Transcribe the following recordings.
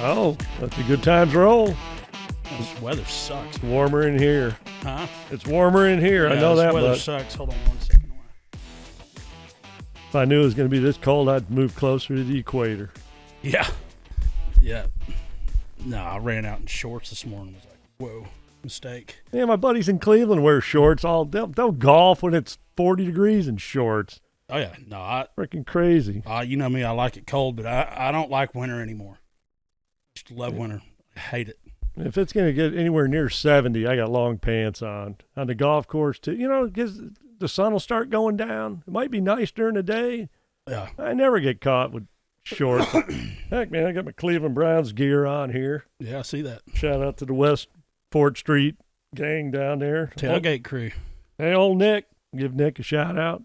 Oh, let the good times roll. This weather sucks. It's warmer in here. Huh? It's warmer in here. Yeah, I know this that weather much. sucks. Hold on 1 second. If I knew it was going to be this cold, I'd move closer to the equator. Yeah. Yeah. No, I ran out in shorts this morning. I was like, whoa, mistake. Yeah, my buddies in Cleveland wear shorts. They'll golf when it's 40 degrees in shorts. Oh, yeah. No, Freaking crazy. you know me, I like it cold, but I don't like winter anymore. Just love winter. I hate it. If it's going to get anywhere near 70, I got long pants on. On the golf course, too. You know, because the sun will start going down. It might be nice during the day. Yeah. I never get caught with shorts. Heck, man, I got my Cleveland Browns gear on here. Yeah, I see that. Shout out to the West Fort Street gang down there. Tailgate crew. Hey, old Nick. Give Nick a shout out.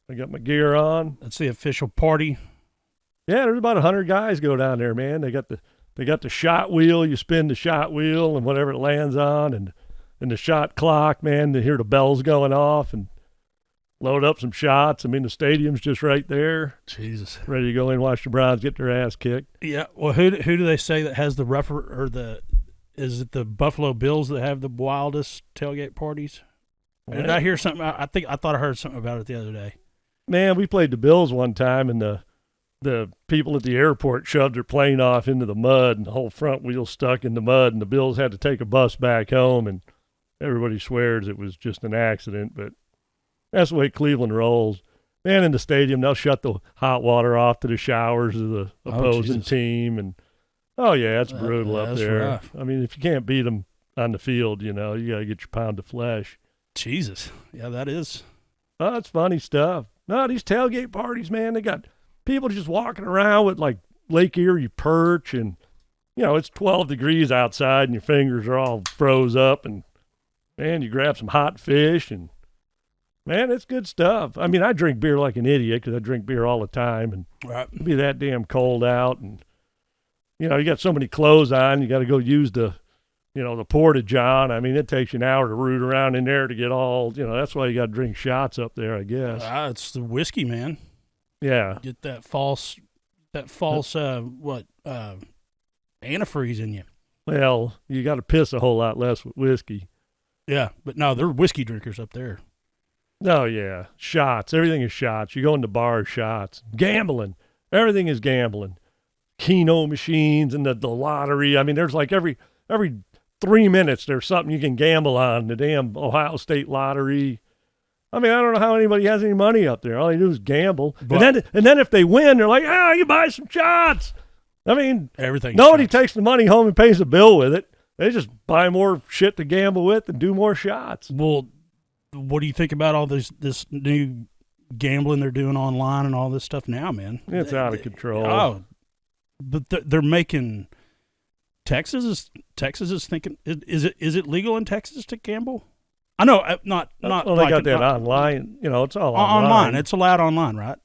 I got my gear on. That's the official party. Yeah, there's about 100 guys go down there, man. They got the shot wheel. You spin the shot wheel and whatever it lands on, and the shot clock, man. To hear the bells going off and load up some shots. I mean, the stadium's just right there. Jesus. Ready to go in and watch the Browns get their ass kicked. Yeah. Well, who do they say that has the rougher or is it the Buffalo Bills that have the wildest tailgate parties? Yeah. Did I hear something? I thought I heard something about it the other day. Man, we played the Bills one time, and the people at the airport shoved their plane off into the mud, and the whole front wheel stuck in the mud, and the Bills had to take a bus back home, and everybody swears it was just an accident, but that's the way Cleveland rolls. Man, in the stadium, they'll shut the hot water off to the showers of the opposing team, and yeah, it's brutal up there. Rough. I mean, if you can't beat them on the field, you got to get your pound of flesh. Jesus. Yeah, that is. Oh, it's funny stuff. No, these tailgate parties, man, they got people just walking around with like Lake Erie perch, and it's 12 degrees outside and your fingers are all froze up, and man, you grab some hot fish, and man, it's good stuff. I mean, I drink beer like an idiot because I drink beer all the time, and it'd be that damn cold out, and you got so many clothes on, you got to go use the portage on. I mean, it takes you an hour to root around in there to get all, that's why you got to drink shots up there, I guess. It's the whiskey, man. Yeah. Get that false antifreeze in you. Well, you got to piss a whole lot less with whiskey. Yeah, but no, they're whiskey drinkers up there. Oh, yeah. Shots. Everything is shots. You go into bars, shots. Gambling. Everything is gambling. Keno machines and the lottery. I mean, there's like every 3 minutes there's something you can gamble on. The damn Ohio State lottery. I mean, I don't know how anybody has any money up there. All they do is gamble. And then if they win, they're like, you buy some shots. I mean, nobody takes the money home and pays a bill with it. They just buy more shit to gamble with and do more shots. Well, what do you think about all this new gambling they're doing online and all this stuff now, man? It's out of control. Oh, but they're making Texas is thinking, is it legal in Texas to gamble? I know, not. Well, they got that online. It's all online. It's allowed online, right?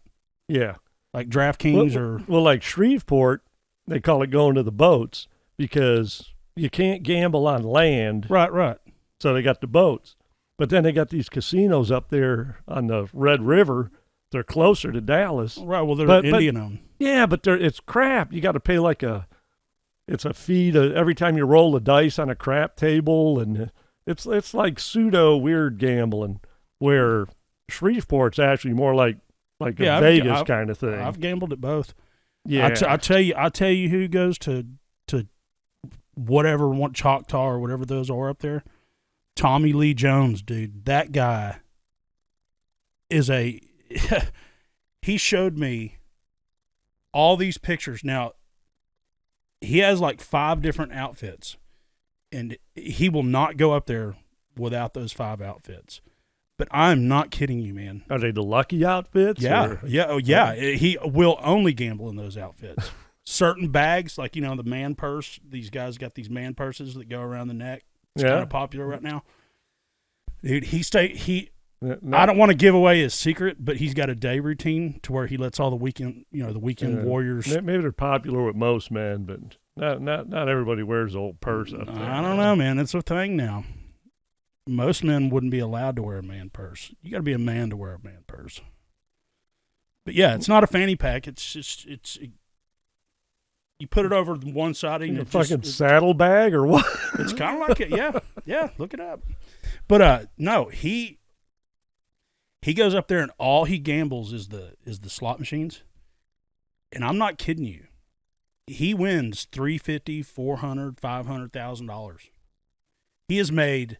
Yeah, like DraftKings like Shreveport, they call it going to the boats because you can't gamble on land. Right. So they got the boats, but then they got these casinos up there on the Red River. They're closer to Dallas. Right. Well, they're Indian owned. Yeah, but it's crap. You got to pay it's a fee to every time you roll the dice on a crap table, and it's like pseudo weird gambling, where Shreveport's actually more like a Vegas kind of thing. I've gambled at both. Yeah, I tell you who goes to whatever Choctaw or whatever those are up there. Tommy Lee Jones, dude, that guy is he showed me all these pictures. Now, he has like 5 different outfits, and he will not go up there without those 5 outfits. But I'm not kidding you, man. Are they the lucky outfits? Yeah. Yeah. Oh, yeah. He will only gamble in those outfits. Certain bags, like, the man purse. These guys got these man purses that go around the neck. It's kind of popular right now. Dude, I don't want to give away his secret, but he's got a day routine to where he lets all the weekend warriors. Maybe they're popular with most men, but not everybody wears the old purse up there. I don't know, man. It's a thing now. Most men wouldn't be allowed to wear a man purse. You got to be a man to wear a man purse. But yeah, it's not a fanny pack. It's just You put it over one side and a fucking saddlebag or what? It's kind of like it. Yeah. Look it up. But no, he goes up there and all he gambles is the slot machines. And I'm not kidding you. He wins $350, $400, $500,000. He has made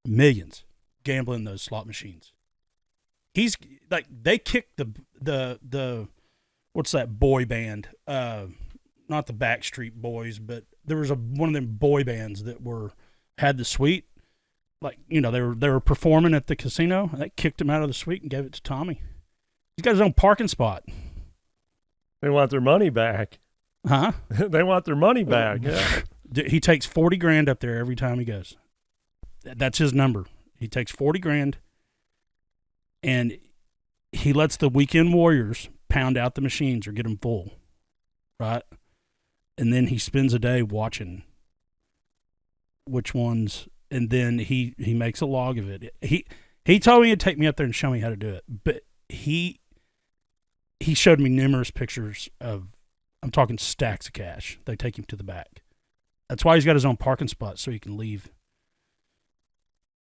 millions gambling those slot machines. He's like, they kicked the what's that boy band? Not the Backstreet Boys, but there was one of them boy bands that had the suite. Like, you know, they were performing at the casino, and they kicked him out of the suite and gave it to Tommy. He's got his own parking spot. They want their money back. Huh? They want their money back. Yeah. He takes $40,000 up there every time he goes. That's his number. He takes $40,000, and he lets the weekend warriors pound out the machines or get them full, right? And then he spends a day watching which ones, and then he makes a log of it. He told me he'd take me up there and show me how to do it, but he showed me numerous pictures of, I'm talking stacks of cash. They take him to the back. That's why he's got his own parking spot so he can leave.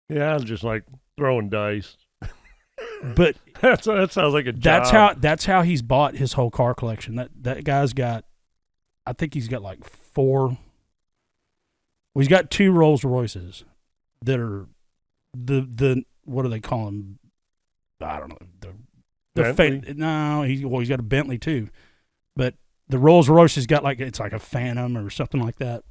Yeah, just like throwing dice. But that sounds like a job. That's how he's bought his whole car collection. That guy's got, I think he's got like 4. Well, he's got 2 Rolls Royces that are the what do they call them? I don't know. He's got a Bentley too, but the Rolls Royce has got it's like a Phantom or something like that.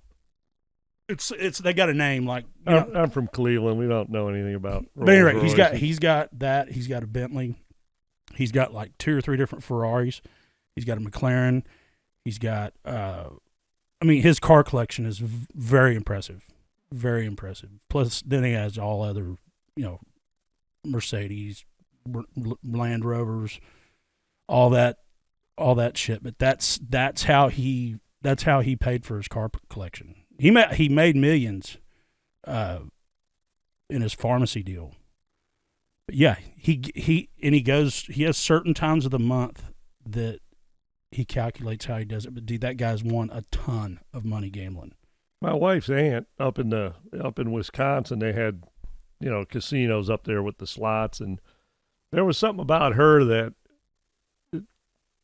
It's they got a name like. I'm from Cleveland. We don't know anything about. But anyway, he's got that. He's got a Bentley. He's got like 2 or 3 different Ferraris. He's got a McLaren. He's got. His car collection is very impressive, very impressive. Plus, then he has all other, Mercedes, Land Rovers, all that shit. But that's how he paid for his car collection. He made millions in his pharmacy deal. But yeah, he has certain times of the month that he calculates how he does it. But dude, that guy's won a ton of money gambling. My wife's aunt up in Wisconsin, they had, casinos up there with the slots, and there was something about her that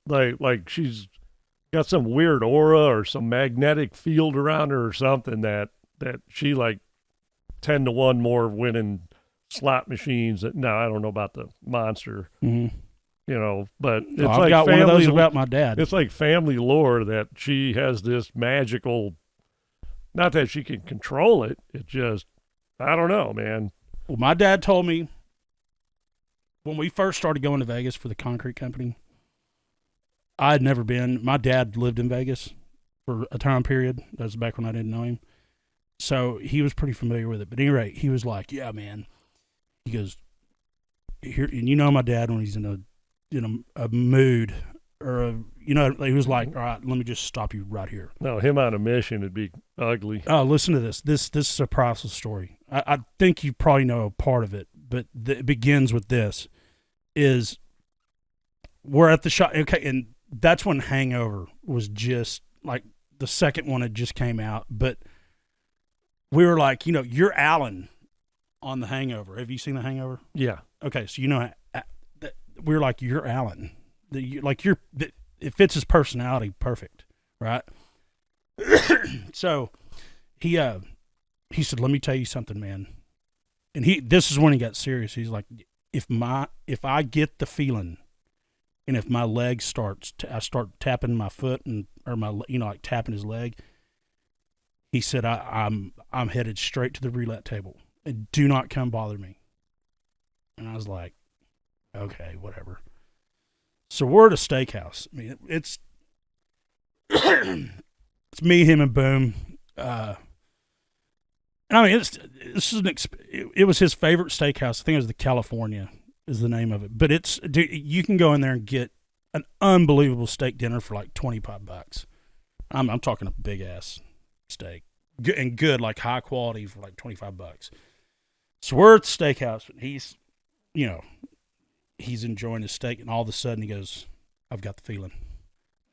like she's got some weird aura or some magnetic field around her or something that she like 10-1 more winning slot machines. No, I don't know about the monster, but it's I've got one of those about my dad. It's like family lore that she has this magical, not that she can control it. It just, I don't know, man. Well, my dad told me when we first started going to Vegas for the concrete company, I had never been. My dad lived in Vegas for a time period. That was back when I didn't know him. So he was pretty familiar with it. But at any rate, he was like, yeah, man. He goes, here, and my dad when he's in a mood or he was like, all right, let me just stop you right here. No, him on a mission would be ugly. Oh, listen to this. This is a priceless story. I think you probably know a part of it, but it begins with this. Is we're at the shop, okay, and that's when Hangover was just like the second one had just came out, but we were like, you're Alan on The Hangover. Have you seen The Hangover? Yeah. Okay, so we were like, you're Alan. It fits his personality perfect, right? So he said, let me tell you something, man. And this is when he got serious. He's like, if I get the feeling, and if my leg I start tapping my foot or my, like tapping his leg, he said, I'm headed straight to the roulette table and do not come bother me. And I was like, okay, whatever. So we're at a steakhouse. I mean, it's it's me, him, and Boom. It was his favorite steakhouse. I think it was the California is the name of it. But you can go in there and get an unbelievable steak dinner for like $25. I'm talking a big ass steak, good like high quality for like $25. So we're at the steakhouse, and he's enjoying his steak, and all of a sudden he goes, "I've got the feeling."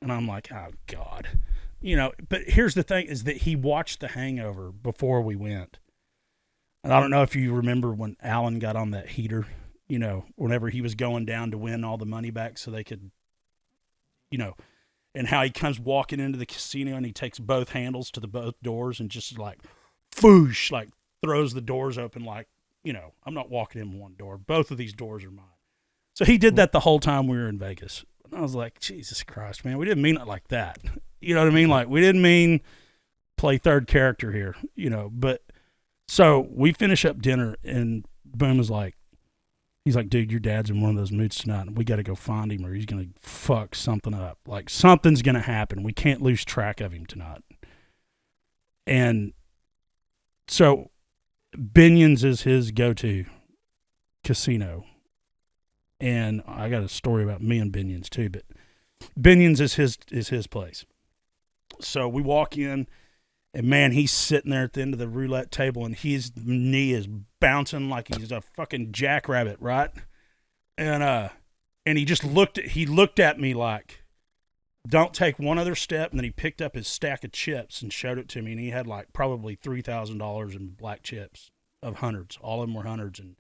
And I'm like, oh, God. You know, but here's the thing is that he watched The Hangover before we went. And I don't know if you remember when Alan got on that heater, you know, whenever he was going down to win all the money back so they could, you know, and how he comes walking into the casino and he takes both handles to the both doors and just like, foosh, like throws the doors open like, you know, I'm not walking in one door. Both of these doors are mine. So he did that the whole time we were in Vegas. And I was like, Jesus Christ, man, we didn't mean it like that. You know what I mean? Like, we didn't mean play third character here, you know. But so we finish up dinner and Boom is like, he's like, dude, your dad's in one of those moods tonight and we got to go find him or he's going to fuck something up. Like, something's going to happen. We can't lose track of him tonight. And so Binion's is his go-to casino. And I got a story about me and Binion's too, but Binion's is his place. So we walk in, and man, he's sitting there at the end of the roulette table, and his knee is bouncing like he's a fucking jackrabbit, right? And he just looked at me like, don't take one other step. And then he picked up his stack of chips and showed it to me, and he had like probably $3,000 in black chips of hundreds. All of them were hundreds, and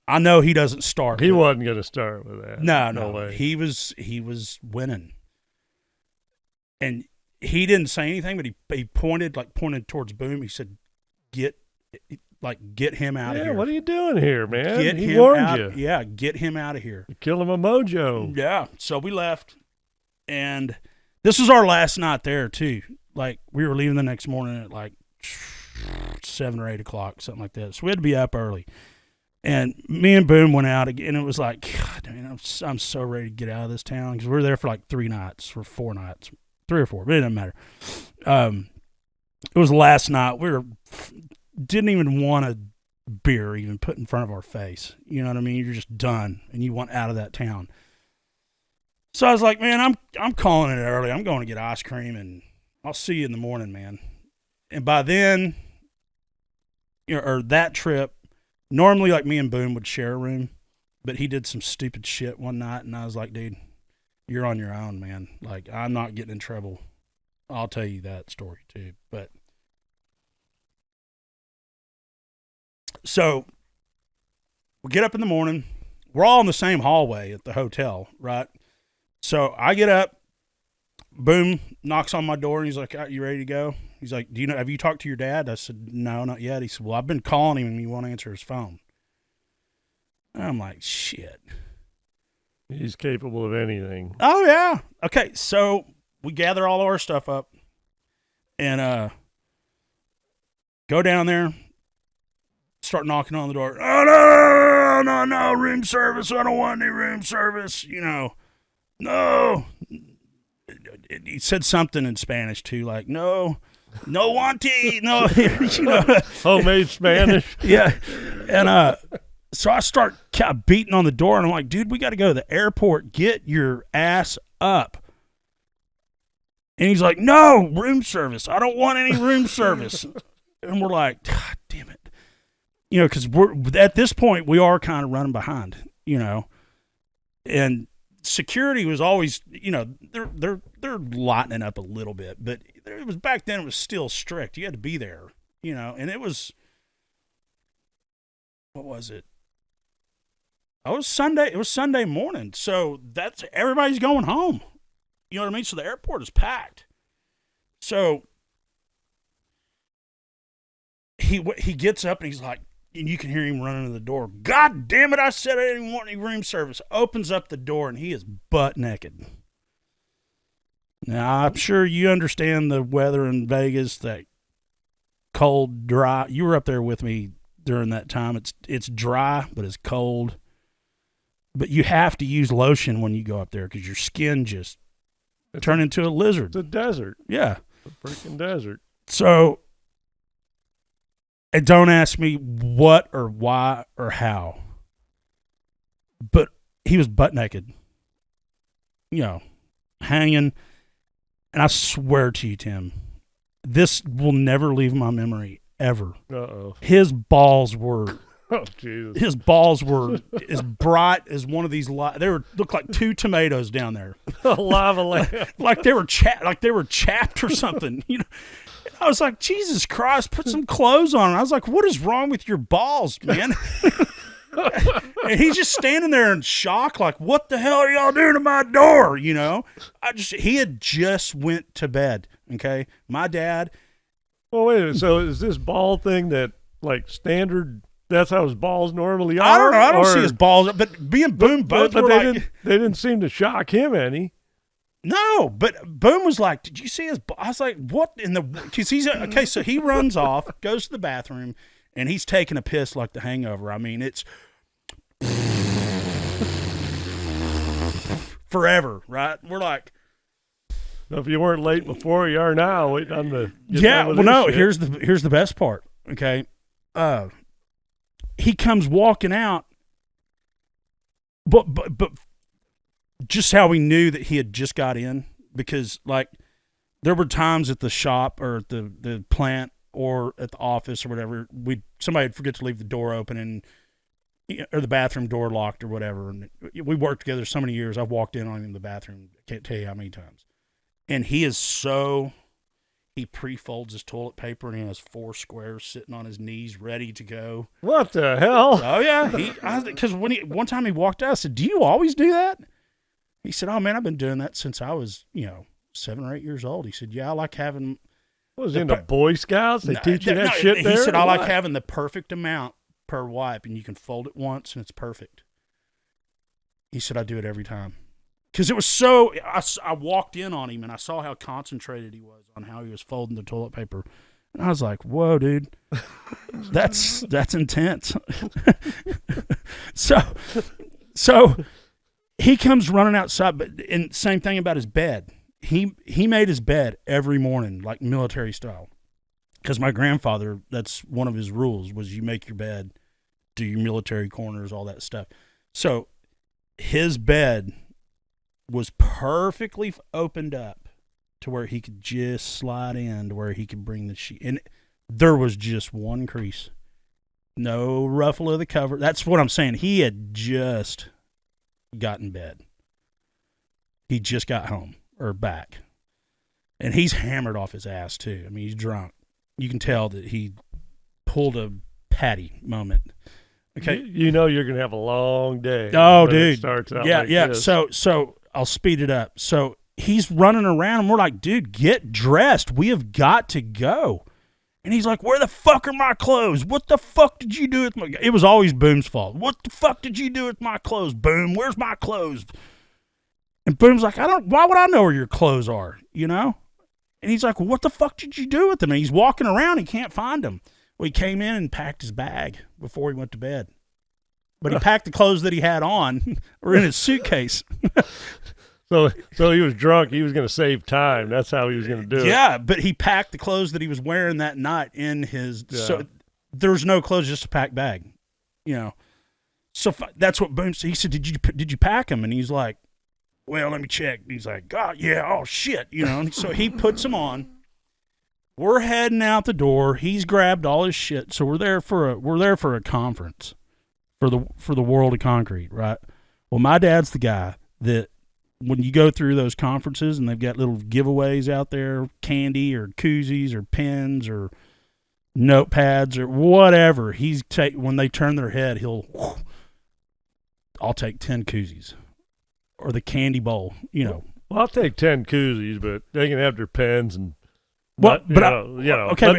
I know he doesn't start. He wasn't going to start with that. No way. He was winning, and he didn't say anything, but he pointed towards Boom. He said, "Get him out of here." What are you doing here, man? He warned out, you. Yeah, get him out of here. You're killing my mojo. Yeah. So we left, and this was our last night there too. Like, we were leaving the next morning at like 7 or 8 o'clock, something like that. So we had to be up early. And me and Boom went out again, and it was like, God, man, I'm so ready to get out of this town because we were there for like 3 nights or 4 nights, 3 or 4, but it doesn't matter. It was last night. We didn't even want a beer even put in front of our face. You know what I mean? You're just done, and you want out of that town. So I was like, man, I'm calling it early. I'm going to get ice cream, and I'll see you in the morning, man. And by then, or that trip, normally, like, me and Boom would share a room, but he did some stupid shit one night, and I was like, dude, you're on your own, man. Like, I'm not getting in trouble. I'll tell you that story, too. But so we get up in the morning. We're all in the same hallway at the hotel, right? So I get up. Boom knocks on my door, and he's like, you ready to go? He's like, have you talked to your dad? I said, no, not yet. He said, well, I've been calling him and he won't answer his phone. And I'm like, shit. He's capable of anything. Oh, yeah. Okay, so we gather all our stuff up and go down there, start knocking on the door. Oh, no, room service. I don't want any room service. You know, no. He said something in Spanish, too, like, no wanty, no, you know. Homemade Spanish. Yeah. And so I start kind of beating on the door, and I'm like, dude, we got to go to the airport. Get your ass up. And he's like, no, room service. I don't want any room service. And we're like, God damn it. You know, because we're at this point, we are kind of running behind, you know. And security was always, you know, they're lightening up a little bit, but it was back then. It was still strict. You had to be there, you know. And it was, what was it? Oh, it was Sunday. It was Sunday morning, so that's everybody's going home. You know what I mean? So the airport is packed. So he gets up and he's like, and you can hear him running to the door. God damn it, I said I didn't want any room service. Opens up the door, and he is butt naked. Now, I'm sure you understand the weather in Vegas, that cold, dry. You were up there with me during that time. It's dry, but it's cold. But you have to use lotion when you go up there because your skin just turn into a lizard. It's a desert. Yeah. It's a freaking desert. So, and don't ask me what or why or how, but he was butt naked, you know, hanging. And I swear to you, Tim, this will never leave my memory, ever. Uh-oh. His balls were Oh, Jesus. His balls were as bright as one of these. Looked like two tomatoes down there. A lava lamp. like they were chapped or something. You know, I was like, Jesus Christ, put some clothes on. I was like, what is wrong with your balls, man? And he's just standing there in shock, like, what the hell are y'all doing to my door? You know, he had just went to bed. Okay, my dad. Well, wait a minute. So is this ball thing that like standard? That's how his balls normally are. I don't know. I don't see his balls, but me and Boom both but were they didn't seem to shock him any. No, but Boom was like, "Did you see his?" I was like, "What in the?" Because he's okay. So he runs off, goes to the bathroom, and he's taking a piss like The Hangover. I mean, it's forever, right? We're like, if you weren't late before, you are now. Waiting on the yeah. Well, no. Shit. Here's the best part. Okay, he comes walking out, but just how we knew that he had just got in, because like there were times at the shop or at the plant or at the office or whatever, somebody would forget to leave the door open and or the bathroom door locked or whatever, and we worked together so many years. I've walked in on him in the bathroom, I can't tell you how many times. And he pre-folds his toilet paper and he has 4 squares sitting on his knees ready to go. What the hell? Oh yeah, because one time he walked out, I said, "Do you always do that?" He said, "Oh man, I've been doing that since I was 7 or 8 years old." He said, "Yeah, I like having." Was he in the Boy Scouts? They teach you that shit there? He said, "I like having the perfect amount per wipe, and you can fold it once and it's perfect." He said, "I do it every time." Because it was so, I walked in on him and I saw how concentrated he was on how he was folding the toilet paper. And I was like, whoa, dude, that's intense. So he comes running outside, and same thing about his bed. He made his bed every morning, like military style. Because my grandfather, that's one of his rules, was you make your bed, do your military corners, all that stuff. So his bed was perfectly opened up to where he could just slide in, to where he could bring the sheet. And there was just one crease. No ruffle of the cover. That's what I'm saying. He had just got in bed. He just got home or back. And he's hammered off his ass too. I mean, he's drunk. You can tell that he pulled a Patty moment. Okay. You know you're going to have a long day. Oh, dude. It starts out yeah, like yeah. this. So I'll speed it up. So he's running around, and we're like, dude, get dressed. We have got to go. And he's like, where the fuck are my clothes? What the fuck did you do with my... It was always Boom's fault. What the fuck did you do with my clothes, Boom? Where's my clothes? And Boom's like, why would I know where your clothes are, you know? And he's like, well, what the fuck did you do with them? And he's walking around, he can't find them. Well, he came in and packed his bag before he went to bed. But he packed the clothes that he had on or in his suitcase. So he was drunk. He was going to save time. That's how he was going to do it. Yeah, but he packed the clothes that he was wearing that night in his. Yeah. So there was no clothes, just a packed bag, you know. So that's what Boom said. He said, "Did you pack them?" And he's like, "Well, let me check." And he's like, "God, yeah, oh shit," you know. And so he puts them on. We're heading out the door. He's grabbed all his shit. So we're there for a conference for the World of Concrete, right? Well, my dad's the guy that, when you go through those conferences and they've got little giveaways out there, candy or koozies or pens or notepads or whatever, when they turn their head, I'll take 10 koozies or the candy bowl, you know. Well, I'll take 10 koozies, but they can have their pens and. Well, but the 10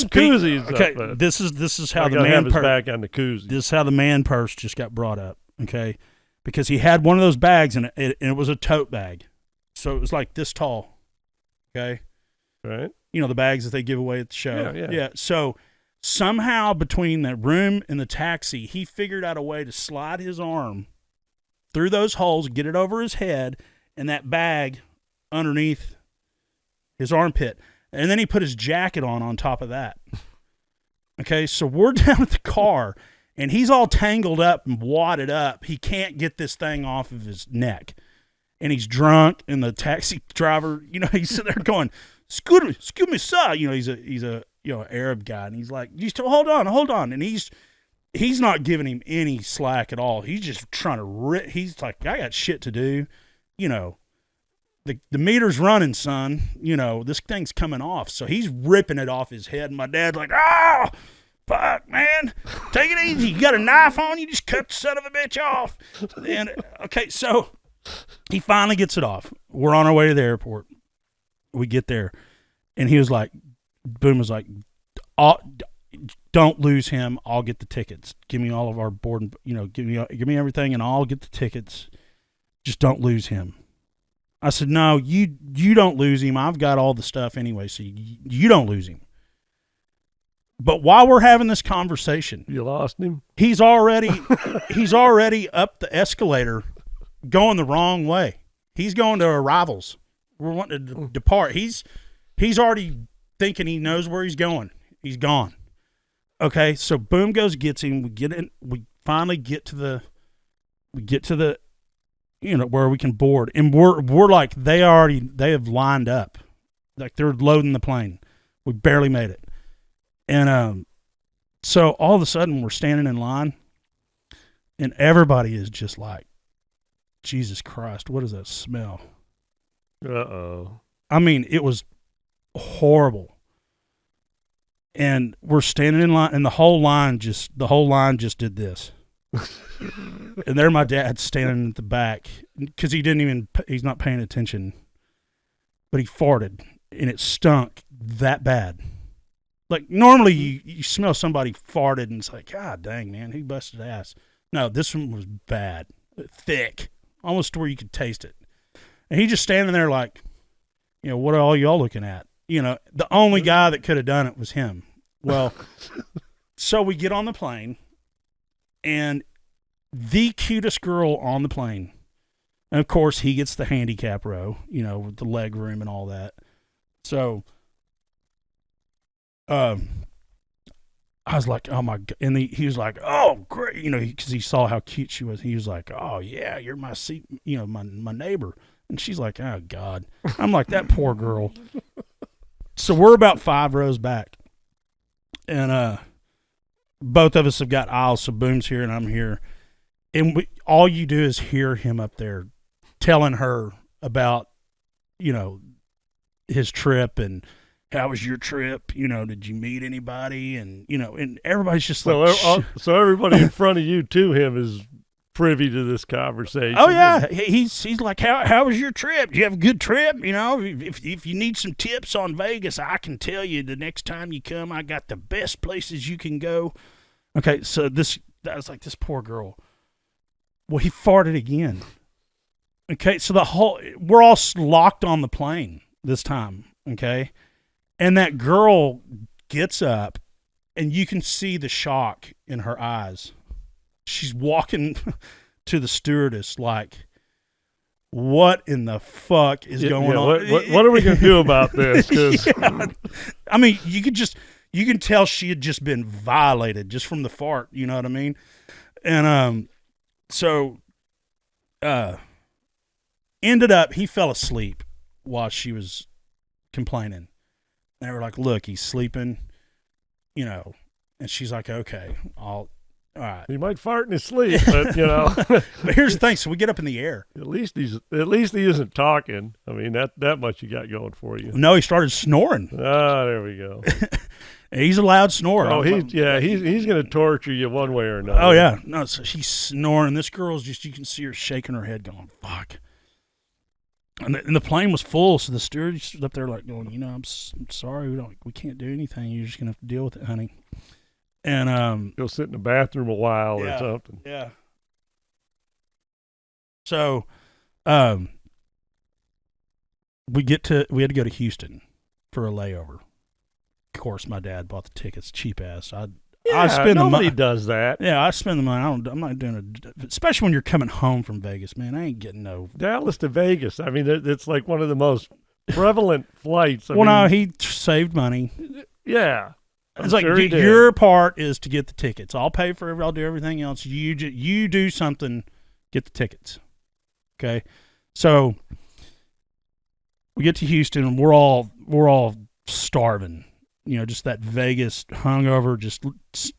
koozies. Okay, this is how the man purse back on the koozie. This is how the man purse just got brought up. Okay. Because he had one of those bags, and it was a tote bag. So it was like this tall, okay? Right. You know, the bags that they give away at the show. Yeah. So somehow between the room and the taxi, he figured out a way to slide his arm through those holes, get it over his head, and that bag underneath his armpit. And then he put his jacket on top of that. Okay, so we're down at the car, and he's all tangled up and wadded up. He can't get this thing off of his neck. And he's drunk, and the taxi driver, you know, he's sitting there going, excuse me, sir. You know, he's a Arab guy, and he's like, hold on, and he's not giving him any slack at all. He's just trying to he's like, I got shit to do, the meter's running, son. This thing's coming off, so he's ripping it off his head, and my dad's like, oh, fuck, man, take it easy. You got a knife on you? Just cut the son of a bitch off. And okay, so he finally gets it off. We're on our way to the airport. We get there, and he was like, Boom was like, don't lose him. I'll get the tickets. Give me all of our board, give me everything, and I'll get the tickets. Just don't lose him. I said, no, you don't lose him. I've got all the stuff anyway, so you don't lose him. But while we're having this conversation, you lost him. He's already up the escalator, going the wrong way. He's going to arrivals. We're wanting to depart. He's already thinking he knows where he's going. He's gone. Okay, so Boom goes, gets him. We get in. We finally get to the where we can board, and we're like, they have lined up, like they're loading the plane. We barely made it. And so all of a sudden we're standing in line, and everybody is just like, Jesus Christ, what is that smell? Uh-oh. I mean, it was horrible. And we're standing in line, and the whole line just did this. And there my dad's standing at the back, because he's not paying attention, but he farted, and it stunk that bad. Like, normally you smell somebody farted, and it's like, God dang, man, he busted ass. No, this one was bad. Thick. Almost to where you could taste it. And he just standing there like, what are all y'all looking at? The only guy that could have done it was him. Well, so we get on the plane, and the cutest girl on the plane, and of course he gets the handicap row, with the leg room and all that. So I was like, oh my God. And he was like, oh great, because he saw how cute she was. He was like, oh yeah, you're my seat, my neighbor. And she's like, oh God. I'm like, that poor girl. So we're about 5 rows back, and both of us have got aisles. So Boom's here and I'm here, and all you do is hear him up there telling her about, his trip and how was your trip? Did you meet anybody? And and everybody's just like, so everybody in front of you to him is privy to this conversation. Oh yeah, he's like, how was your trip? Did you have a good trip? If you need some tips on Vegas, I can tell you the next time you come, I got the best places you can go. Okay, so that was like, this poor girl. Well, he farted again. Okay, so we're all locked on the plane this time. Okay. And that girl gets up, and you can see the shock in her eyes. She's walking to the stewardess like, what in the fuck is going on? What are we going to do about this? Yeah. I mean, you can tell she had just been violated just from the fart. You know what I mean? And so ended up, he fell asleep while she was complaining. And they were like, look, he's sleeping, and she's like, okay, all right. He might fart in his sleep, but But here's the thing, so we get up in the air. At least he isn't talking. I mean, that much you got going for you. No, he started snoring. Ah, there we go. He's a loud snorer. Oh, he's going to torture you one way or another. Oh yeah, no, so she's snoring. This girl's you can see her shaking her head, going, fuck. And the plane was full, so the steward stood up there like going, I'm sorry, we can't do anything. You're just gonna have to deal with it, honey. And go sit in the bathroom a while or something. Yeah. So, we had to go to Houston for a layover. Of course, my dad bought the tickets, cheap ass. I spend nobody the money. Does that. Yeah, I spend the money. I'm not doing it, especially when you're coming home from Vegas, man. I ain't getting no Dallas to Vegas. I mean, it's like one of the most prevalent flights. No, he saved money. Yeah, it's like, your part is to get the tickets. I'll pay for it. I'll do everything else. You do something, get the tickets. Okay, so we get to Houston, and we're all starving. just that Vegas hungover, just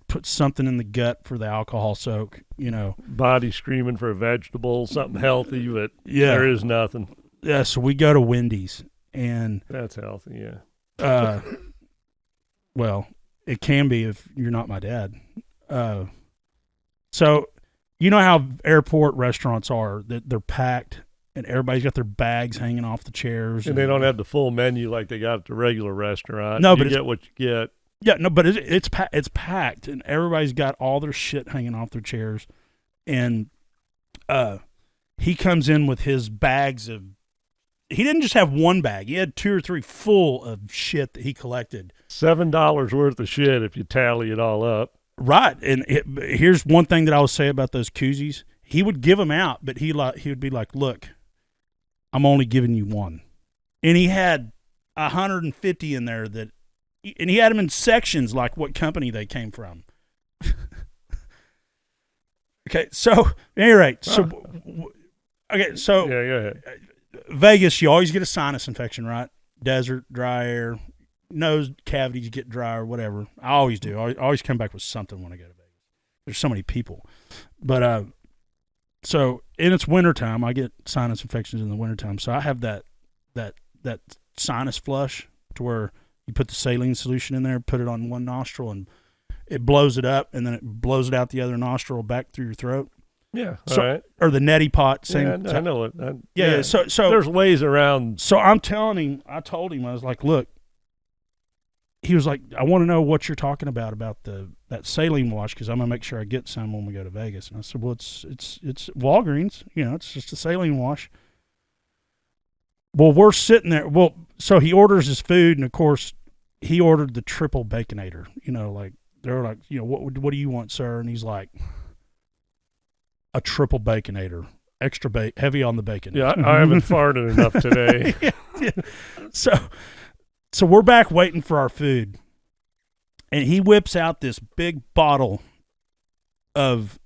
put something in the gut for the alcohol soak, Body screaming for a vegetable, something healthy, but Yeah. there is nothing. Yeah, so we go to Wendy's, and That's healthy, yeah. well, it can be if you're not my dad. So you know how airport restaurants are, that they're packed and everybody's got their bags hanging off the chairs. And they don't have the full menu like they got at the regular restaurant. No, you but get what you get. Yeah, no, but it's packed, and everybody's got all their shit hanging off their chairs. And he comes in with his bags of. He didn't just have one bag; he had 2 or 3 full of shit that he collected. $7 worth of shit if you tally it all up. Right, and here's one thing that I will say about those koozies: he would give them out, but he would be like, "Look, I'm only giving you one," and he had 150 in there that. And he had them in sections, like what company they came from. Okay, so anyway, Yeah. Vegas, you always get a sinus infection, right? Desert, dry air, nose cavities, you get dry or whatever. I always do. I always come back with something when I go to Vegas. There's so many people, but so and it's wintertime. I get sinus infections in the wintertime, so I have that sinus flush to where. You put the saline solution in there, put it on one nostril, and it blows it up, and then it blows it out the other nostril back through your throat. Yeah, so, all right. Or the neti pot. Same. Yeah, I know it. Yeah. So there's ways around. So I told him, I was like, look. He was like, I want to know what you're talking about that saline wash, because I'm gonna make sure I get some when we go to Vegas. And I said, well, it's Walgreens. It's just a saline wash. Well, we're sitting there. Well, so he orders his food, and of course, he ordered the triple baconator. Like they're like, what do you want, sir? And he's like, a triple baconator, extra heavy on the bacon. Yeah, I haven't farted enough today. Yeah. So we're back waiting for our food, and he whips out this big bottle of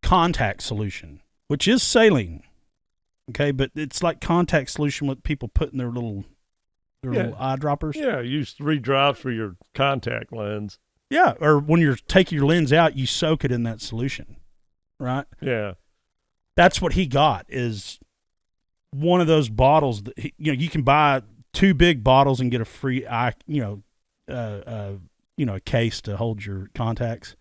contact solution, which is saline. Okay, but it's like contact solution what people put in their little eyedroppers. Yeah, use 3 drops for your contact lens. Yeah, or when you're taking your lens out, you soak it in that solution, right? Yeah. That's what he got, is one of those bottles that you can buy 2 big bottles and get a free eye, a case to hold your contacts.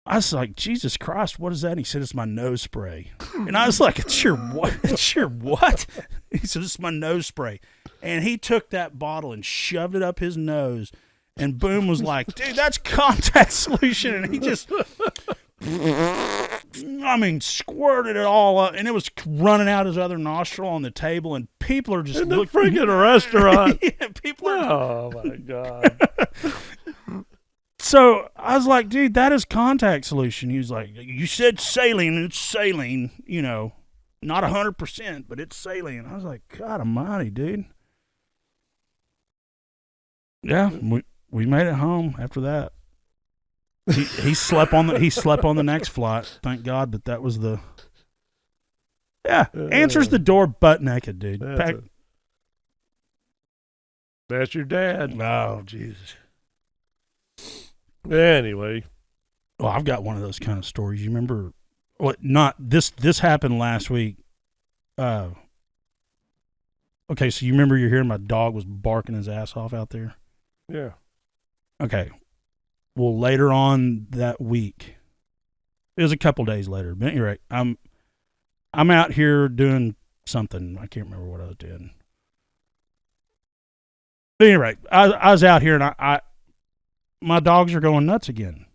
I was like, Jesus Christ, what is that? And he said, it's my nose spray. And I was like, it's your what? It's your what? He said, it's my nose spray. And he took that bottle and shoved it up his nose. And Boom was like, dude, that's contact solution. And he just, squirted it all up. And it was running out his other nostril on the table. And people are just in the freaking restaurant. Yeah, people are. Oh, my God. So I was like, dude, that is contact solution. He was like, you said saline, and it's saline, not 100%, but it's saline. I was like, God almighty, dude. Yeah, we made it home after that. He slept on the next flight, thank God, but that was the answers the door butt naked, dude. That's your dad. Oh, Jesus. Anyway. Well, I've got one of those kind of stories. You remember what not this happened last week. Okay, so you remember you're hearing my dog was barking his ass off out there? Yeah. Okay. Well, later on that week, it was a couple days later, but you're right. I'm out here doing something. I can't remember what I was doing. But anyway, I was out here, and I my dogs are going nuts again.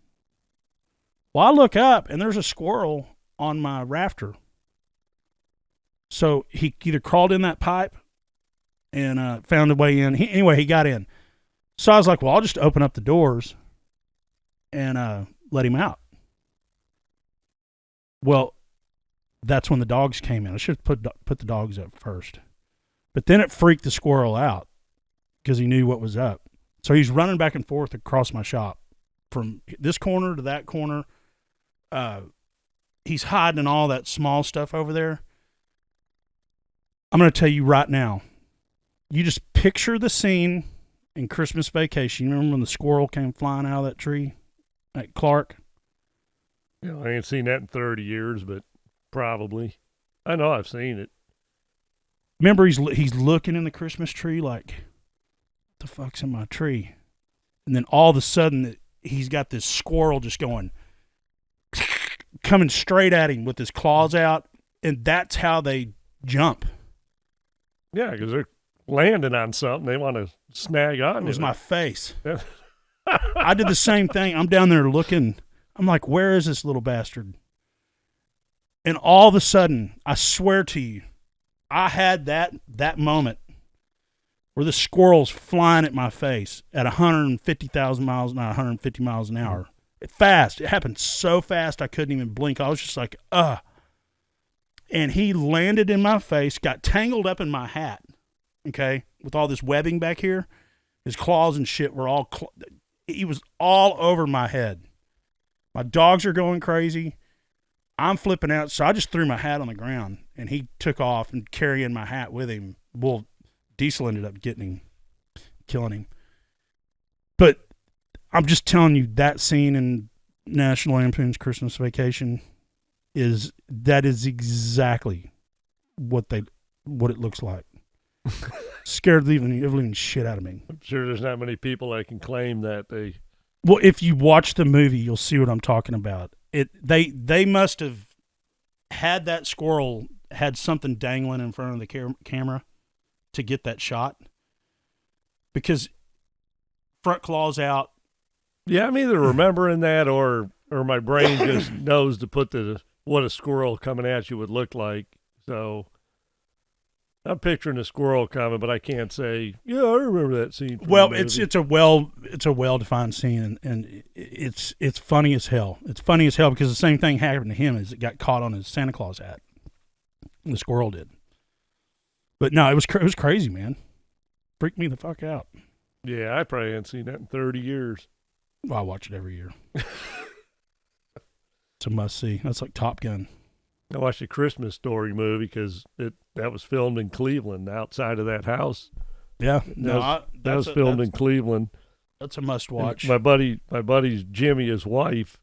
Well, I look up, and there's a squirrel on my rafter. So he either crawled in that pipe and found a way in. Anyway, he got in. So I was like, well, I'll just open up the doors and let him out. Well, that's when the dogs came in. I should have put the dogs up first. But then it freaked the squirrel out because he knew what was up. So he's running back and forth across my shop from this corner to that corner. He's hiding in all that small stuff over there. I'm going to tell you right now, you just picture the scene in Christmas Vacation. You remember when the squirrel came flying out of that tree at Clark? You know, I ain't seen that in 30 years, but probably. I know I've seen it. Remember, he's looking in the Christmas tree like, what the fuck's in my tree? And then all of a sudden, he's got this squirrel just coming straight at him with his claws out, and that's how they jump. Yeah, because they're landing on something. They want to snag on it. It was my face. Yeah. I did the same thing. I'm down there looking. I'm like, where is this little bastard? And all of a sudden, I swear to you, I had that moment where the squirrel's flying at my face at 150,000 miles, not 150 miles an hour. Fast. It happened so fast I couldn't even blink. I was just like, ugh. And he landed in my face, got tangled up in my hat, okay, with all this webbing back here. His claws and shit were all, he was all over my head. My dogs are going crazy. I'm flipping out, so I just threw my hat on the ground, and he took off and carrying my hat with him. Well, Diesel ended up getting him, killing him. But I'm just telling you, that scene in National Lampoon's Christmas Vacation is exactly what it looks like. Scared the living shit out of me. I'm sure there's not many people that can claim that they. Well, if you watch the movie, you'll see what I'm talking about. They must have had that squirrel had something dangling in front of the camera to get that shot, because front claws out. Yeah, I'm either remembering that or my brain just knows to put what a squirrel coming at you would look like. So I'm picturing a squirrel coming, but I can't say, yeah, I remember that scene. Well, it's a well-defined scene, and it's funny as hell. It's funny as hell because the same thing happened to him as it got caught on his Santa Claus hat. The squirrel did. But no, it was crazy, man. Freaked me the fuck out. Yeah, I probably haven't seen that in 30 years. Well, I watch it every year. It's a must-see. That's like Top Gun. I watched a Christmas Story movie because that was filmed in Cleveland, outside of that house. Yeah, that was filmed in Cleveland. That's a must-watch. And my buddy's Jimmy, his wife.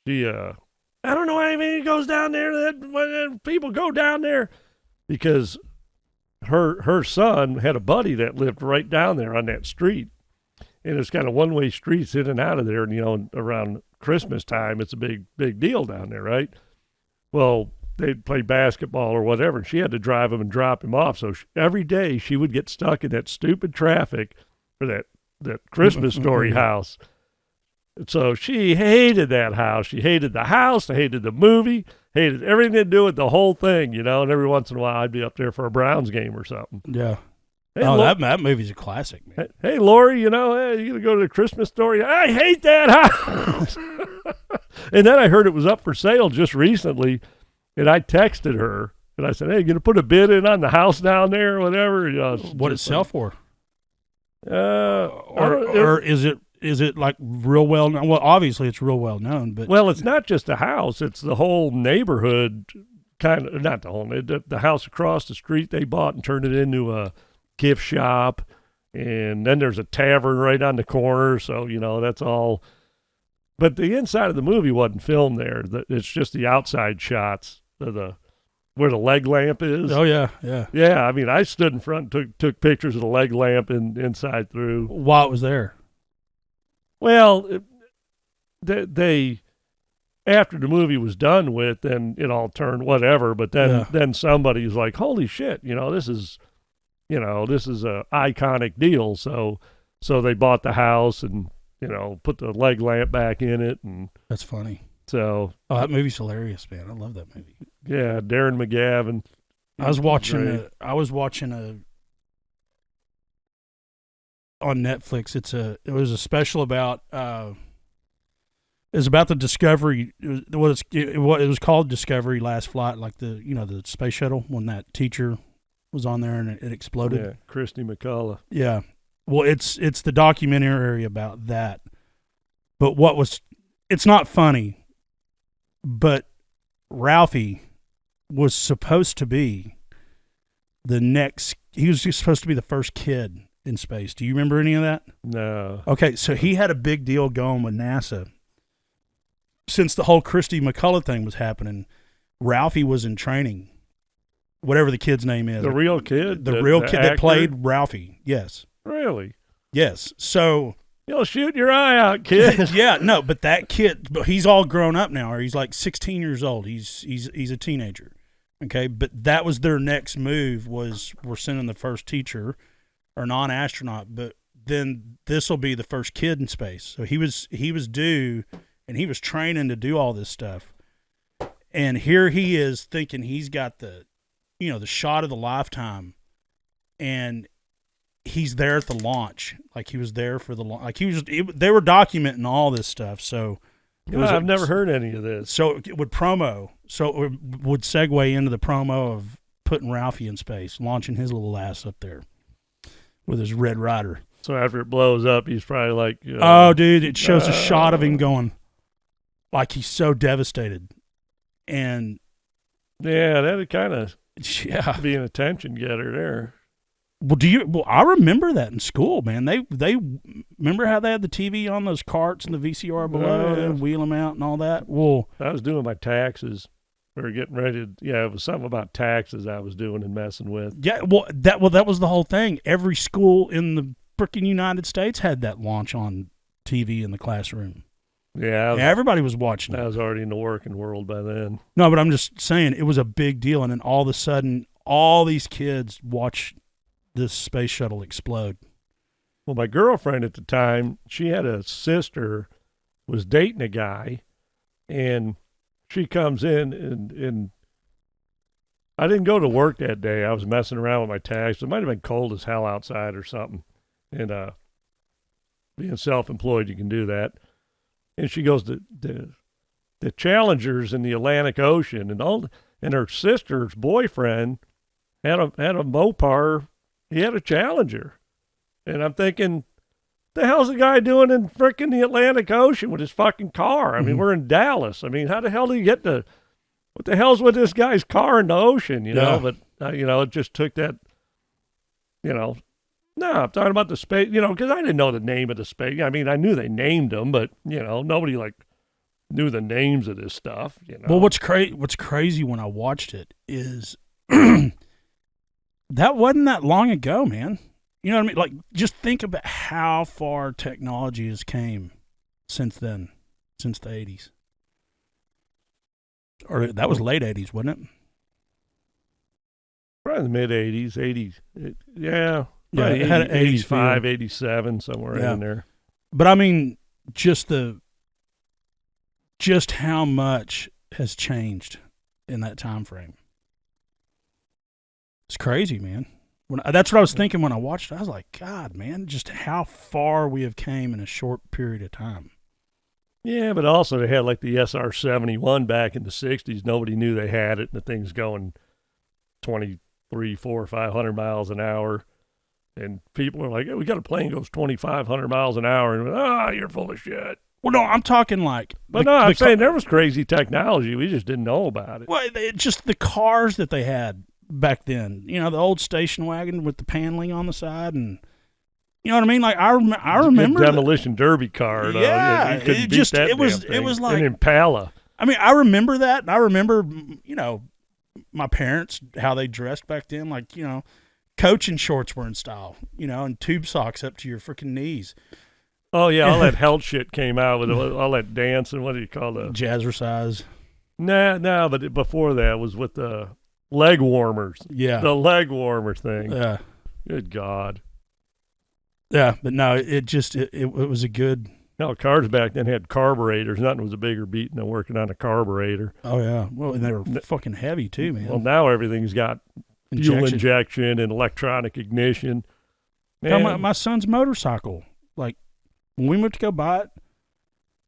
She, I don't know why he goes down there. That people go down there because her son had a buddy that lived right down there on that street, and it's kind of one-way streets in and out of there. And around Christmas time, it's a big deal down there, right? Well, they'd play basketball or whatever, and she had to drive him and drop him off. So every day she would get stuck in that stupid traffic for that Christmas Story house. So she hated that house. She hated the house. She hated the movie. Hated everything to do with the whole thing, And every once in a while, I'd be up there for a Browns game or something. Yeah. Hey, that movie's a classic, man. Hey, Lori, hey, you gonna go to the Christmas Story? I hate that house. And then I heard it was up for sale just recently, and I texted her and I said, "Hey, you gonna put a bid in on the house down there or whatever?" What did it sell for? Or is it like real well known? Well, obviously it's real well known, but it's not just a house; it's the whole neighborhood. Kind of not the whole the house across the street they bought and turned it into a gift shop, and then there's a tavern right on the corner. So that's all. But the inside of the movie wasn't filmed there. It's just the outside shots of where the leg lamp is. Oh yeah. Yeah. I mean, I stood in front and took pictures of the leg lamp inside through while it was there. Well, they after the movie was done with, then it all turned whatever. But then somebody's like, "Holy shit! This is a iconic deal." So they bought the house and put the leg lamp back in it, and that's funny. So that movie's hilarious, man. I love that movie. Yeah, Darren McGavin. I was watching on Netflix. It was a special about it's about the Discovery. It was called Discovery Last Flight, like the space shuttle when that teacher was on there and it exploded. Yeah, Christy McCullough. Yeah. Well, it's the documentary about that. But it's not funny, but Ralphie was supposed to be he was just supposed to be the first kid in space. Do you remember any of that? No. Okay, so he had a big deal going with NASA. Since the whole Christy McCullough thing was happening, Ralphie was in training. Whatever the kid's name is. The real kid? The real the kid actor? that played Ralphie. Yes. Really? Yes. So You'll shoot your eye out, kid. yeah, no, but that kid, but he's all grown up now, or he's like 16 years old. He's a teenager. Okay, but that was their next move, was we're sending the first teacher or non-astronaut, but then this will be the first kid in space. So he was due, and he was training to do all this stuff. And here he is thinking he's got the shot of the lifetime, and he's there at the launch. Like, he was there for the launch. Like, they were documenting all this stuff. So I've never heard any of this. So it would segue into the promo of putting Ralphie in space, launching his little ass up there with his Red Ryder. So after it blows up, he's probably like, oh, dude, it shows a shot of him going, like, he's so devastated. And yeah, that'd kind of yeah, be an attention getter there. Well, I remember that in school, man. They remember how they had the TV on those carts and the VCR below and wheel them out and all that. Well, I was doing my taxes. We were getting ready to, it was something about taxes I was doing and messing with. Yeah, that was the whole thing. Every school in the freaking United States had that launch on TV in the classroom. Yeah, everybody was watching it. I was already in the working world by then. No, but I'm just saying it was a big deal, and then all of a sudden, all these kids watch this space shuttle explode. Well, my girlfriend at the time, she had a sister, was dating a guy, and she comes in, and I didn't go to work that day. I was messing around with my tags. It might have been cold as hell outside or something. And being self-employed, you can do that. And she goes, the Challengers in the Atlantic Ocean, and her sister's boyfriend had a Mopar. He had a Challenger. And I'm thinking, the hell's the guy doing in frickin' the Atlantic Ocean with his fucking car? I mean, we're in Dallas. I mean, how the hell do you get what the hell's with this guy's car in the ocean, you know? But, it just took that, no, I'm talking about the space, because I didn't know the name of the space. I mean, I knew they named them, but, nobody, knew the names of this stuff, Well, what's crazy when I watched it is that wasn't that long ago, man. You know what I mean? Like, just think about how far technology has came since then, since the 80s. Or that was late 80s, wasn't it? Probably the mid-80s, 80s. Yeah, it had an 85, 87, somewhere in there. But, I mean, just how much has changed in that time frame. It's crazy, man. That's what I was thinking when I watched it. I was like, God, man, just how far we have came in a short period of time. Yeah, but also they had the SR-71 back in the 60s. Nobody knew they had it, and the thing's going 23, 400, 500 miles an hour. And people were like, hey, we got a plane that goes 2,500 miles an hour. And you're full of shit. Well, no, I'm talking I'm saying there was crazy technology. We just didn't know about it. Well, just the cars that they had back then, the old station wagon with the paneling on the side, and you know what I mean. Like I remember the demolition derby car. Yeah, it was like an Impala. I mean, I remember that, and I remember my parents, how they dressed back then. Like coaching shorts were in style, and tube socks up to your freaking knees. Oh yeah, all that hell shit came out with all that dance and what do you call it? Jazzercise. Nah, but before that was with the leg warmers. Yeah. The leg warmer thing. Yeah. Good God. Yeah, but no, it was a good. No, cars back then had carburetors. Nothing was a bigger beating than working on a carburetor. Oh, yeah. Well, and they were fucking heavy, too, man. Well, now everything's got fuel injection and electronic ignition. My son's motorcycle, when we went to go buy it,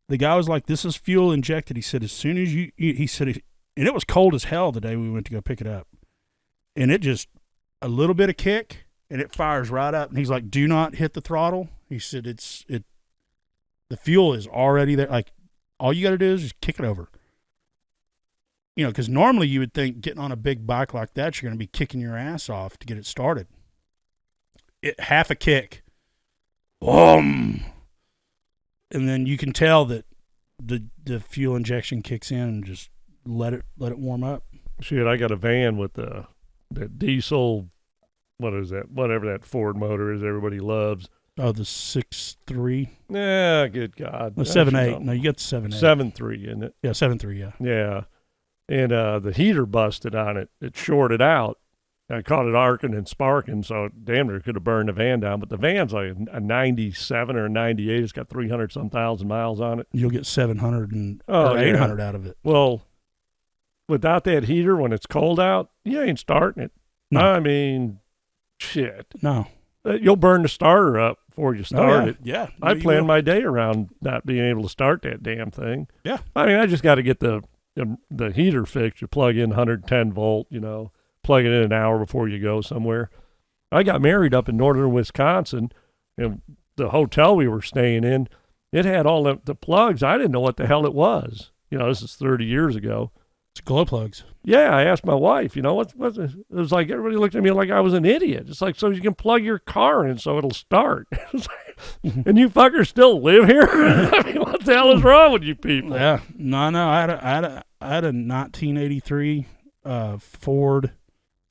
the guy was like, this is fuel injected. He said, as soon as he said, and it was cold as hell the day we went to go pick it up. And it just, a little bit of kick, and it fires right up. And he's like, do not hit the throttle. He said, the fuel is already there. Like, all you got to do is just kick it over. Because normally you would think getting on a big bike like that, you're going to be kicking your ass off to get it started. half a kick. And then you can tell that the fuel injection kicks in and just let it warm up. Shit, I got a van with that diesel, what is that? Whatever that Ford motor is everybody loves. Oh, the 6.3? Yeah, good God. The 7.8. No, you got the 7.8. 7.3, isn't it? Yeah, 7.3, yeah. Yeah. And the heater busted on it. It shorted out. I caught it arcing and sparking, so it damn near could have burned the van down. But the van's like a 97 or a 98. It's got 300-some thousand miles on it. You'll get 700 or 800 out of it. Well, without that heater, when it's cold out, you ain't starting it. No. I mean, shit. No. You'll burn the starter up before you start it. Yeah. I plan my day around not being able to start that damn thing. Yeah. I mean, I just got to get the heater fixed. You plug in 110 volt, plug it in an hour before you go somewhere. I got married up in northern Wisconsin, and the hotel we were staying in, it had all the plugs. I didn't know what the hell it was. This is 30 years ago. It's glow plugs. Yeah, I asked my wife, what's it? It was like everybody looked at me like I was an idiot. It's like, so you can plug your car in so it'll start. And you fuckers still live here? I mean, what the hell is wrong with you people? Yeah. No, I had a 1983 Ford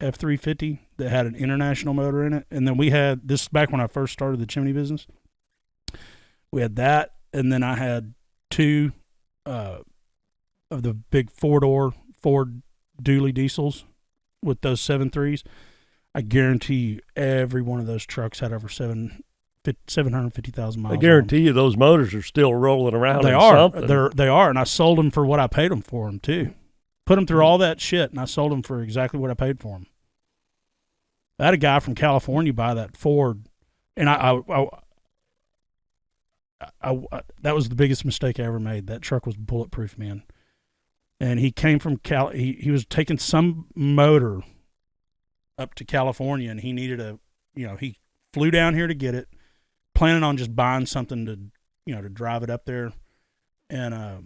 F-350 that had an international motor in it. And then we had, this back when I first started the chimney business, we had that. And then I had two of the big four-door Ford dually diesels with those 7.3s. I guarantee you every one of those trucks had over 750,000 miles. I guarantee you those motors are still rolling around. They are. They are, and I sold them for what I paid them for them, too. Put them through all that shit, and I sold them for exactly what I paid for them. I had a guy from California buy that Ford, and I that was the biggest mistake I ever made. That truck was bulletproof, man. And he came from he was taking some motor up to California, and he needed he flew down here to get it, planning on just buying something to drive it up there. And I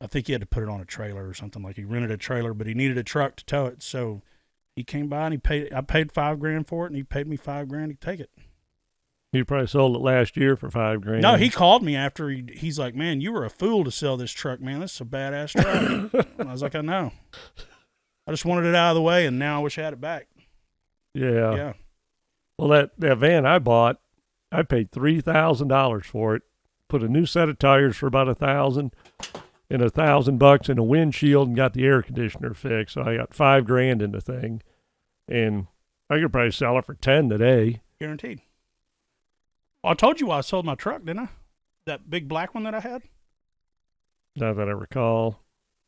think he had to put it on a trailer or something. Like, he rented a trailer, but he needed a truck to tow it. So he came by and I paid $5,000 for it, and he paid me $5,000 to take it. You probably sold it last year for $5,000. No, he called me after he's like, "Man, you were a fool to sell this truck, man. This is a badass truck." And I was like, "I know. I just wanted it out of the way, and now I wish I had it back." Yeah. Yeah. Well, that van I bought, I paid $3,000 for it. Put a new set of tires for about $1,000, and $1,000 in a windshield, and got the air conditioner fixed. So I got $5,000 in the thing, and I could probably sell it for $10,000 today. Guaranteed. I told you why I sold my truck, didn't I? That big black one that I had? Not that I recall.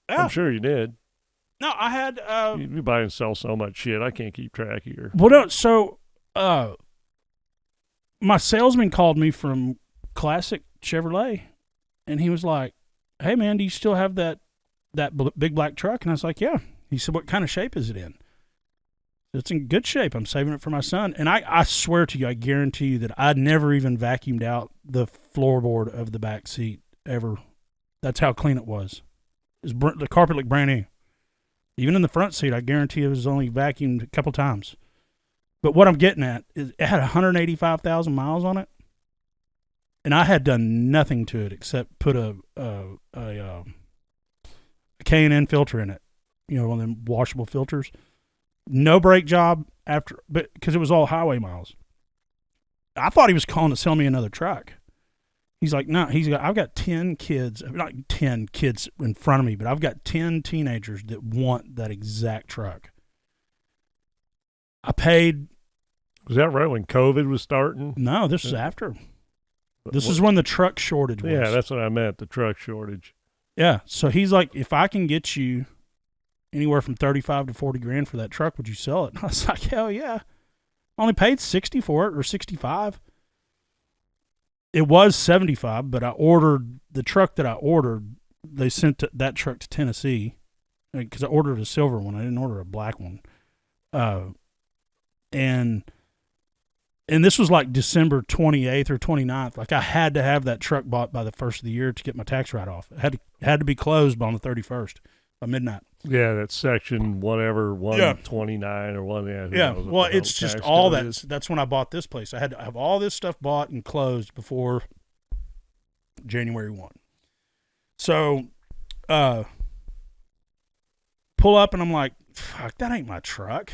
Yeah. I'm sure you did. No, I had... You buy and sell so much shit, I can't keep track of your... Well, no, so my salesman called me from Classic Chevrolet, and he was like, "Hey, man, do you still have that big black truck?" And I was like, "Yeah." He said, "What kind of shape is it in?" "It's in good shape. I'm saving it for my son." And I swear to you, I guarantee you that I'd never even vacuumed out the floorboard of the back seat ever. That's how clean it was. The carpet looked brand new. Even in the front seat, I guarantee it was only vacuumed a couple times. But what I'm getting at is it had 185,000 miles on it, and I had done nothing to it except put a K&N filter in it. One of them washable filters. No brake job but because it was all highway miles. I thought he was calling to sell me another truck. He's like, "No." I've got 10 kids, not 10 kids in front of me, but I've got 10 teenagers that want that exact truck. I paid. Was that right when COVID was starting? No, this is after. This is when the truck shortage was. Yeah, that's what I meant, the truck shortage. Yeah, so he's like, "If I can get you anywhere from $35,000 to $40,000 for that truck, would you sell it?" And I was like, "Hell yeah." I only paid $60 for it, or $65. It was $75, but I ordered the truck that I ordered. They sent that truck to Tennessee because I ordered a silver one. I didn't order a black one. And this was like December 28th or 29th. Like, I had to have that truck bought by the 1st of the year to get my tax write-off. It had to be closed by on the 31st. midnight. Yeah, that's section whatever 129 or one. Yeah, Yeah. Well, it's just all that. That's when I bought this place. I had to have all this stuff bought and closed before January 1. So, pull up and I'm like, fuck, that ain't my truck.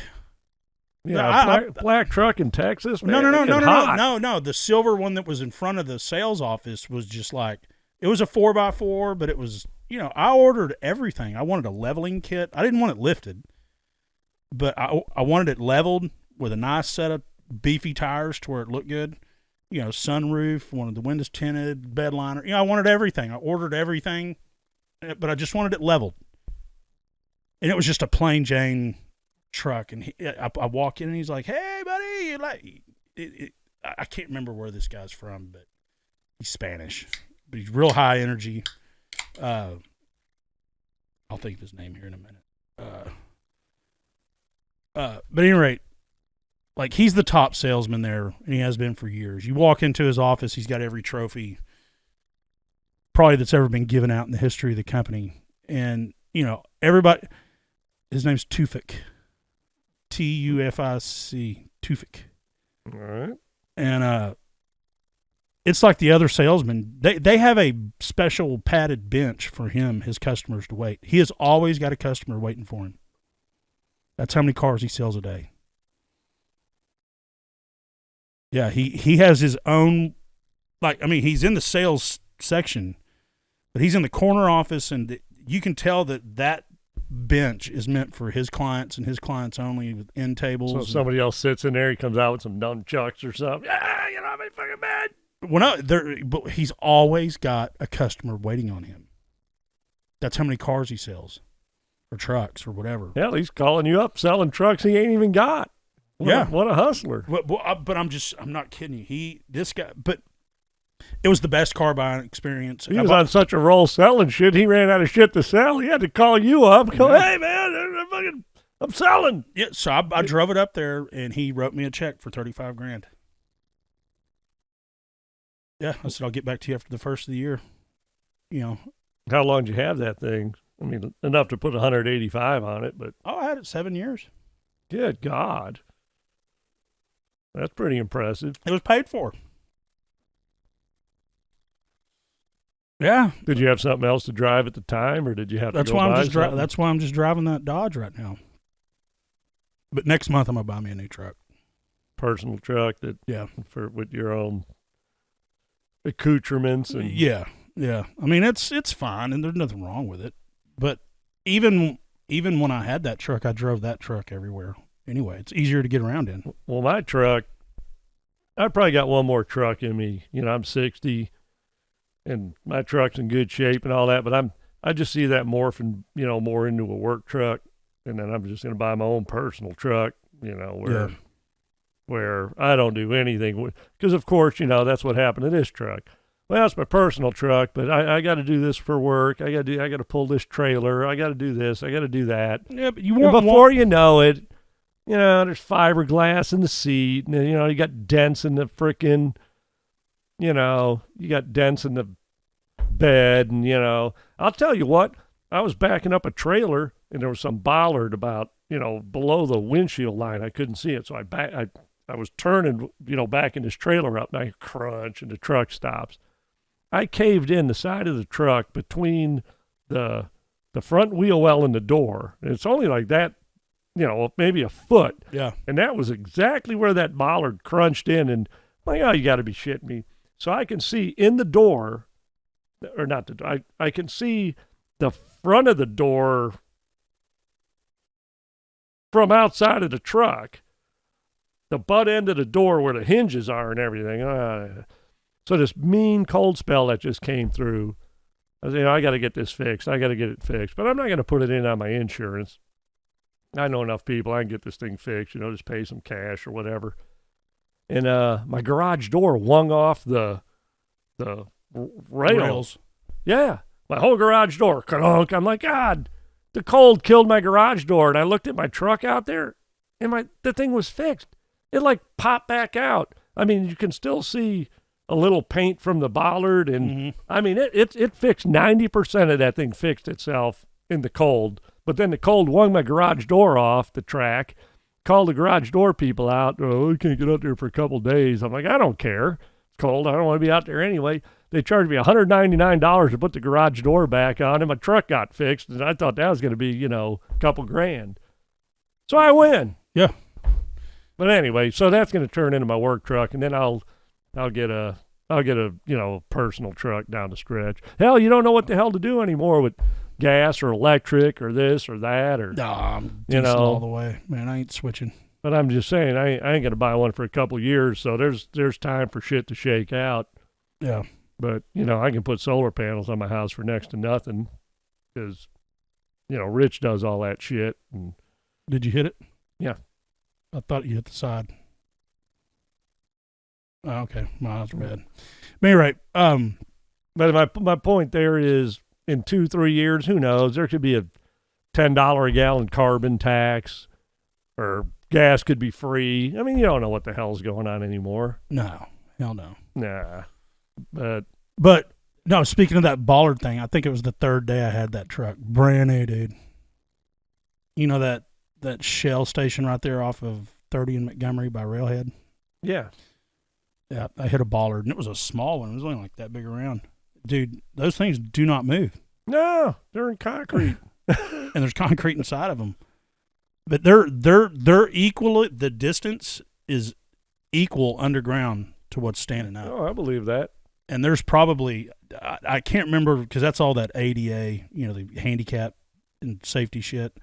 Yeah, black truck in Texas. Man, no. The silver one that was in front of the sales office was just like, it was a 4x4, but it was, I ordered everything. I wanted a leveling kit. I didn't want it lifted, but I wanted it leveled with a nice set of beefy tires to where it looked good. Sunroof, wanted the windows tinted, bed liner. I wanted everything. I ordered everything, but I just wanted it leveled. And it was just a plain Jane truck. And I walk in and he's like, "Hey, buddy, I can't remember where this guy's from, but he's Spanish, but he's real high energy. I'll think of his name here in a minute. But at any rate, like, he's the top salesman there, and he has been for years. You walk into his office, he's got every trophy probably that's ever been given out in the history of the company. And, everybody, his name's Tufik. Tufic. Tufik. All right. And it's like the other salesmen. They have a special padded bench for him, his customers, to wait. He has always got a customer waiting for him. That's how many cars he sells a day. Yeah, he has his own, he's in the sales section, but he's in the corner office, and you can tell that bench is meant for his clients and his clients only, with end tables. So if somebody else sits in there, he comes out with some nunchucks or something. Yeah, I'm fucking mad. Well, no, but he's always got a customer waiting on him. That's how many cars he sells, or trucks, or whatever. Hell, he's calling you up, selling trucks he ain't even got. What a hustler. But I'm not kidding you. This guy, but it was the best car buying experience. He was on such a roll selling shit, he ran out of shit to sell. He had to call you up and go, "Hey, man, I'm selling." Yeah, so I drove it up there, and he wrote me a check for $35,000. Yeah, I said, "I'll get back to you after the first of the year." How long did you have that thing? I mean, enough to put 185 on it, but I had it 7 years. Good God. That's pretty impressive. It was paid for. Yeah. Did you have something else to drive at the time, or did you have to That's go why buy I'm just something? That's why I'm just driving that Dodge right now. But next month I'm gonna buy me a new truck. Personal truck with your own accoutrements and yeah. I mean, it's fine, and there's nothing wrong with it. But even when I had that truck, I drove that truck everywhere. Anyway, it's easier to get around in. Well, my truck, I probably got one more truck in me. I'm 60, and my truck's in good shape and all that. But I just see that morphing, more into a work truck, and then I'm just going to buy my own personal truck, where I don't do anything. Because of course, that's what happened to this truck. Well, it's my personal truck, but I got to do this for work. I got to pull this trailer. I got to do this. I got to do that. Yeah, but before you know it, there's fiberglass in the seat. And, you got dents in the frickin', you got dents in the bed. And, I'll tell you what, I was backing up a trailer and there was some bollard about, below the windshield line. I couldn't see it. So I was turning, backing this trailer up, and I crunch and the truck stops. I caved in the side of the truck between the front wheel well and the door. And it's only like that, maybe a foot. Yeah. And that was exactly where that bollard crunched in. And I'm like, you got to be shitting me. So I can see in the door, or not the door, I can see the front of the door from outside of the truck, the butt end of the door where the hinges are and everything. So this mean cold spell that just came through, I said, I got to get this fixed. I got to get it fixed. But I'm not going to put it in on my insurance. I know enough people. I can get this thing fixed, just pay some cash or whatever. And my garage door wung off the rails. Yeah, my whole garage door. Ka-dunk. I'm like, God, the cold killed my garage door. And I looked at my truck out there, and the thing was fixed. It popped back out. I mean, you can still see a little paint from the bollard, and I mean, it fixed 90% of that thing. Fixed itself in the cold. But then the cold wung my garage door off the track. Called the garage door people out. Oh, we can't get out there for a couple days. I'm like, I don't care. It's cold. I don't want to be out there anyway. They charged me $199 to put the garage door back on, and my truck got fixed. And I thought that was going to be, a couple grand. So I win. Yeah. But anyway, so that's going to turn into my work truck, and then I'll get a personal truck down the stretch. Hell, you don't know what the hell to do anymore with gas or electric or this or that or I'm decent all the way, man. I ain't switching. But I'm just saying, I ain't gonna buy one for a couple of years, so there's time for shit to shake out. Yeah. But I can put solar panels on my house for next to nothing, because Rich does all that shit. And did you hit it? Yeah. I thought you hit the side. Oh, okay, my eyes are bad. But anyway, but my point there is, in 2-3 years, who knows? There could be a $10 a gallon carbon tax, or gas could be free. I mean, you don't know what the hell's going on anymore. No, hell no. Nah. But no, speaking of that bollard thing, I think it was the third day I had that truck. Brand new, dude. You know that Shell station right there off of 30 in Montgomery by Railhead? Yeah. Yeah, I hit a bollard, and it was a small one. It was only like that big around. Dude, those things do not move. No, they're in concrete. And there's concrete inside of them. But they're equal. The distance is equal underground to what's standing up. Oh, I believe that. And there's probably, I can't remember, because that's all that ADA, the handicap and safety shit.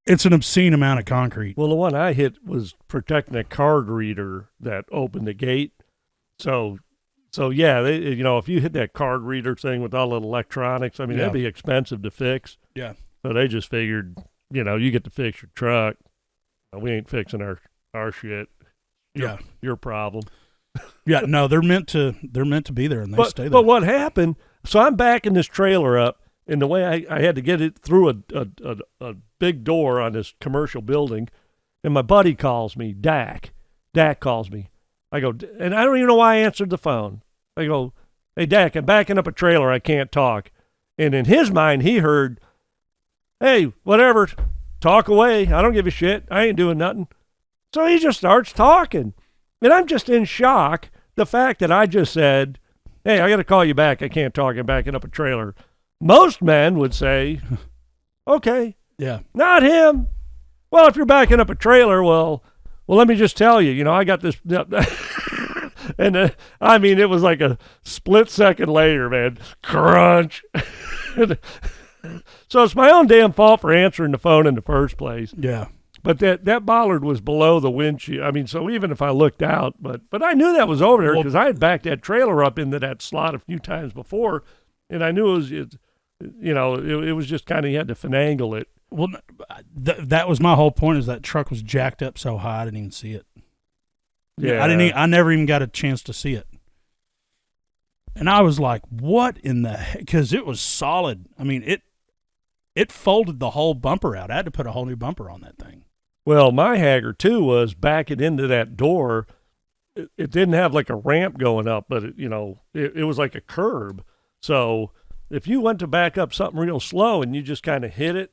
It's an obscene amount of concrete. Well, the one I hit was protecting a card reader that opened the gate. So yeah, if you hit that card reader thing with all the electronics, I mean, that'd be expensive to fix. Yeah. So they just figured, you get to fix your truck. We ain't fixing our shit. Your problem. Yeah, no, they're meant to be there, and they stay there. But what happened? So I'm backing this trailer up, and the way I had to get it through a big door on this commercial building, and my buddy calls me, Dak. Dak calls me. I go, and I don't even know why I answered the phone. I go, hey, Dak, I'm backing up a trailer. I can't talk. And in his mind, he heard, hey, whatever, talk away. I don't give a shit. I ain't doing nothing. So he just starts talking. And I'm just in shock. The fact that I just said, hey, I got to call you back. I can't talk. I'm backing up a trailer. Most men would say, okay. Yeah. Not him. Well, if you're backing up a trailer, well, let me just tell you, I got this. And I mean, it was like a split second later, man. Crunch. So it's my own damn fault for answering the phone in the first place. Yeah. But that bollard was below the windshield. I mean, so even if I looked out, but I knew that was over there because I had backed that trailer up into that slot a few times before, and I knew it was just kind of, you had to finagle it. Well, that was my whole point, is that truck was jacked up so high I didn't even see it. Yeah, I never even got a chance to see it. And I was like, what in the heck? Because it was solid. I mean, it folded the whole bumper out. I had to put a whole new bumper on that thing. Well, my haggard, too, was backing into that door. It didn't have like a ramp going up, but, it was like a curb. So if you went to back up something real slow and you just kind of hit it,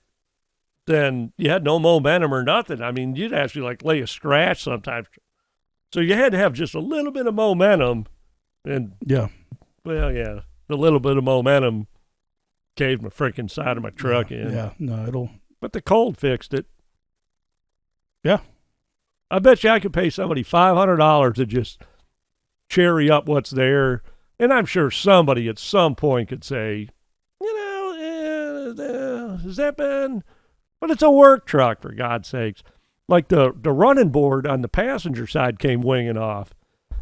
then you had no momentum or nothing. I mean, you'd actually like lay a scratch sometimes. So you had to have just a little bit of momentum. And, yeah, well, yeah, the little bit of momentum caved my freaking side of my truck in. Yeah, no, But the cold fixed it. Yeah. I bet you I could pay somebody $500 to just cherry up what's there. And I'm sure somebody at some point could say, has that been? But it's a work truck, for God's sakes. Like the running board on the passenger side came winging off.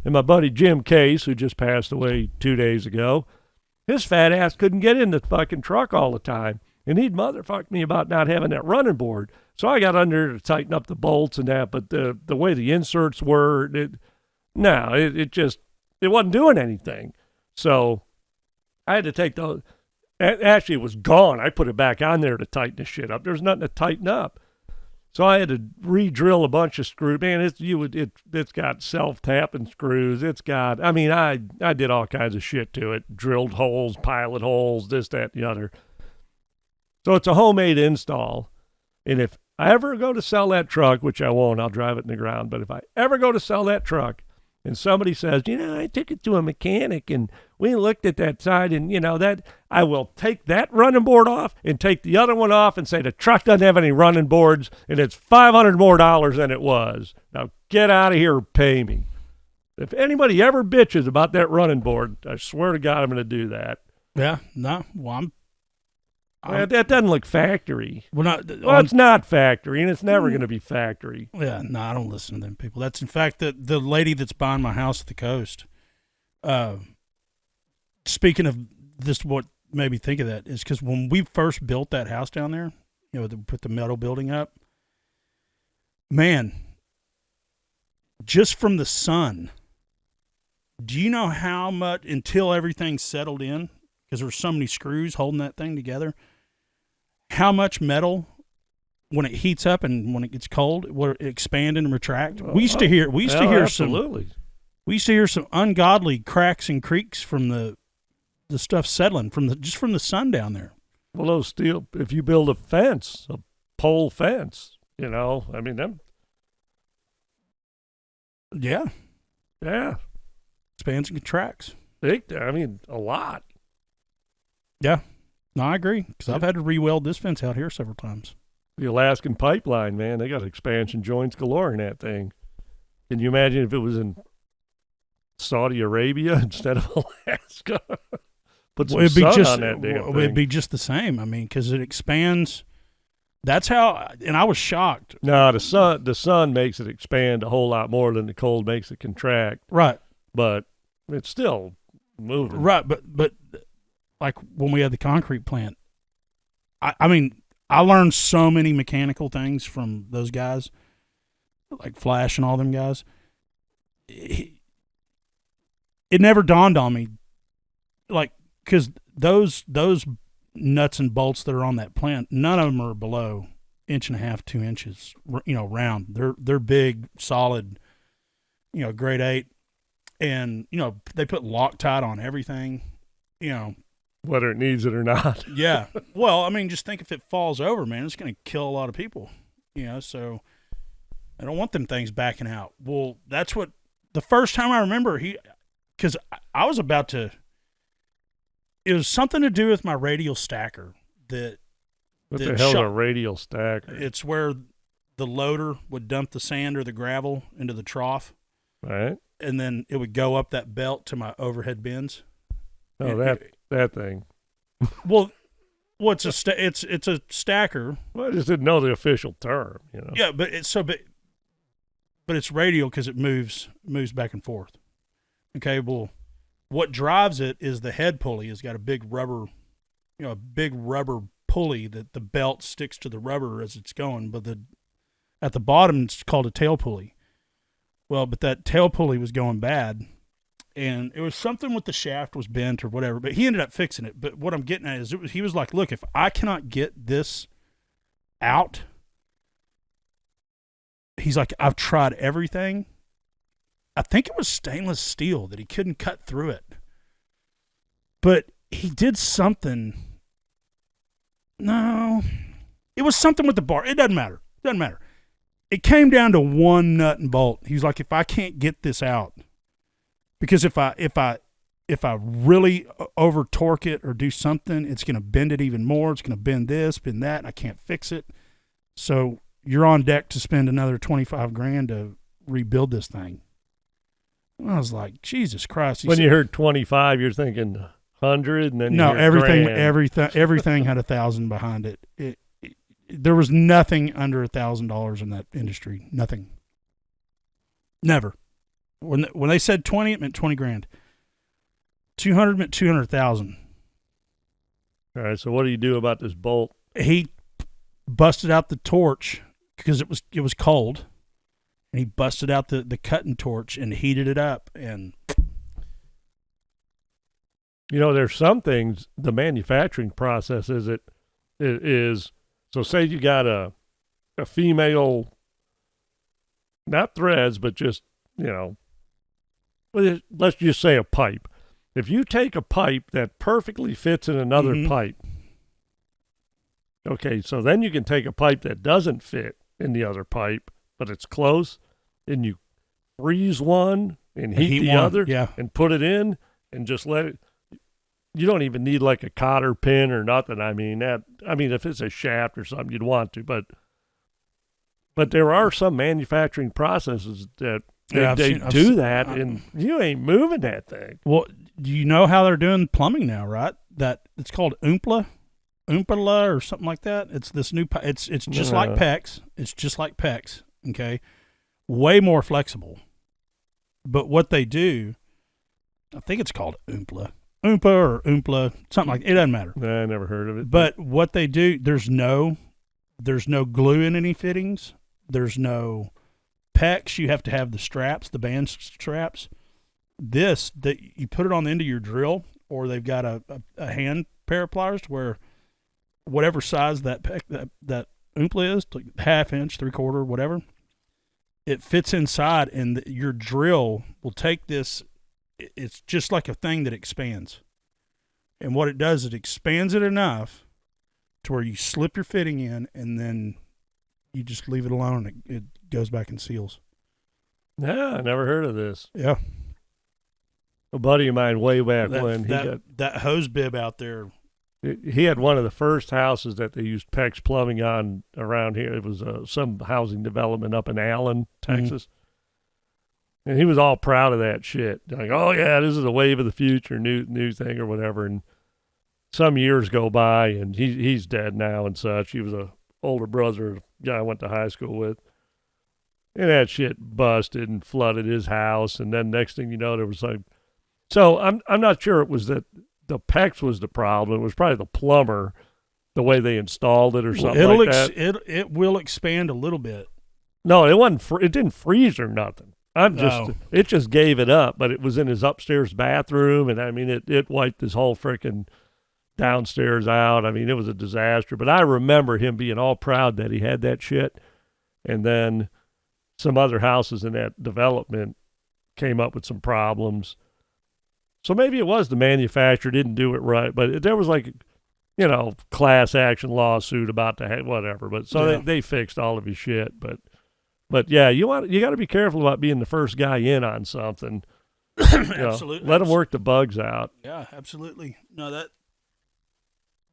And my buddy Jim Case, who just passed away 2 days ago, his fat ass couldn't get in the fucking truck all the time. And he'd motherfuck me about not having that running board. So I got under to tighten up the bolts and that, but the way the inserts were, it wasn't doing anything. So I had to take actually it was gone. I put it back on there to tighten the shit up. There's nothing to tighten up. So I had to re-drill a bunch of screws. Man, it's got self-tapping screws. I did all kinds of shit to it. Drilled holes, pilot holes, this, that, and the other. So it's a homemade install. And if I ever go to sell that truck, which I won't, I'll drive it in the ground. But if I ever go to sell that truck and somebody says, I took it to a mechanic and we looked at that side and, that I will take that running board off and take the other one off and say the truck doesn't have any running boards and it's $500 more than it was. Now get out of here or pay me. If anybody ever bitches about that running board, I swear to God I'm going to do that. Yeah, no, well, that doesn't look factory. Well, it's not factory, and it's never going to be factory. Yeah, no, I don't listen to them people. That's, in fact, the lady that's buying my house at the coast. Speaking of this, what made me think of that is because when we first built that house down there, put the metal building up, man, just from the sun, do you know how much, until everything settled in, because there were so many screws holding that thing together, how much metal, when it heats up and when it gets cold, will it expand and retract? We used to hear some ungodly cracks and creaks from the stuff settling from the sun down there. Well, those steel, if you build a pole fence, them. Yeah. Yeah. Expands and contracts. A lot. Yeah. No, I agree, because I've had to re-weld this fence out here several times. The Alaskan pipeline, man, they got expansion joints galore in that thing. Can you imagine if it was in Saudi Arabia instead of Alaska? Put some sun on that damn thing. It'd be just the same. Because it expands. That's how, and I was shocked. No, the sun makes it expand a whole lot more than the cold makes it contract. Right. But it's still moving. Right, but like when we had the concrete plant, I learned so many mechanical things from those guys, like Flash and all them guys. It never dawned on me, like, because those nuts and bolts that are on that plant, none of them are below 1.5, 2 inches, round. They're big, solid, grade 8, and they put Loctite on everything, whether it needs it or not. Yeah. Well, just think if it falls over, man, it's going to kill a lot of people, so I don't want them things backing out. Well, that's what the first time I remember because I was about to, it was something to do with my radial stacker What the hell is a radial stacker? It's where the loader would dump the sand or the gravel into the trough. Right. And then it would go up that belt to my overhead bins. Oh, that thing. Well, it's a stacker. Well, I just didn't know the official term, Yeah, but it's radial because it moves back and forth. Okay, well, what drives it is the head pulley. Has got a big rubber pulley that the belt sticks to the rubber as it's going, but at the bottom it's called a tail pulley. Well, but that tail pulley was going bad, and it was something with the shaft was bent or whatever, but he ended up fixing it. But what I'm getting at is he was like, look, if I cannot get this out, he's like, I've tried everything. I think it was stainless steel that he couldn't cut through it. But he did something. No, it was something with the bar. It doesn't matter. It came down to one nut and bolt. He's like, if I can't get this out, because if I really over torque it or do something, it's going to bend it even more. It's going to bend this, bend that, and I can't fix it. So you're on deck to spend another $25,000 to rebuild this thing. I was like, Jesus Christ! When you heard 25, you're thinking 100, and then everything had 1,000 behind it. There was nothing under $1,000 in that industry. Nothing. Never. When they said 20, it meant $20,000. 200 meant 200,000. All right. So what do you do about this bolt? He busted out the torch because it was cold, and he busted out the cutting torch and heated it up. And there's some things. The manufacturing process is. So say you got a female, not threads, but just, let's just say a pipe. If you take a pipe that perfectly fits in another pipe, Okay, so then you can take a pipe that doesn't fit in the other pipe, but it's close, and you freeze one and heat the one, other, yeah. and put it in, and just let it. You don't even need like a cotter pin or nothing. I mean if it's a shaft or something, you'd want to, but there are some manufacturing processes that they do that, and you ain't moving that thing. Well, do you know how they're doing plumbing now, right? That it's called Oompa or something like that. It's this new. It's just like PEX. It's just like PEX. Okay, way more flexible. But what they do, I think it's called Oompa or Oompa, something like it. Doesn't matter. I never heard of it. But what they do, there's no glue in any fittings. There's no PEX. You have to have the straps, the band straps. This, that you put it on the end of your drill, or they've got a hand pair of pliers to where whatever size that Oompa is, like half inch, 3/4, whatever, it fits inside, and your drill will take this. It's just like a thing that expands. And what it does, it expands it enough to where you slip your fitting in, and then you just leave it alone, and it goes back and seals. Yeah, I never heard of this. Yeah. A buddy of mine way back when that hose bib out there. He had one of the first houses that they used PEX plumbing on around here. It was some housing development up in Allen, Texas. And he was all proud of that shit. Like, oh, yeah, this is a wave of the future, new thing or whatever. And some years go by, and he's dead now and such. He was a older brother of a guy I went to high school with. And that shit busted and flooded his house. And then next thing you know, there was like... So I'm not sure it was that the PEX was the problem. It was probably the plumber, the way they installed it or something like that. It will expand a little bit. No, it wasn't. It didn't freeze or nothing. It just gave it up, but it was in his upstairs bathroom, and I mean, it wiped his whole freaking downstairs out. I mean, it was a disaster. But I remember him being all proud that he had that shit, and then some other houses in that development came up with some problems. So maybe it was the manufacturer didn't do it right, but there was like, class action lawsuit about whatever. But so they fixed all of his shit, But yeah, you got to be careful about being the first guy in on something. Absolutely. Let them work the bugs out. Yeah, absolutely. No,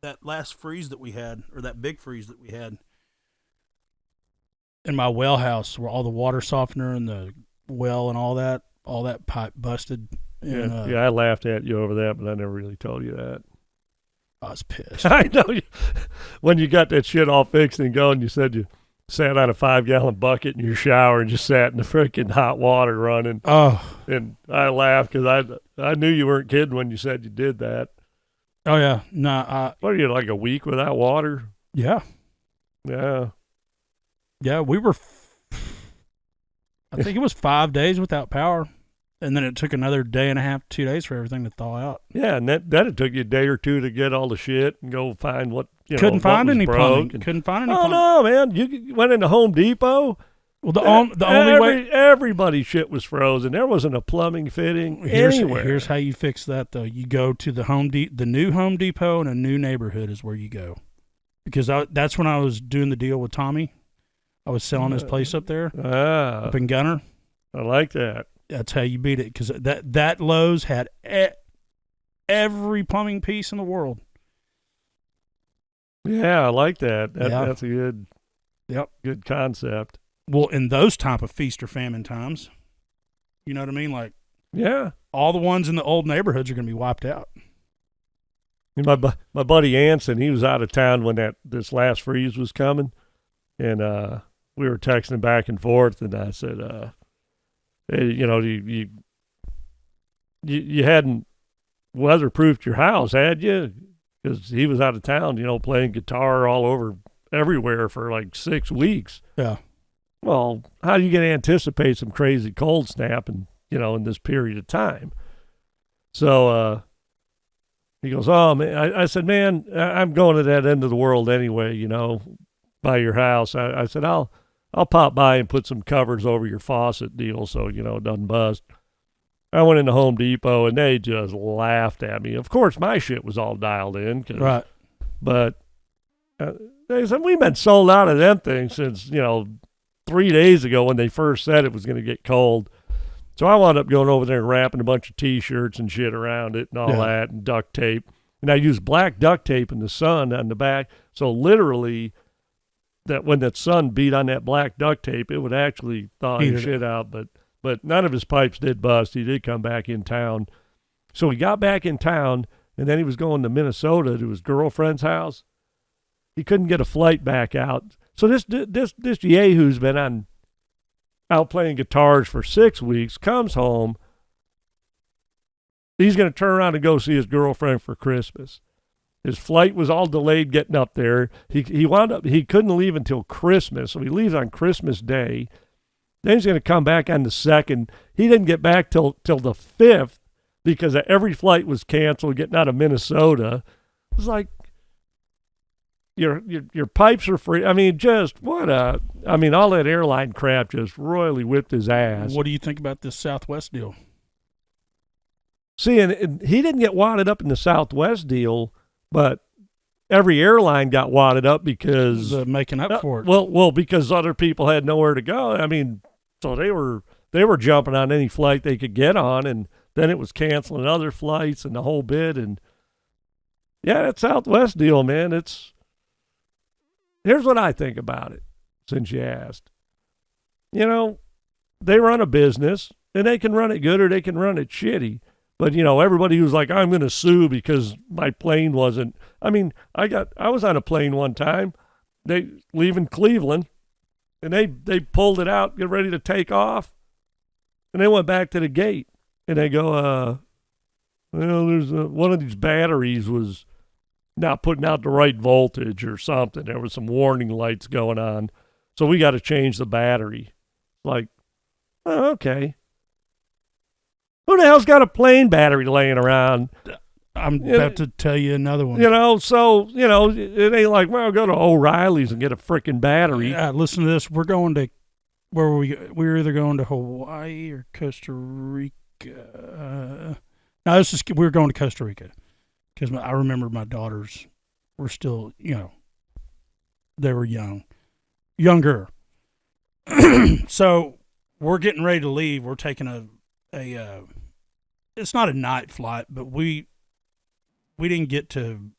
that last freeze that we had, or that big freeze that we had in my well house, where all the water softener and the well and all that pipe busted. And, I laughed at you over that, but I never really told you that. I was pissed. I know when you got that shit all fixed and going, you said you sat on a 5-gallon bucket in your shower and just sat in the freaking hot water running. Oh. And I laughed because I knew you weren't kidding when you said you did that. Oh, yeah. No. What are you, like a week without water? Yeah. Yeah. Yeah, we were, I think it was 5 days without power. And then it took another day and a half, 2 days for everything to thaw out. Yeah, and that it took you a day or two to get all the shit and go find what, Couldn't find any plumbing. Couldn't find any plumbing. Oh, no, man. You went into Home Depot. Well, the only way... Everybody's shit was frozen. There wasn't a plumbing fitting anywhere. Here's how you fix that, though. You go to the new Home Depot in a new neighborhood is where you go. Because that's when I was doing the deal with Tommy. I was selling his place up there, up in Gunner. I like that. That's how you beat it, because that Lowe's had every plumbing piece in the world. Yeah, I like that. That's a good concept. Well, in those type of feast or famine times, you know what I mean? Like, yeah, all the ones in the old neighborhoods are going to be wiped out. My buddy Anson, he was out of town when this last freeze was coming, and we were texting back and forth, and I said, hey, you hadn't weatherproofed your house, had you? Because he was out of town, playing guitar all over everywhere for like 6 weeks. Yeah. Well, how do you get to anticipate some crazy cold snap in this period of time? So he goes, oh, man. I said, man, I'm going to that end of the world anyway, by your house. I said, I'll pop by and put some covers over your faucet deal so, it doesn't bust. I went into Home Depot, and they just laughed at me. Of course, my shit was all dialed in. Right. But They said, we've been sold out of them things since, 3 days ago when they first said it was going to get cold. So I wound up going over there and wrapping a bunch of T-shirts and shit around it and all that, and duct tape. And I used black duct tape in the sun on the back. So literally, that when that sun beat on that black duct tape, it would actually thaw his shit out. But none of his pipes did bust. He did come back in town. So he got back in town, and then he was going to Minnesota to his girlfriend's house. He couldn't get a flight back out. So this yahoo's been out playing guitars for 6 weeks, comes home. He's going to turn around and go see his girlfriend for Christmas. His flight was all delayed getting up there. He couldn't leave until Christmas, so he leaves on Christmas Day. Then he's going to come back on the 2nd. He didn't get back till the 5th because every flight was canceled getting out of Minnesota. It was like, your pipes are free. I mean, all that airline crap just royally whipped his ass. What do you think about this Southwest deal? See, and he didn't get wadded up in the Southwest deal, but every airline got wadded up because making up for it. Well, because other people had nowhere to go. I mean, so they were jumping on any flight they could get on, and then it was canceling other flights and the whole bit. And yeah, that Southwest deal, man, here's what I think about it, since you asked. They run a business, and they can run it good or they can run it shitty. But, everybody who's like, I'm going to sue because my plane wasn't. I mean, I was on a plane one time, leaving Cleveland, and they pulled it out, get ready to take off, and they went back to the gate, and they go, there's one of these batteries was not putting out the right voltage or something. There was some warning lights going on. So we got to change the battery. Like, oh, okay. Who the hell's got a plane battery laying around? I'm about to tell you another one. It ain't like, well, go to O'Reilly's and get a freaking battery. Listen to this. We're going to, where were we? We're either going to Hawaii or Costa Rica. No, we're going to Costa Rica. Because I remember my daughters were still, they were younger. So we're getting ready to leave. We're taking it's not a night flight, but we didn't get to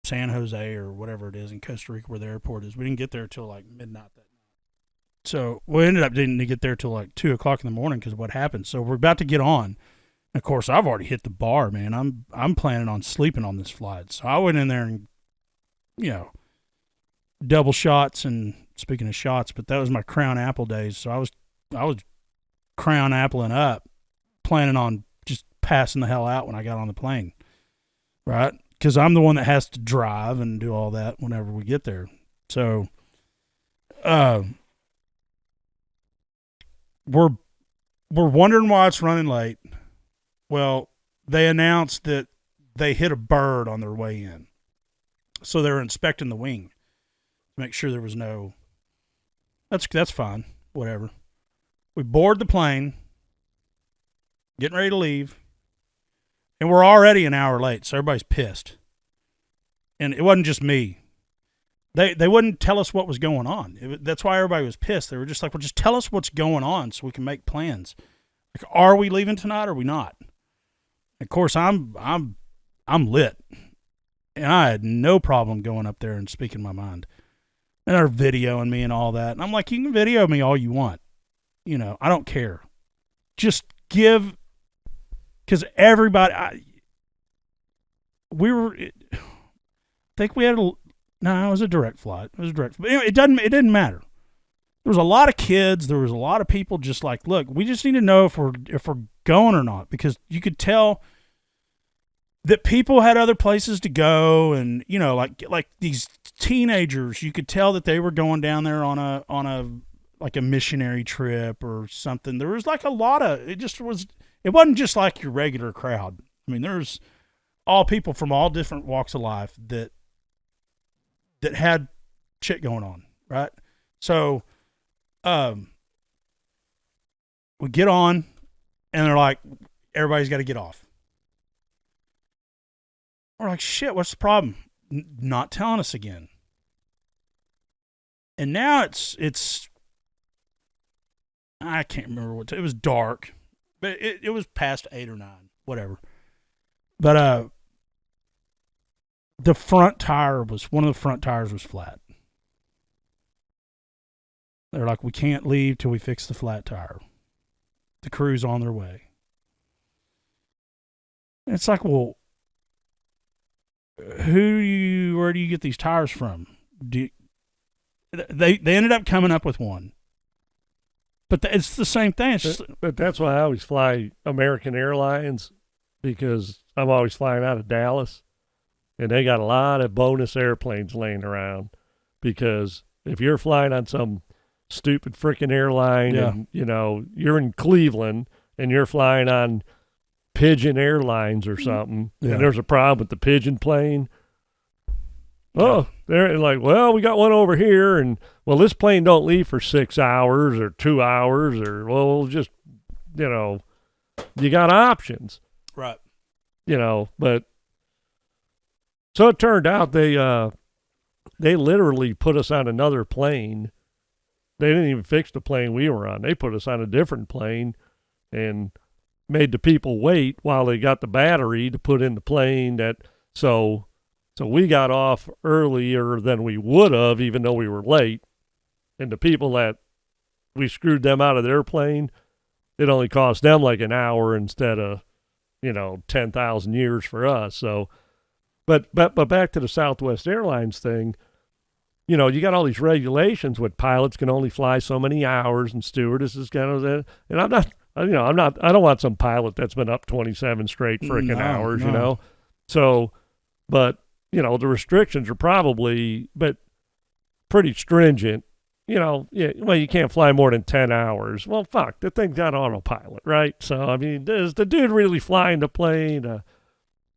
San Jose or whatever it is in Costa Rica where the airport is. We didn't get there till like midnight that night. So we ended up didn't get there till like 2:00 in the morning because of what happened. So we're about to get on. Of course, I've already hit the bar, man. I'm planning on sleeping on this flight. So I went in there and, double shots. And speaking of shots, but that was my Crown Apple days. So I was Crown Appling up, planning on just passing the hell out when I got on the plane, right? Because I'm the one that has to drive and do all that whenever we get there. So, we're wondering why it's running late. Well, they announced that they hit a bird on their way in. So they're inspecting the wing to make sure there was no... That's fine. Whatever. We board the plane, getting ready to leave, and we're already an hour late, so everybody's pissed. And it wasn't just me. They wouldn't tell us what was going on. That's why everybody was pissed. They were just like, well, just tell us what's going on so we can make plans. Like, are we leaving tonight or are we not? Of course, I'm lit, and I had no problem going up there and speaking my mind. And they're videoing me and all that. And I'm like, you can video me all you want. I don't care. Just give, because everybody, it was a direct flight. But anyway, it didn't matter. There was a lot of kids. There was a lot of people just like, look, we just need to know if we're going or not, because you could tell that people had other places to go, and like these teenagers, you could tell that they were going down there on a like a missionary trip or something. There was like a lot of it wasn't just like your regular crowd. I mean, there's all people from all different walks of life that had shit going on, right? So we get on, and they're like, everybody's got to get off. We're like, shit, what's the problem? not telling us again. And now it's I can't remember it was dark, but it was past 8 or 9, whatever. But the front tire one of the front tires was flat. They're like, we can't leave till we fix the flat tire. The crew's on their way. And it's like, well, where do you get these tires from? They ended up coming up with one. But it's the same thing. But that's why I always fly American Airlines, because I'm always flying out of Dallas, and they got a lot of bonus airplanes laying around. Because if you're flying on some stupid freaking airline, and you're in Cleveland and you're flying on Pigeon Airlines or something, and there's a problem with the Pigeon plane. Oh, they're like, well, we got one over here, and well, this plane don't leave for 6 hours or 2 hours, or well, just you got options, right? But so it turned out they literally put us on another plane. They didn't even fix the plane we were on. They put us on a different plane and made the people wait while they got the battery to put in the plane. So we got off earlier than we would have, even though we were late. And the people that we screwed them out of their plane, it only cost them like an hour instead of 10,000 years for us. So, but back to the Southwest Airlines thing. You got all these regulations with pilots can only fly so many hours and stewardesses and I'm not, I don't want some pilot that's been up 27 straight freaking hours, So, but, the restrictions are probably, but pretty stringent. Well, you can't fly more than 10 hours. Well, fuck, the thing's got autopilot, right? So, I mean, is the dude really flying the plane?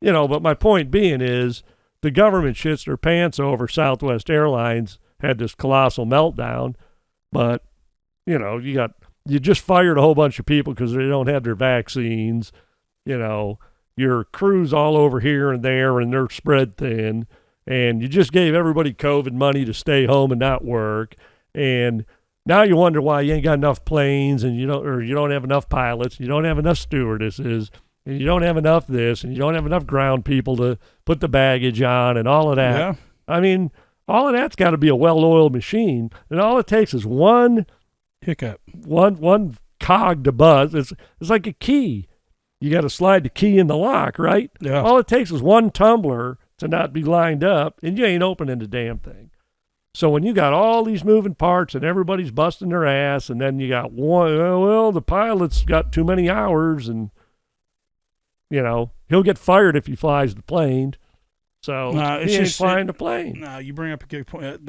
But my point being is, the government shits their pants over Southwest Airlines had this colossal meltdown, but you just fired a whole bunch of people because they don't have their vaccines. Your crew's all over here and there, and they're spread thin, and you just gave everybody COVID money to stay home and not work, and now you wonder why you ain't got enough planes, and you don't have enough pilots, you don't have enough stewardesses. And you don't have enough this, and you don't have enough ground people to put the baggage on and all of that. Yeah. I mean, all of that's got to be a well-oiled machine, and all it takes is one hiccup, one cog to buzz. It's like a key. You got to slide the key in the lock, right? Yeah. All it takes is one tumbler to not be lined up, and you ain't opening the damn thing. So when you got all these moving parts and everybody's busting their ass, and then you got one, well, the pilot's got too many hours, and he'll get fired if he flies the plane. So he ain't flying the plane. No, you bring up a good point.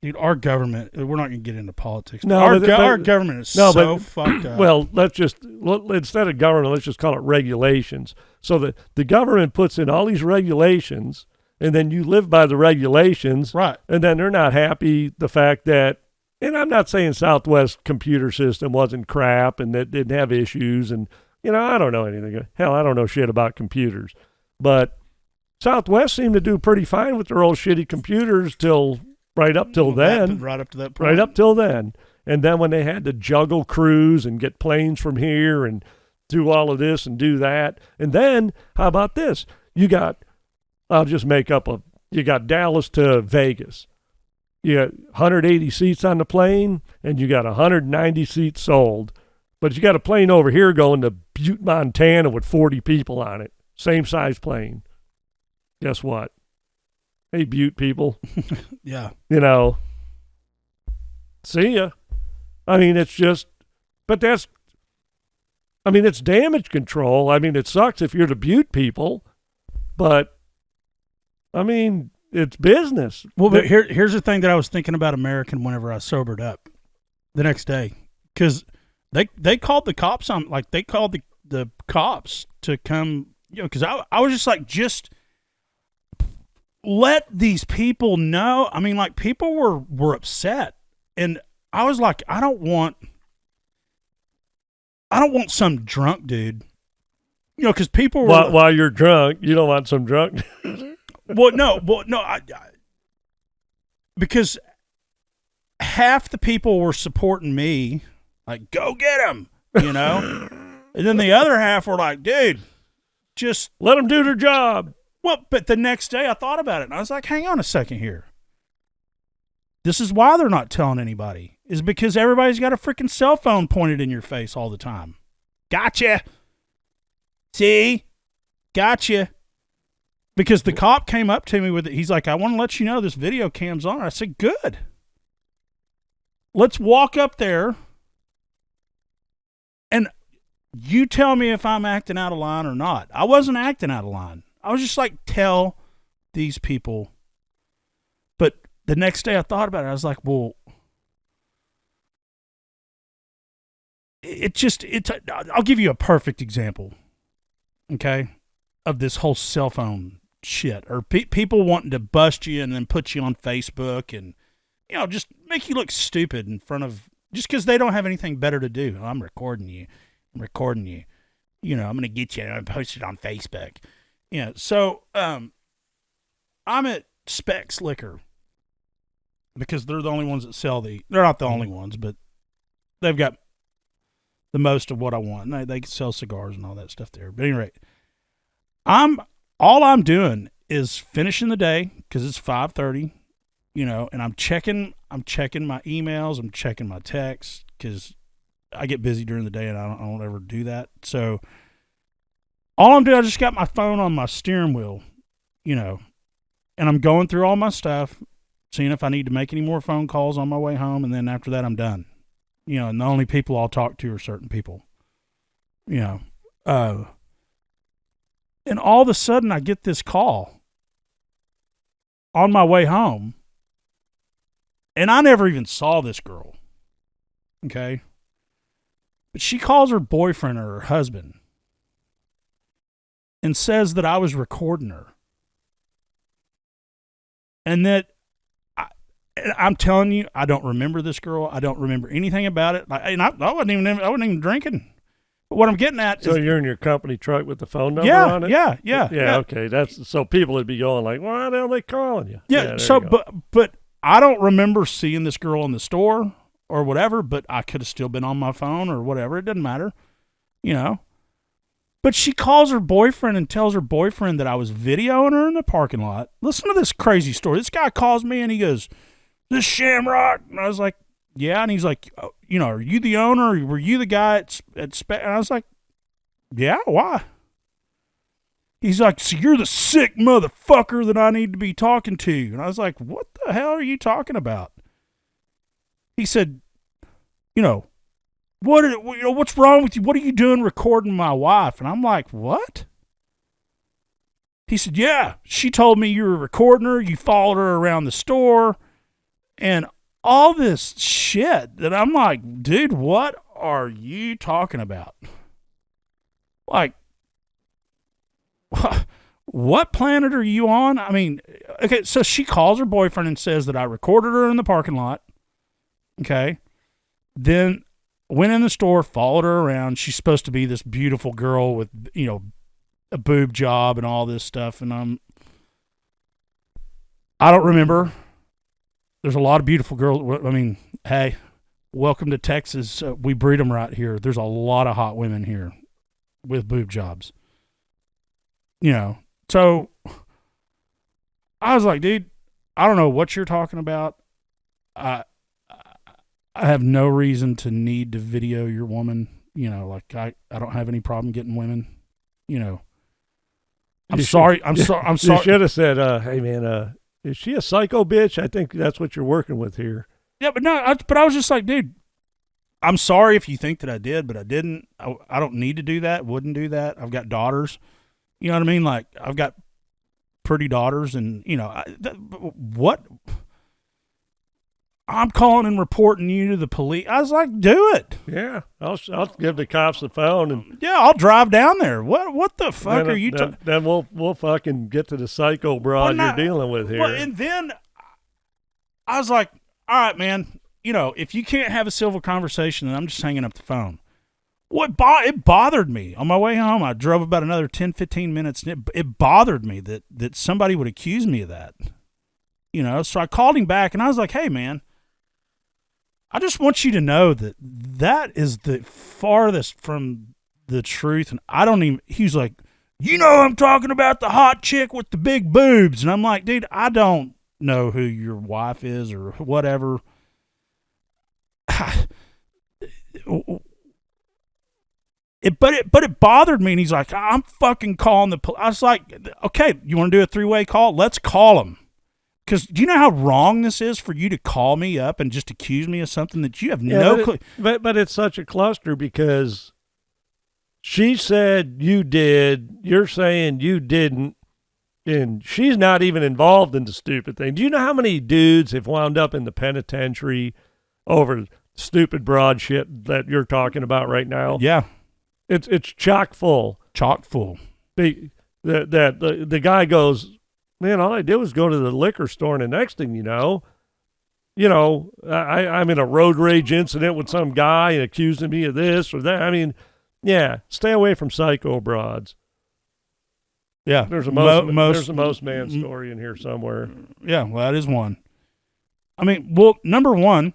Dude, our government, we're not going to get into politics. No, our government is so fucked up. Well, instead of government, let's just call it regulations. So the government puts in all these regulations, and then you live by the regulations. Right. And then they're not happy the fact that, and I'm not saying Southwest computer system wasn't crap and that didn't have issues, and I don't know anything. Hell, I don't know shit about computers. But Southwest seemed to do pretty fine with their old shitty computers right up till then. Right up to that point. Right up till then. And then when they had to juggle crews and get planes from here and do all of this and do that. And then, how about this? You got Dallas to Vegas. You got 180 seats on the plane, and you got 190 seats sold. But you got a plane over here going to Butte, Montana with 40 people on it. Same size plane. Guess what? Hey, Butte people. Yeah. See ya. I mean, it's damage control. I mean, it sucks if you're the Butte people, but, I mean, it's business. Well, but here's the thing that I was thinking about American whenever I sobered up the next day. Because they called the cops on, like, they called the cops to come, because I was just like, just let these people know. I mean, like, people were upset. And I was like, I don't want some drunk dude You know, because people were while you're drunk, you don't want some drunk. well, no, because half the people were supporting me, like, go get him, you know, and then the other half were like, dude, just let them do their job. Well, but the next day I thought about it, and I was like, hang on a second here. This is why they're not telling anybody, is because everybody's got a freaking cell phone pointed in your face all the time. Gotcha. See? Gotcha. Because the cop came up to me with it. He's like, I want to let you know this video cam's on. I said, good. Let's walk up there and you tell me if I'm acting out of line or not. I wasn't acting out of line. I was just like, tell these people. But the next day I thought about it. I was like, well, I'll give you a perfect example, okay, of this whole cell phone shit, or people wanting to bust you and then put you on Facebook and, you know, just make you look stupid in front of, just because they don't have anything better to do. I'm recording you. You know, I'm going to get you and post it on Facebook. You know, so I'm at Specs Liquor because they're the only ones that sell they're not the only ones, but they've got the most of what I want. They can sell cigars and all that stuff there. But anyway, all I'm doing is finishing the day because it's 5:30, you know, and I'm checking my emails, I'm checking my texts because I get busy during the day and I don't ever do that. So all I'm doing, I just got my phone on my steering wheel, you know, and I'm going through all my stuff, seeing if I need to make any more phone calls on my way home, and then after that I'm done. You know, and the only people I'll talk to are certain people, you know. And all of a sudden I get this call on my way home, and I never even saw this girl, okay? But she calls her boyfriend or her husband and says that I was recording her. And that I'm telling you, I don't remember this girl. I don't remember anything about it. I wasn't even drinking. But what I'm getting at so is, you're in your company truck with the phone number on it? Yeah. Okay. That's so people would be going like, why the hell are they calling you? Yeah. So, but I don't remember seeing this girl in the store or whatever. But I could have still been on my phone or whatever. It doesn't matter, you know. But she calls her boyfriend and tells her boyfriend that I was videoing her in the parking lot. Listen to this crazy story. This guy calls me and he goes, "This Shamrock," and I was like, "Yeah," and he's like, "Oh, you know, are you the owner? Or were you the guy at Spec?" And I was like, "Yeah, why?" He's like, "So you're the sick motherfucker that I need to be talking to," and I was like, "What the hell are you talking about?" He said, "You know, what's wrong with you? What are you doing recording my wife?" And I'm like, "What?" He said, "Yeah, she told me you were recording her. You followed her around the store. And all this shit that I'm like, dude, what are you talking about? Like, what planet are you on?" I mean, okay, so she calls her boyfriend and says that I recorded her in the parking lot. Okay. Then went in the store, followed her around. She's supposed to be this beautiful girl with, you know, a boob job and all this stuff. And I don't remember. There's a lot of beautiful girls. I mean, hey, welcome to Texas. We breed them right here. There's a lot of hot women here with boob jobs. You know, so I was like, dude, I don't know what you're talking about. I have no reason to need to video your woman. You know, like I don't have any problem getting women. You know, I'm sorry. You should have said, "Hey man, is she a psycho bitch? I think that's what you're working with here." Yeah, but no, I was just like, dude, I'm sorry if you think that I did, but I didn't. I don't need to do that. Wouldn't do that. I've got daughters. You know what I mean? Like, I've got pretty daughters, and, you know, what? I'm calling and reporting you to the police. I was like, do it. Yeah, I'll give the cops the phone, and yeah, I'll drive down there. What the fuck are you talking? Then we'll fucking get to the psycho broad you're dealing with here. Well, and then I was like, all right, man. You know, if you can't have a civil conversation, then I'm just hanging up the phone. It bothered me. On my way home, I drove about another 10, 15 minutes, and it bothered me that somebody would accuse me of that. So I called him back, and I was like, hey, man, I just want you to know that is the farthest from the truth. And I don't even, he was like, I'm talking about the hot chick with the big boobs. And I'm like, dude, I don't know who your wife is or whatever. But it bothered me. And he's like, I'm fucking calling the police. I was like, okay, you want to do a 3-way call? Let's call him. Because do you know how wrong this is for you to call me up and just accuse me of something that you have no clue? But it's such a cluster because she said you did, you're saying you didn't, and she's not even involved in the stupid thing. Do you know how many dudes have wound up in the penitentiary over stupid broad shit that you're talking about right now? Yeah. It's chock full. Chock full. The guy goes, man, all I did was go to the liquor store, and the next thing I'm in a road rage incident with some guy and accusing me of this or that. I mean, yeah, stay away from psycho broads. Yeah. There's a most man story in here somewhere. Yeah, well, that is one. I mean, well, number one,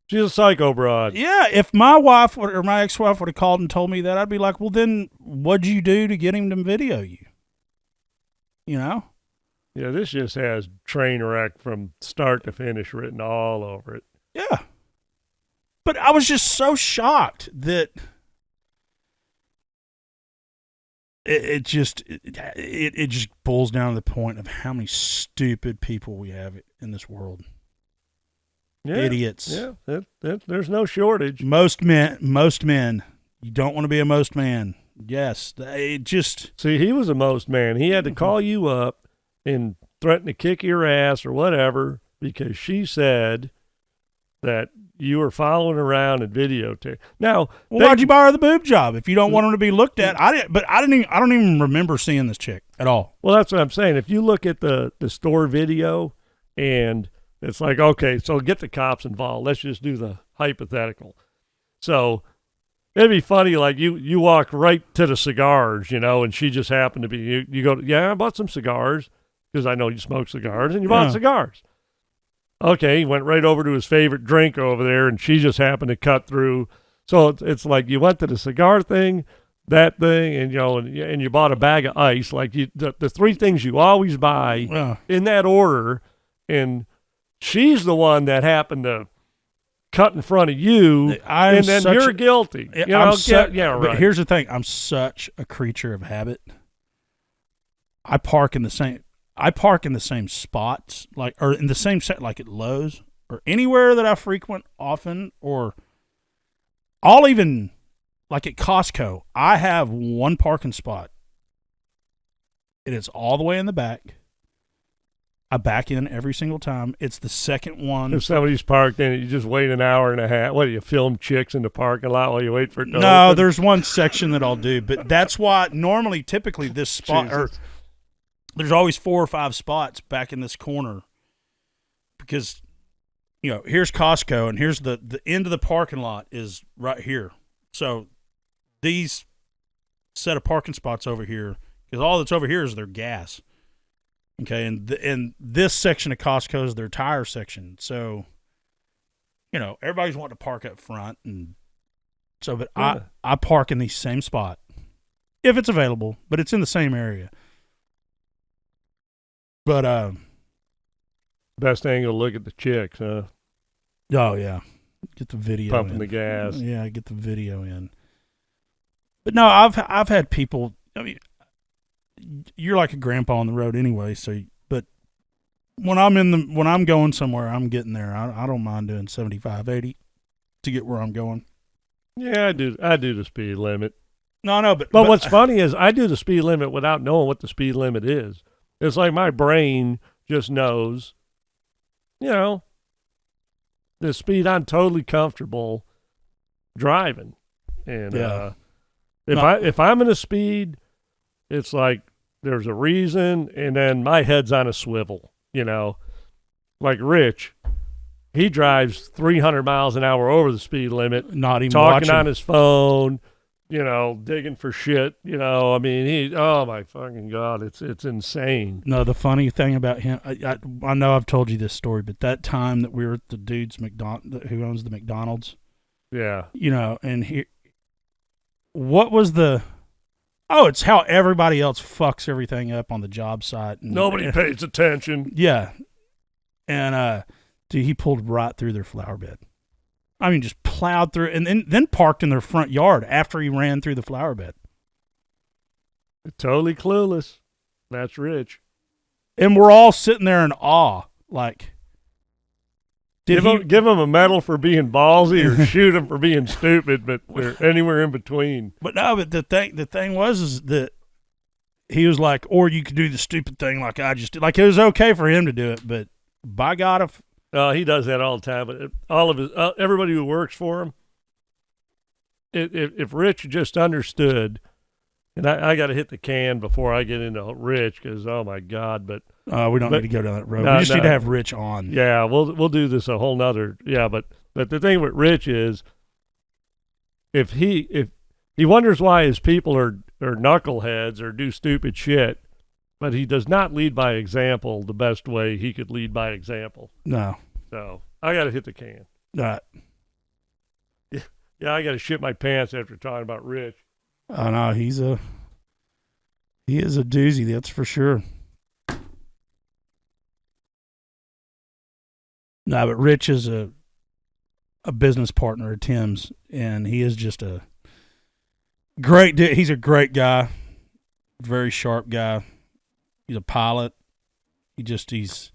she's a psycho broad. Yeah, if my wife or my ex-wife would have called and told me that, I'd be like, well, then what'd you do to get him to video you? Yeah, this just has train wreck from start to finish written all over it. Yeah. But I was just so shocked that it just boils down to the point of how many stupid people we have in this world. Yeah, idiots. Yeah, there's no shortage. Most men. You don't want to be a most man. Yes, it just... See, he was a most man. He had to call you up and threaten to kick your ass or whatever because she said that you were following around and videotape. Now, why'd you buy her the boob job if you don't want him to be looked at? I don't even remember seeing this chick at all. Well, that's what I'm saying. If you look at the store video and it's like, okay, so get the cops involved. Let's just do the hypothetical. So it'd be funny, like you walk right to the cigars, and she just happened to be, you go, yeah, I bought some cigars because I know you smoke cigars, and you bought cigars. Okay, he went right over to his favorite drink over there, and she just happened to cut through. So it's like you went to the cigar thing, that thing, and and you bought a bag of ice. Like the three things you always buy in that order, and she's the one that happened to cut in front of you, and then you're guilty. Right. But here's the thing: I'm such a creature of habit. I park in the same spots, or in the same set, like at Lowe's or anywhere that I frequent often, or I'll even, like at Costco, I have one parking spot. It is all the way in the back. I back in every single time. It's the second one. If somebody's parked in it, you just wait an hour and a half. What, do you film chicks in the parking lot while you wait for it to open? There's one section that I'll do, but that's why typically this spot, or there's always 4 or 5 spots back in this corner because, here's Costco and here's the end of the parking lot is right here. So these set of parking spots over here, because all that's over here is their gas. Okay, and this section of Costco is their tire section. So, everybody's wanting to park up front, and so, but I park in the same spot if it's available, but it's in the same area. But best angle to look at the chicks, huh? Oh yeah, get the video pumping in. The gas. Yeah, get the video in. But no, I've had people. I mean, you're like a grandpa on the road anyway. So, but when I'm going somewhere, I'm getting there. I don't mind doing 75, 80 to get where I'm going. Yeah, I do the speed limit. No, but what's funny is I do the speed limit without knowing what the speed limit is. It's like my brain just knows, the speed I'm totally comfortable driving. And if I'm in a speed, it's like there's a reason, and then my head's on a swivel, Like Rich, he drives 300 miles an hour over the speed limit, Not even talking watching. on his phone, digging for shit. I mean, oh my fucking God, it's insane. No, the funny thing about him, I know I've told you this story, but that time that we were at the dude's who owns the McDonald's, Yeah. And what was the? Oh, it's how everybody else fucks everything up on the job site. Nobody pays attention. Yeah, and dude, he pulled right through their flower bed. I mean, just plowed through, and then parked in their front yard after he ran through the flower bed. Totally clueless. That's Rich. And we're all sitting there in awe, like. Give him a medal for being ballsy or shoot him for being stupid, but they're anywhere in between. But no, but the thing was is that he was like, or you could do the stupid thing like I just did. Like, it was okay for him to do it, but by God, if He does that all the time. But all of his everybody who works for him, if Rich just understood, and I got to hit the can before I get into Rich because oh my God, but. we don't need to go down that road. No, We just need to have Rich on. Yeah, we'll do this a whole nother. Yeah, but the thing with Rich is, if he wonders why his people are knuckleheads or do stupid shit, but he does not lead by example the best way he could lead by example. No. So I got to hit the can. Yeah, I got to shit my pants after talking about Rich. Oh no, he is a doozy. That's for sure. No, but Rich is a business partner of Tim's, and he is just a great dude. He's a great guy, very sharp guy. He's a pilot. He's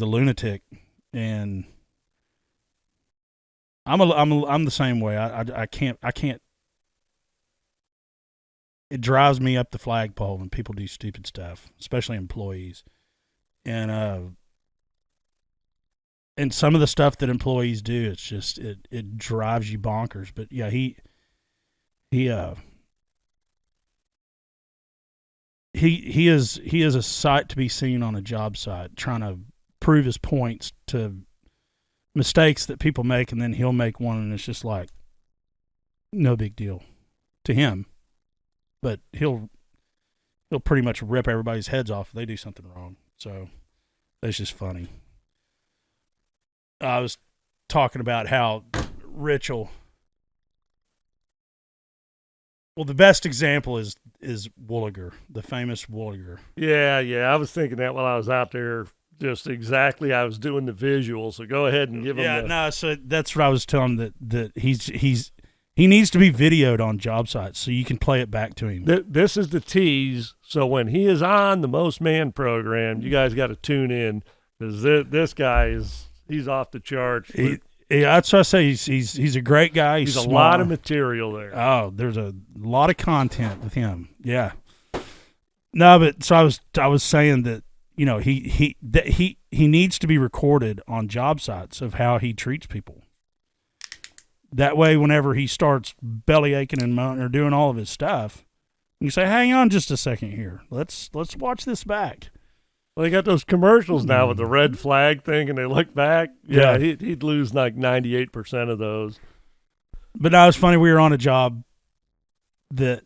a lunatic, and I'm the same way. I can't. It drives me up the flagpole when people do stupid stuff, especially employees, and some of the stuff that employees do, it's just it drives you bonkers. But yeah, he is a sight to be seen on a job site, trying to prove his points to mistakes that people make, and then he'll make one, and it's just like no big deal to him. But he'll pretty much rip everybody's heads off if they do something wrong. So that's just funny. I was talking about how Rich will. Well, the best example is Wooliger, the famous Wooliger. Yeah. I was thinking that while I was out there, just exactly. I was doing the visual. So go ahead and give him. Yeah, no. So that's what I was telling him, that he needs to be videoed on job sites so you can play it back to him. This is the tease. So when he is on the Most Man program, you guys got to tune in because this guy he's off the charts. That's what I say. He's a great guy. He's a smart. lot of material there. Oh, there's a lot of content with him. Yeah. No, but so I was saying that he needs to be recorded on job sites of how he treats people. That way, whenever he starts belly aching and moaning or doing all of his stuff, you say, "Hang on, just a second here. Let's watch this back." Well, they got those commercials now with the red flag thing, and they look back. Yeah, he'd lose like 98% of those. But now it's funny. We were on a job that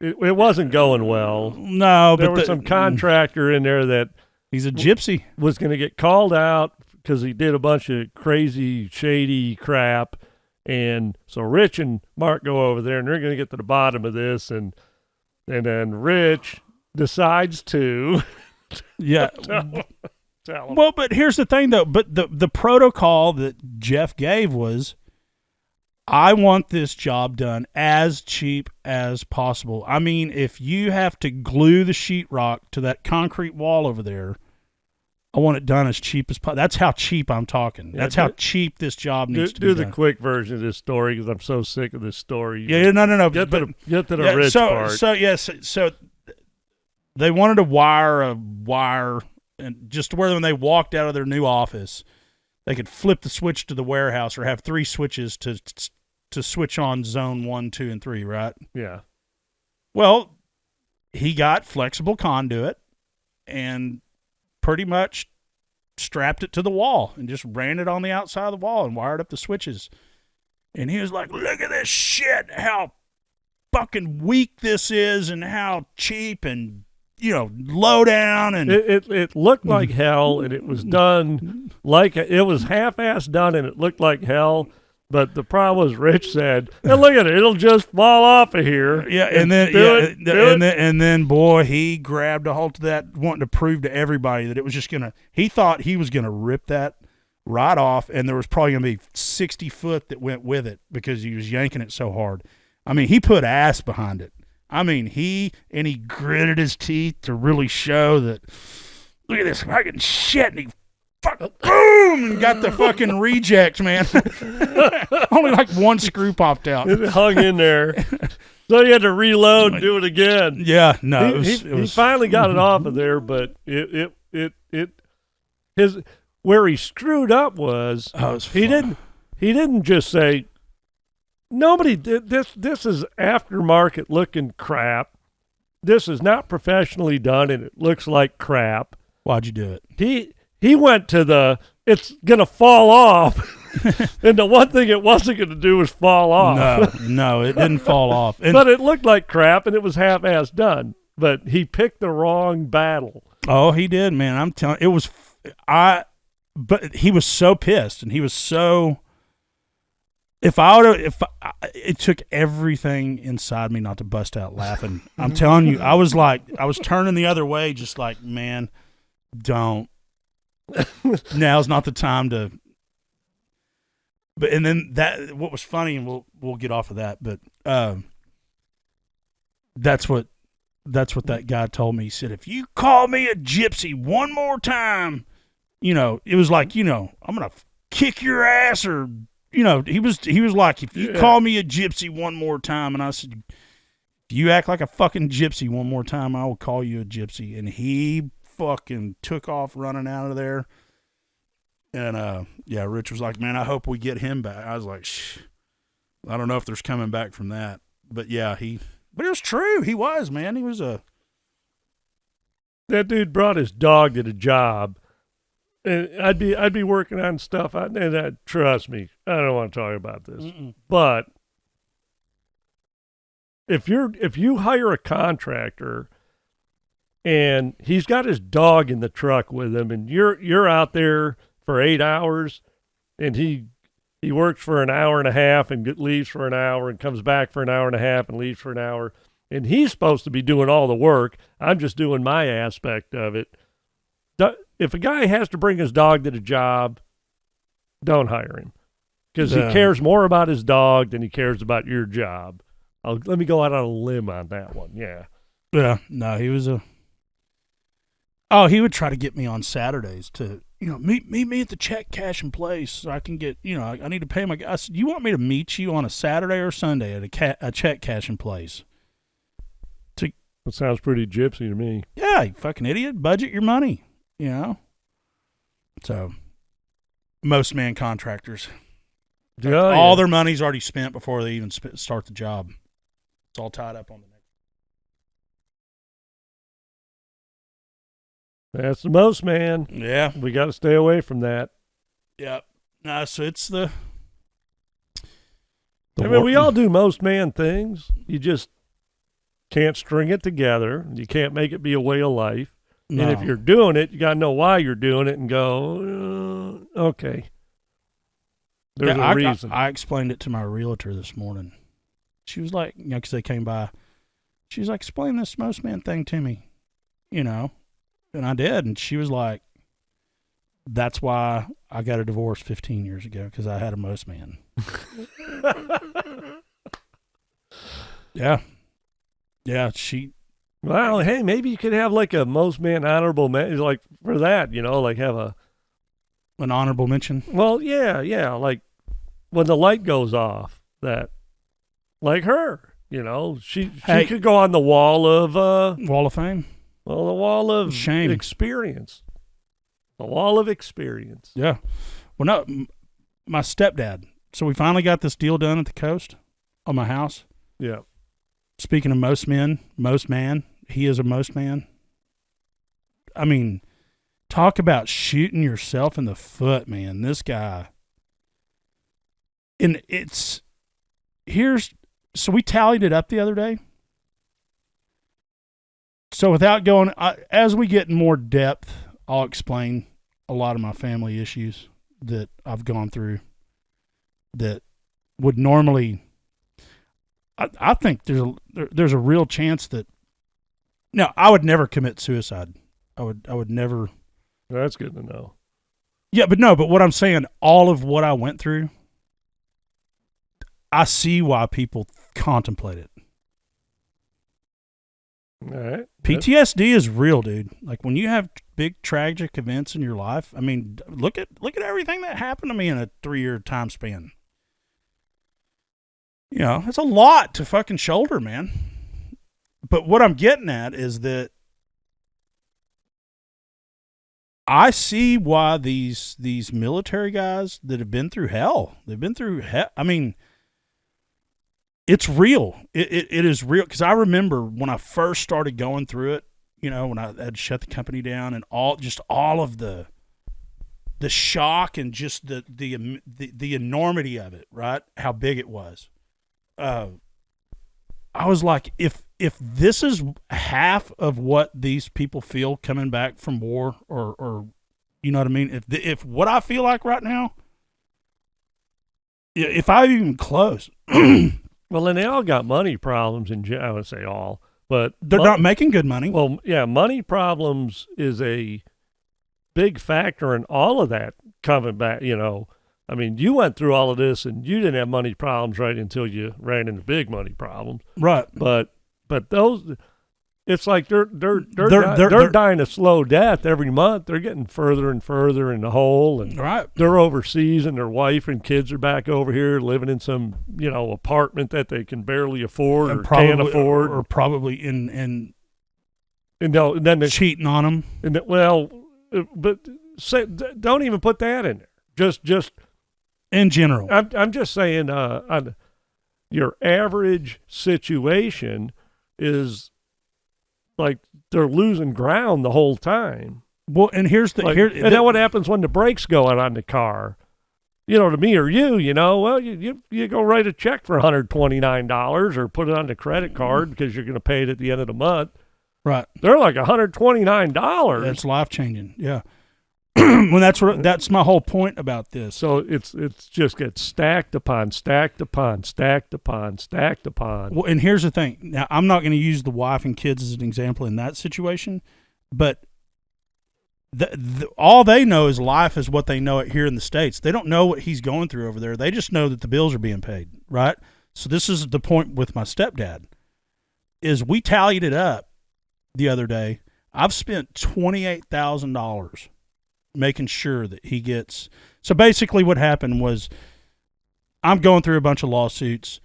it wasn't going well. No, but there was some contractor in there that he's a gypsy was going to get called out because he did a bunch of crazy, shady crap. And so Rich and Mark go over there, and they're going to get to the bottom of this. And then Rich decides to tell him. Well, but here's the thing, though. But the protocol that Jeff gave was, I want this job done as cheap as possible. I mean, if you have to glue the sheetrock to that concrete wall over there, I want it done as cheap as possible. That's how cheap I'm talking. That's how cheap this job needs to be done. Do the quick version of this story because I'm so sick of this story. Yeah, no. Get to the Rich part. So they wanted to wire a wire, and just where when they walked out of their new office, they could flip the switch to the warehouse or have 3 switches to switch on zone 1, 2, and 3, right? Yeah. Well, he got flexible conduit and pretty much strapped it to the wall and just ran it on the outside of the wall and wired up the switches. And he was like, look at this shit, how fucking weak this is and how cheap and, low down. And it looked like hell, and it was done like it was half-ass done, and it looked like hell. But the problem was, Rich said, "Hey, look at it; it'll just fall off of here." Yeah, and then, boy, he grabbed a hold to that, wanting to prove to everybody that it was just gonna. He thought he was gonna rip that right off, and there was probably gonna be 60 foot that went with it because he was yanking it so hard. I mean, he put ass behind it. I mean, he gritted his teeth to really show that. Look at this fucking shit. And he boom, and got the fucking reject, man. Only like one screw popped out. It hung in there. So you had to reload and do it again. Yeah, no. He finally got it off of there, but where he screwed up was he didn't just say, nobody did this. This is aftermarket looking crap. This is not professionally done, and it looks like crap. Why'd you do it? He went to it's going to fall off. And the one thing it wasn't going to do was fall off. No, it didn't fall off. But it looked like crap, and it was half-ass done. But he picked the wrong battle. Oh, he did, man. I'm telling you, but he was so pissed, and he was so... it took everything inside me not to bust out laughing. I'm telling you, I was turning the other way, just like, man, don't. Now's not the time to. But and then what was funny, and we'll get off of that, but that's what that guy told me. He said, if you call me a gypsy one more time, it was like, I'm gonna kick your ass, or he was like, if you call me a gypsy one more time, and I said, if you act like a fucking gypsy one more time, I will call you a gypsy. And he fucking took off running out of there. And Rich was like, man, I hope we get him back. I was like, I don't know if there's coming back from that. But yeah, but it was true. He was, man. He was that dude brought his dog to the job. And I'd be working on stuff. Trust me, I don't want to talk about this. Mm-mm. But if you hire a contractor and he's got his dog in the truck with him, and you're out there for 8 hours, and he works for an hour and a half and leaves for an hour and comes back for an hour and a half and leaves for an hour, and he's supposed to be doing all the work. I'm just doing my aspect of it. If a guy has to bring his dog to the job, don't hire him, because he cares more about his dog than he cares about your job. Let me go out on a limb on that one. Yeah. Yeah. No, he was he would try to get me on Saturdays to, meet me at the check cashing place so I can get, I need to pay my guy. I said, you want me to meet you on a Saturday or Sunday at a check cashing place? That sounds pretty gypsy to me. Yeah, you fucking idiot. Budget your money, So, most man contractors, all their money's already spent before they even start the job. It's all tied up on the next. That's the most, man. Yeah. We got to stay away from that. Yeah. No, so it's the we all do most man things. You just can't string it together. You can't make it be a way of life. No. And if you're doing it, you got to know why you're doing it and go, okay. There's a reason. I explained it to my realtor this morning. She was like, because they came by. She was like, explain this most man thing to me, And I did, and she was like, that's why I got a divorce 15 years ago, because I had a most man. Yeah. Yeah, well, hey, maybe you could have like a most man honorable man, like for that, like have an honorable mention. Well, yeah, like when the light goes off, that, like her, she could go on the wall of Fame. Well, the wall of shame. Experience. The wall of experience. Yeah. Well, no, my stepdad. So we finally got this deal done at the coast on my house. Yeah. Speaking of most man, he is a most man. I mean, Talk about shooting yourself in the foot, man. This guy. And so we tallied it up the other day. So without going, as we get in more depth, I'll explain a lot of my family issues that I've gone through that would normally, I think there's a real chance that, no, I would never commit suicide. I would never. That's good to know. Yeah, but what I'm saying, all of what I went through, I see why people contemplate it. All right. PTSD is real, dude. Like when you have big tragic events in your life, I mean, look at everything that happened to me in a 3-year time span. You know, it's a lot to fucking shoulder, man. But what I'm getting at is that I see why these military guys that have been through hell, I mean, it's real. It is real. Because I remember when I first started going through it, you know, when I had shut the company down and all of the shock and just the enormity of it, right? How big it was. I was like, if this is half of what these people feel coming back from war, or you know what I mean? If what I feel like right now, if I even close. Well, and they all got money problems I would say all, but they're not making good money. Well, yeah, money problems is a big factor in all of that coming back, you know. I mean, you went through all of this and you didn't have money problems right until you ran into big money problems. Right. But those, it's like they're dying a slow death every month. They're getting further and further in the hole, and right. They're overseas, and their wife and kids are back over here living in some, you know, apartment that they can barely afford or can't afford, or probably in and then they're cheating on them. And but don't even put that in there. Just in general. I'm just saying, your average situation is like they're losing ground the whole time. Well, and and then what happens when the brakes go out on the car? You know, to me or you know, well, you go write a check for $129 or put it on the credit card because you're going to pay it at the end of the month. Right. They're like $129. That's life changing. Yeah. Well, that's my whole point about this. So it's just gets stacked upon stacked upon stacked upon stacked upon. Well, and here's the thing. Now, I'm not going to use the wife and kids as an example in that situation, but all they know is life is what they know it here in the States. They don't know what he's going through over there. They just know that the bills are being paid, right? So this is the point with my stepdad, is we tallied it up the other day. I've spent $28,000 making sure that he gets. So basically what happened was I'm going through a bunch of lawsuits.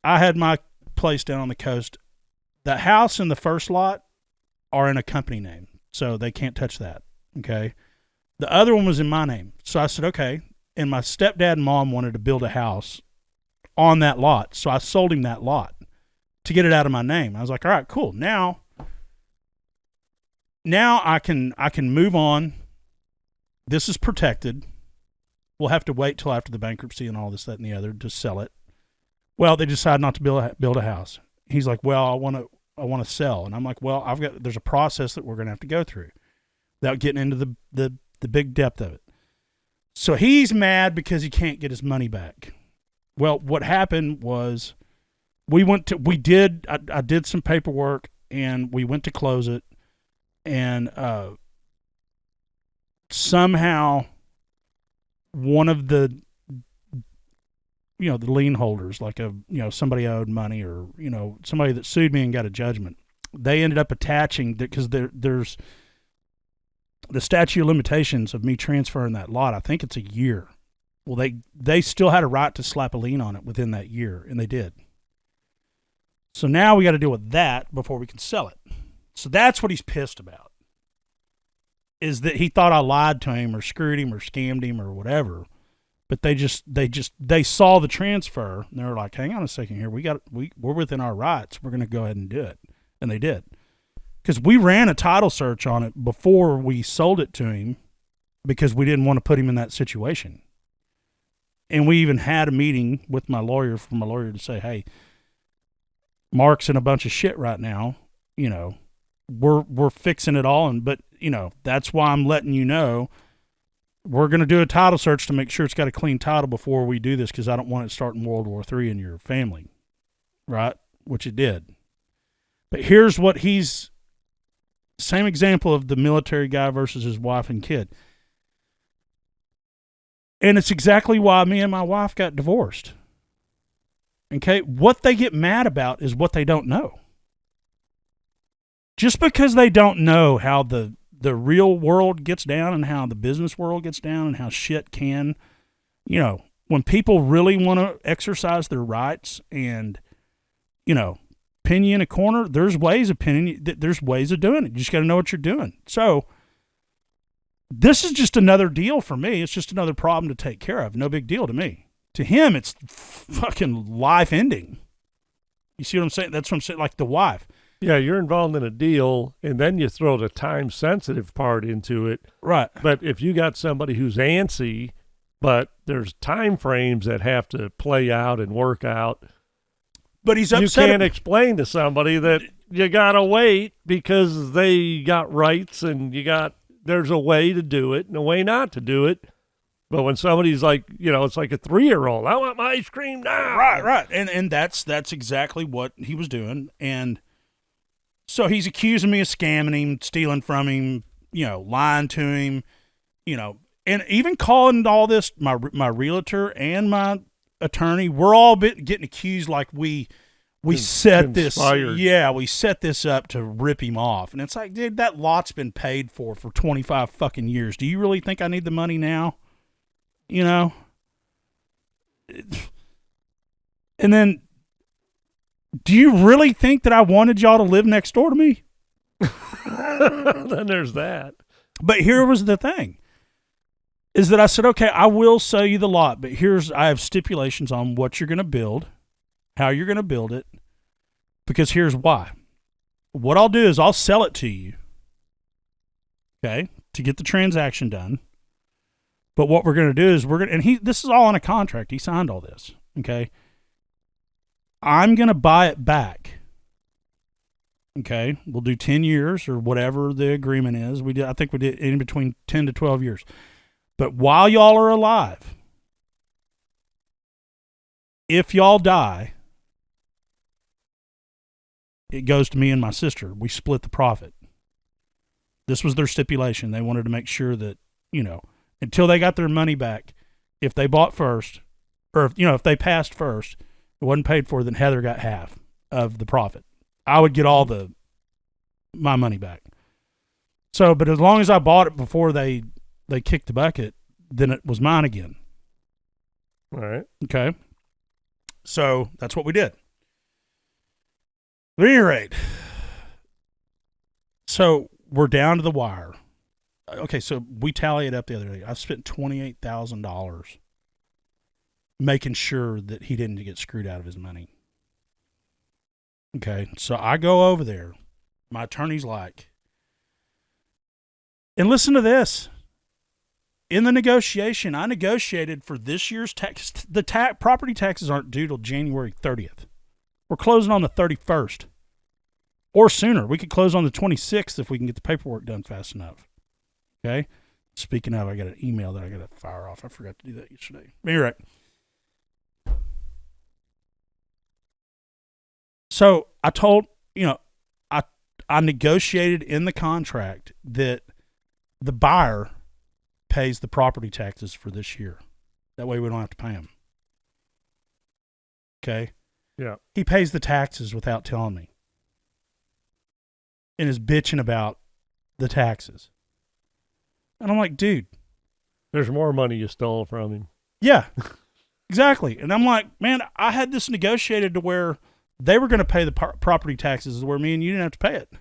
I had my place down on the coast. The house and the first lot are in a company name, so they can't touch that. Okay. The other one was in my name. So I said, okay. And my stepdad and mom wanted to build a house on that lot. So I sold him that lot to get it out of my name. I was like, all right, cool. Now I can move on. This is protected. We'll have to wait till after the bankruptcy and all this, that, and the other to sell it. Well, they decide not to build a house. He's like, well, I want to sell. And I'm like, well, there's a process that we're going to have to go through without getting into the big depth of it. So he's mad because he can't get his money back. Well, what happened was I did some paperwork and we went to close it, and somehow one of the lien holders, like somebody owed money, or somebody that sued me and got a judgment, they ended up attaching, because there's the statute of limitations of me transferring that lot. I think it's a year. Well, they still had a right to slap a lien on it within that year, and they did. So now we got to deal with that before we can sell it. So that's what he's pissed about, is that he thought I lied to him or screwed him or scammed him or whatever. But they saw the transfer and they were like, hang on a second here. We're within our rights. We're going to go ahead and do it. And they did. because we ran a title search on it before we sold it to him because we didn't want to put him in that situation. And we even had a meeting with my lawyer for my lawyer to say, hey, Mark's in a bunch of shit right now. You know, we're fixing it all. But, you know, that's why I'm letting you know we're going to do a title search to make sure it's got a clean title before we do this because I don't want it starting World War III in your family. Right? Which it did. But here's what same example of the military guy versus his wife and kid. And it's exactly why me and my wife got divorced. Okay? What they get mad about is what they don't know. Just because they don't know how the real world gets down and how the business world gets down and how shit can, you know, when people really want to exercise their rights and, you know, pin you in a corner, there's ways of pinning you, there's ways of doing it. You just got to know what you're doing. So this is just another deal for me. It's just another problem to take care of. No big deal to me. To him, it's fucking life ending. You see what I'm saying? That's what I'm saying. Like the wife. Yeah, you're involved in a deal, and then you throw the time-sensitive part into it. Right. But if you got somebody who's antsy, but there's time frames that have to play out and work out, but he's upset. You can't explain to somebody that you got to wait because they got rights and there's a way to do it and a way not to do it. But when somebody's like, you know, it's like a 3-year-old, I want my ice cream now. Right. And that's exactly what he was doing. And so he's accusing me of scamming him, stealing from him, you know, lying to him, you know, and even calling all this, my realtor and my attorney, we're all getting accused like we set this, we set this up to rip him off. And it's like, dude, that lot's been paid for 25 fucking years. Do you really think I need the money now? You know? And then, do you really think that I wanted y'all to live next door to me? Then there's that. But here was the thing. Is that I said, okay, I will sell you the lot, but I have stipulations on what you're going to build, how you're going to build it, because here's why. What I'll do is I'll sell it to you, okay, to get the transaction done. But what we're going to do is this is all on a contract. He signed all this, okay. I'm going to buy it back, okay. We'll do 10 years or whatever the agreement is. I think we did in between 10 to 12 years. But while y'all are alive, if y'all die, it goes to me and my sister. We split the profit. This was their stipulation. They wanted to make sure that, you know, until they got their money back, if they bought first, or if they passed first, it wasn't paid for, then Heather got half of the profit. I would get all my money back. So, but as long as I bought it before they kicked the bucket, then it was mine again. All right. Okay. So that's what we did. At any rate, so we're down to the wire. Okay, so we tallied up the other day. I spent $28,000 making sure that he didn't get screwed out of his money. Okay, so I go over there. My attorney's like, and listen to this. In the negotiation, I negotiated for this year's tax. The property taxes aren't due till January 30th. We're closing on the 31st. Or sooner. We could close on the 26th if we can get the paperwork done fast enough. Okay? Speaking of, I got an email that I got to fire off. I forgot to do that yesterday. You're right. So I told, I negotiated in the contract that the buyer pays the property taxes for this year. That way we don't have to pay him. Okay? Yeah. He pays the taxes without telling me. And is bitching about the taxes. And I'm like, dude. There's more money you stole from him. Yeah. Exactly. And I'm like, man, I had this negotiated to where they were going to pay the property taxes where me and you didn't have to pay it.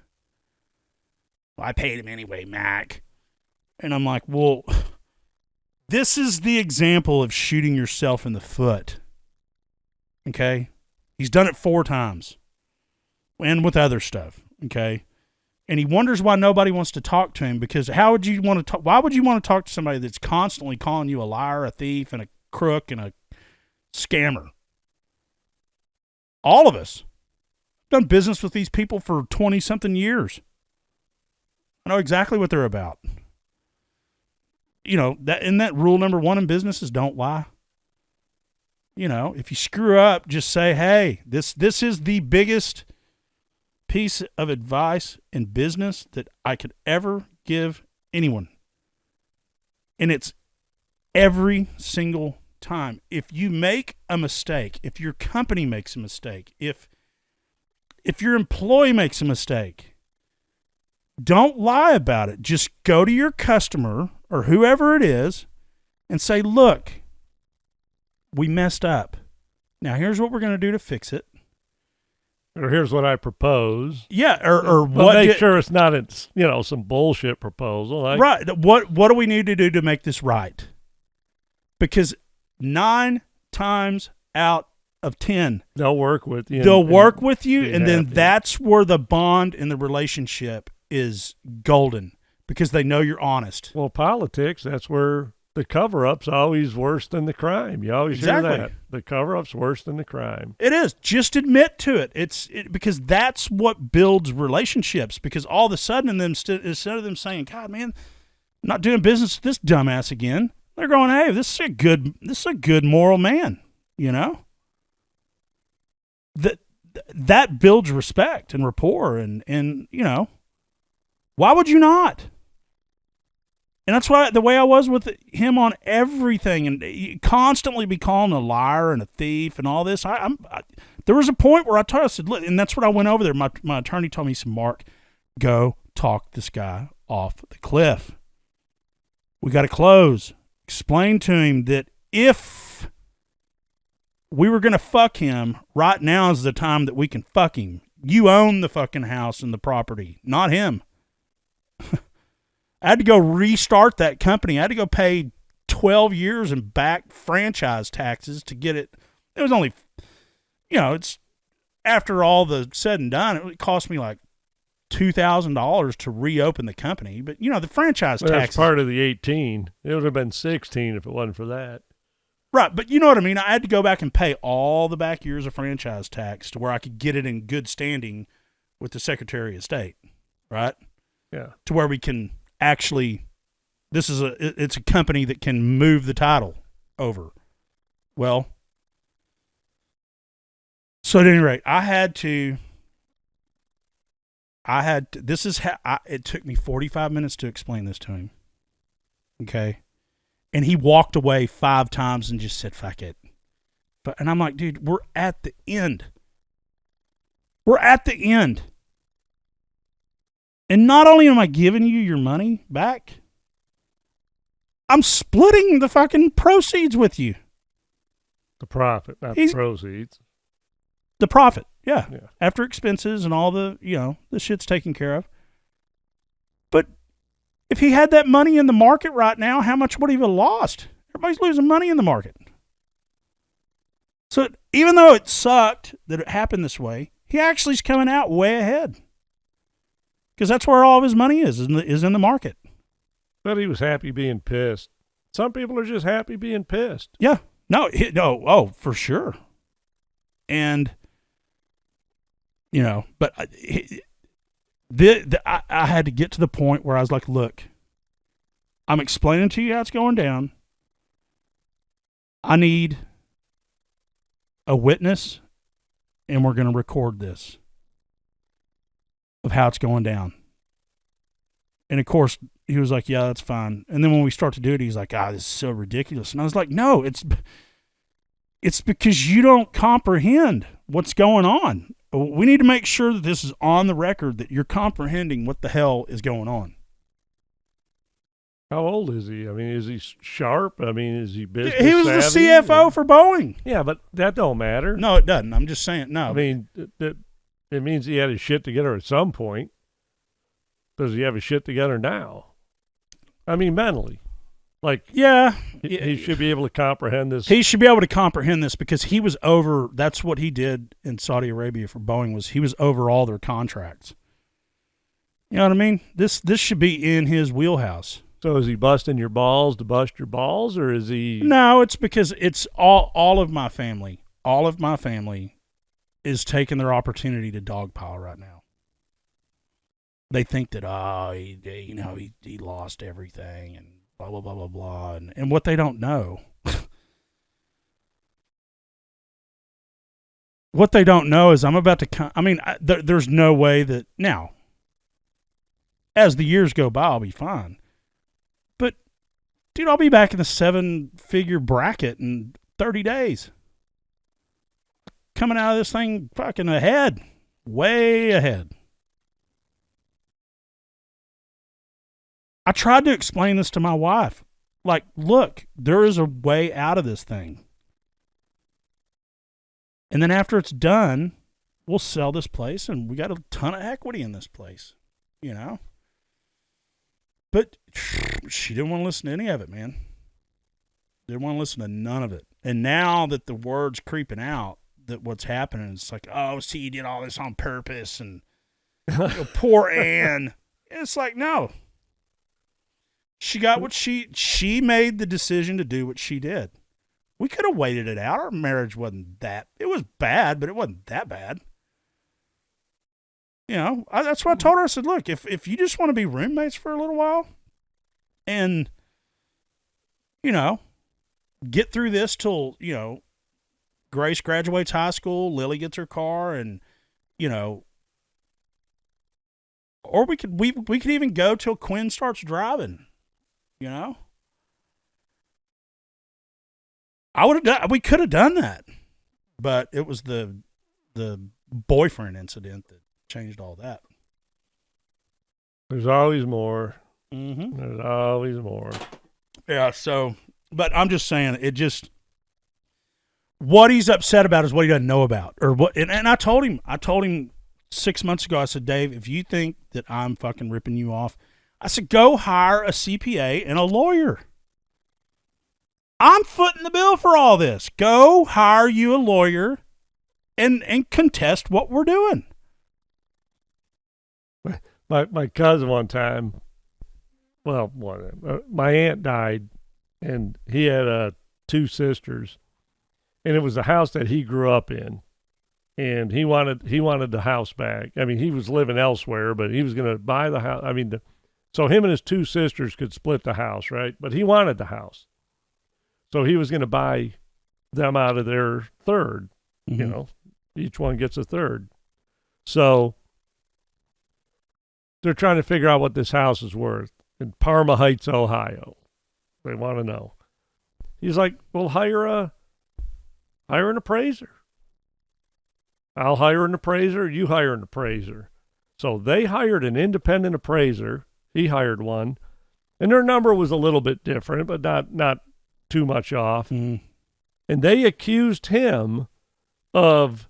Well, I paid him anyway, Mac. And I'm like, well, this is the example of shooting yourself in the foot. Okay? He's done it 4 times. And with other stuff. Okay? And he wonders why nobody wants to talk to him, because how would you want to talk? Why would you want to talk to somebody that's constantly calling you a liar, a thief, and a crook, and a scammer? All of us done business with these people for 20-something years. I know exactly what they're about. You know, that rule number one in business is don't lie. You know, if you screw up, just say, hey, this is the biggest piece of advice in business that I could ever give anyone. And it's every single time. If you make a mistake, if your company makes a mistake, if your employee makes a mistake, don't lie about it. Just go to your customer or whoever it is and say, look, we messed up. Now here's what we're going to do to fix it. Or here's what I propose. Yeah, or but what? Make sure it's not, some bullshit proposal. Right. What do we need to do to make this right? Because 9 times out of 10, they'll work with you. They'll work with you, and then happy. that's where the bond in the relationship is golden, because they know you're honest. Well, politics, that's where the cover-up's always worse than the crime. You always hear that. The cover-up's worse than the crime. It is. Just admit to it. Because that's what builds relationships. Because all of a sudden, instead of them saying, God, man, I'm not doing business with this dumbass again, they're going, hey, this is a good moral man, you know? That builds respect and rapport, and you know, why would you not? And that's why the way I was with him on everything, and you constantly be calling a liar and a thief and all this. There was a point where I said, look, and that's what I went over there. My attorney told me, he said, Mark, go talk this guy off the cliff. We got to close. Explain to him that if we were going to fuck him, right now is the time that we can fuck him. You own the fucking house and the property, not him. I had to go restart that company. I had to go pay 12 years in back franchise taxes to get it. It was only, it's after all the said and done, it cost me like $2,000 to reopen the company. But, the franchise taxes. That's part of the 18. It would have been 16 if it wasn't for that. Right, but you know what I mean? I had to go back and pay all the back years of franchise tax to where I could get it in good standing with the Secretary of State, right? Yeah. To where we can actually, it's a company that can move the title over. Well, so at any rate, it took me 45 minutes to explain this to him. Okay. And he walked away 5 times and just said, fuck it. And I'm like, dude, we're at the end. We're at the end. And not only am I giving you your money back, I'm splitting the fucking proceeds with you. The profit, not the proceeds. The profit, yeah. After expenses and all the, the shit's taken care of. But if he had that money in the market right now, how much would he have lost? Everybody's losing money in the market. So even though it sucked that it happened this way, he actually is coming out way ahead. Because that's where all of his money is in the market. But he was happy being pissed. Some people are just happy being pissed. Yeah. No, for sure. And, but I had to get to the point where I was like, look, I'm explaining to you how it's going down. I need a witness, and we're going to record this of how it's going down. And of course, he was like, yeah, that's fine. And then when we start to do it, he's like, this is so ridiculous. And I was like, no, it's because you don't comprehend what's going on. We need to make sure that this is on the record, that you're comprehending what the hell is going on. How old is he? I mean, is he sharp? I mean, is he business He was savvy? the CFO for Boeing. Yeah, but that don't matter. No, it doesn't. I'm just saying, no. I mean, it means he had his shit together at some point. Does he have his shit together now? I mean, mentally. Like, yeah. He should be able to comprehend this. He should be able to comprehend this because he was over, that's what he did in Saudi Arabia for Boeing, was he was over all their contracts. You know what I mean? This should be in his wheelhouse. So is he busting your balls to bust your balls, or is he? No, it's because it's all of my family. All of my family is taking their opportunity to dogpile right now. They think that he lost everything and blah blah blah blah blah, and what they don't know. What they don't know is I'm about to come. I mean, there's no way that now, as the years go by, I'll be fine. But, dude, I'll be back in the 7-figure bracket in 30 days. Coming out of this thing fucking ahead. Way ahead. I tried to explain this to my wife. Like, look, there is a way out of this thing. And then after it's done, we'll sell this place, and we got a ton of equity in this place, you know? But she didn't want to listen to any of it, man. Didn't want to listen to none of it. And now that the word's creeping out that what's happening, it's like, oh, see, you did all this on purpose, and poor Ann. And it's like, no. She got what she made the decision to do what she did. We could have waited it out. Our marriage wasn't that. It was bad, but it wasn't that bad. You know, that's what I told her. I said, look, if you just want to be roommates for a little while and, you know, get through this till, you know, Grace graduates high school, Lily gets her car, and, you know, or we could even go till Quinn starts driving, you know. We could have done that, but it was the boyfriend incident that changed all that. There's always more. Mm-hmm. There's always more. Yeah. So, but I'm just saying, what he's upset about is what he doesn't know about, or what. And I told him 6 months ago. I said, Dave, if you think that I'm fucking ripping you off, I said, go hire a CPA and a lawyer. I'm footing the bill for all this. Go hire you a lawyer and contest what we're doing. My cousin one time, my aunt died, and he had 2 sisters, and it was the house that he grew up in, and he wanted the house back. I mean, he was living elsewhere, but he was going to buy the house. I mean, so him and his 2 sisters could split the house, right? But he wanted the house. So he was going to buy them out of their third, mm-hmm. You know, each one gets a third. So they're trying to figure out what this house is worth in Parma Heights, Ohio. They want to know. He's like, well, hire an appraiser. I'll hire an appraiser. You hire an appraiser. So they hired an independent appraiser. He hired one, and their number was a little bit different, but not too much off. Mm. And they accused him of,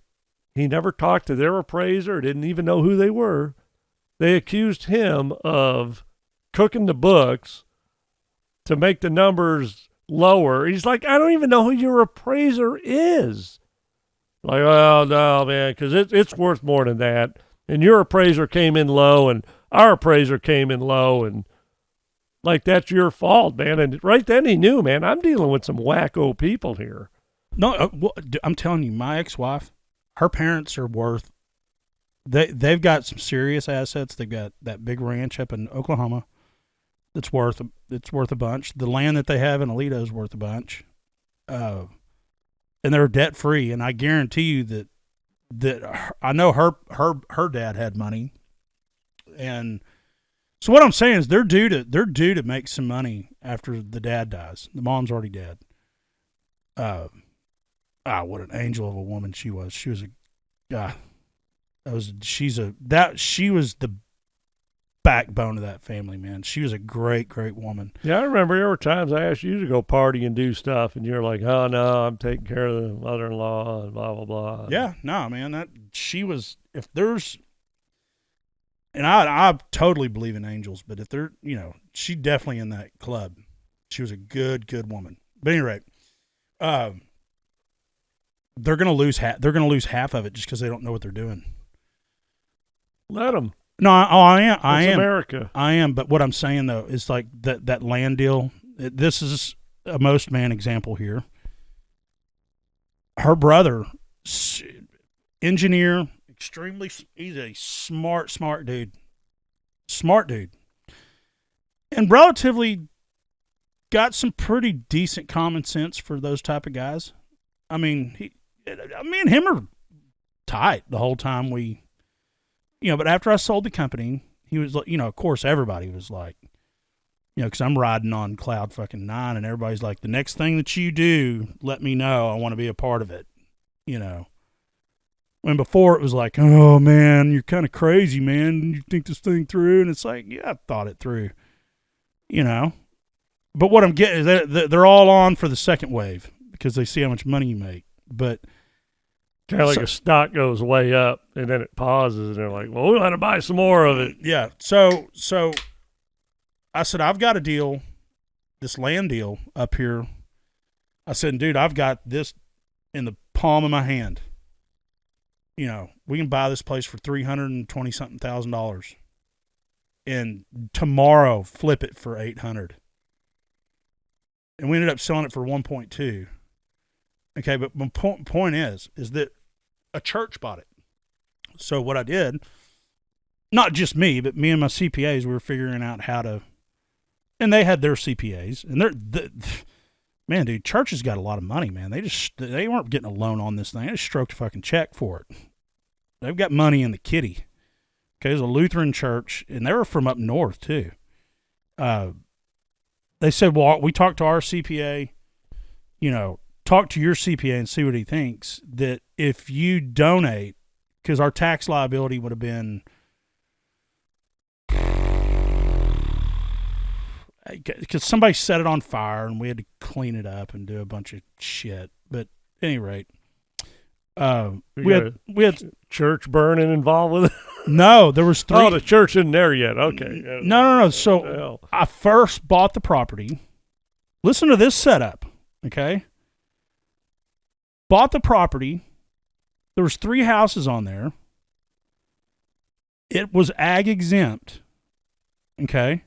he never talked to their appraiser, didn't even know who they were. They accused him of cooking the books to make the numbers lower. He's like, I don't even know who your appraiser is. Like, oh, no, man, because it's worth more than that. And your appraiser came in low, and our appraiser came in low, and like, that's your fault, man. And right then he knew, man, I'm dealing with some wacko people here. No, I'm telling you, my ex-wife, her parents are worth, they've got some serious assets. They've got that big ranch up in Oklahoma that's worth a bunch. The land that they have in Alito is worth a bunch. And they're debt-free. And I guarantee you that I know her dad had money. And so what I'm saying is they're due to make some money after the dad dies. The mom's already dead. What an angel of a woman she was. She was she was the backbone of that family, man. She was a great, great woman. Yeah, I remember there were times I asked you to go party and do stuff, and you're like, oh no, I'm taking care of the mother-in-law and blah blah blah. Yeah, no, man, she was. If there's, and I totally believe in angels, but if they're, you know, she's definitely in that club. She was a good woman. But anyway, they're gonna lose half of it just because they don't know what they're doing. Let them. No, I am. I It's am. America. I am. But what I'm saying though is like that land deal. This is a most man example here. Her brother, engineer, extremely. He's a smart dude. Smart dude, and relatively got some pretty decent common sense for those type of guys. I mean, me and him are tight the whole time but after I sold the company, he was like, of course everybody was like, because I'm riding on cloud fucking 9 and everybody's like, the next thing that you do, let me know. I want to be a part of it, When before it was like, oh man, you're kind of crazy, man. You think this thing through? And it's like, yeah, I thought it through, But what I'm getting is that they're all on for the second wave because they see how much money you make. But kind of like a stock goes way up and then it pauses and they're like, well, we want to buy some more of it. Yeah. So I said, I've got a deal, this land deal up here. I said, dude, I've got this in the palm of my hand. We can buy this place for $320-something thousand, and tomorrow flip it for $800. And we ended up selling it for 1.2. Okay, but my point is that a church bought it. So what I did, not just me, but me and my CPAs, we were figuring out how to, and they had their CPAs, and man, dude, churches got a lot of money, man. They weren't getting a loan on this thing. They just stroked a fucking check for it. They've got money in the kitty. Okay, it was a Lutheran church, and they were from up north too. They said, well, we talked to our CPA, talk to your CPA and see what he thinks, that if you donate, because our tax liability would have been, because somebody set it on fire and we had to clean it up and do a bunch of shit. But at any rate, we had church burning involved with it. No, there was 3. Oh, the church isn't there yet. Okay. No. So I first bought the property. Listen to this setup, okay? Bought the property. There was 3 houses on there. It was ag exempt, okay?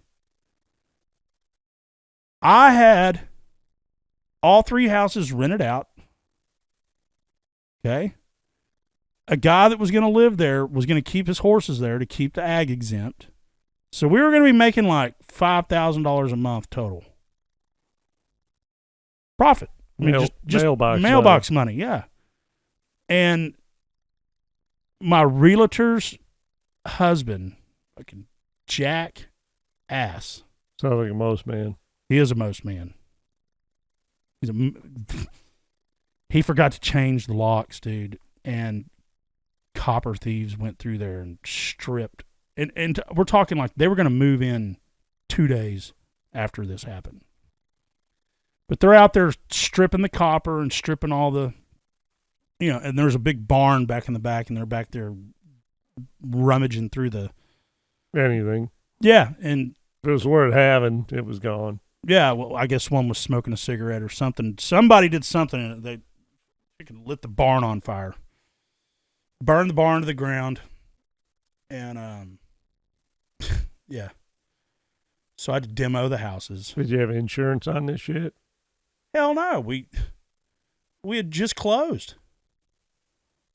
I had all 3 houses rented out, okay? A guy that was going to live there was going to keep his horses there to keep the ag exempt. So we were going to be making like $5,000 a month total. Profit. I mean, just mailbox money, yeah. And my realtor's husband, fucking Jack ass. Sounds like a most man. He is a most man. He forgot to change the locks, dude, and copper thieves went through there and stripped. And we're talking like they were going to move in 2 days after this happened. But they're out there stripping the copper and stripping all the, and there's a big barn back in the back, and they're back there rummaging through anything. Yeah, and if it was worth having, it was gone. Yeah, well, I guess one was smoking a cigarette or something. Somebody did something, and they lit the barn on fire. Burned the barn to the ground. And, yeah. So I had to demo the houses. Did you have insurance on this shit? Hell no. We had just closed.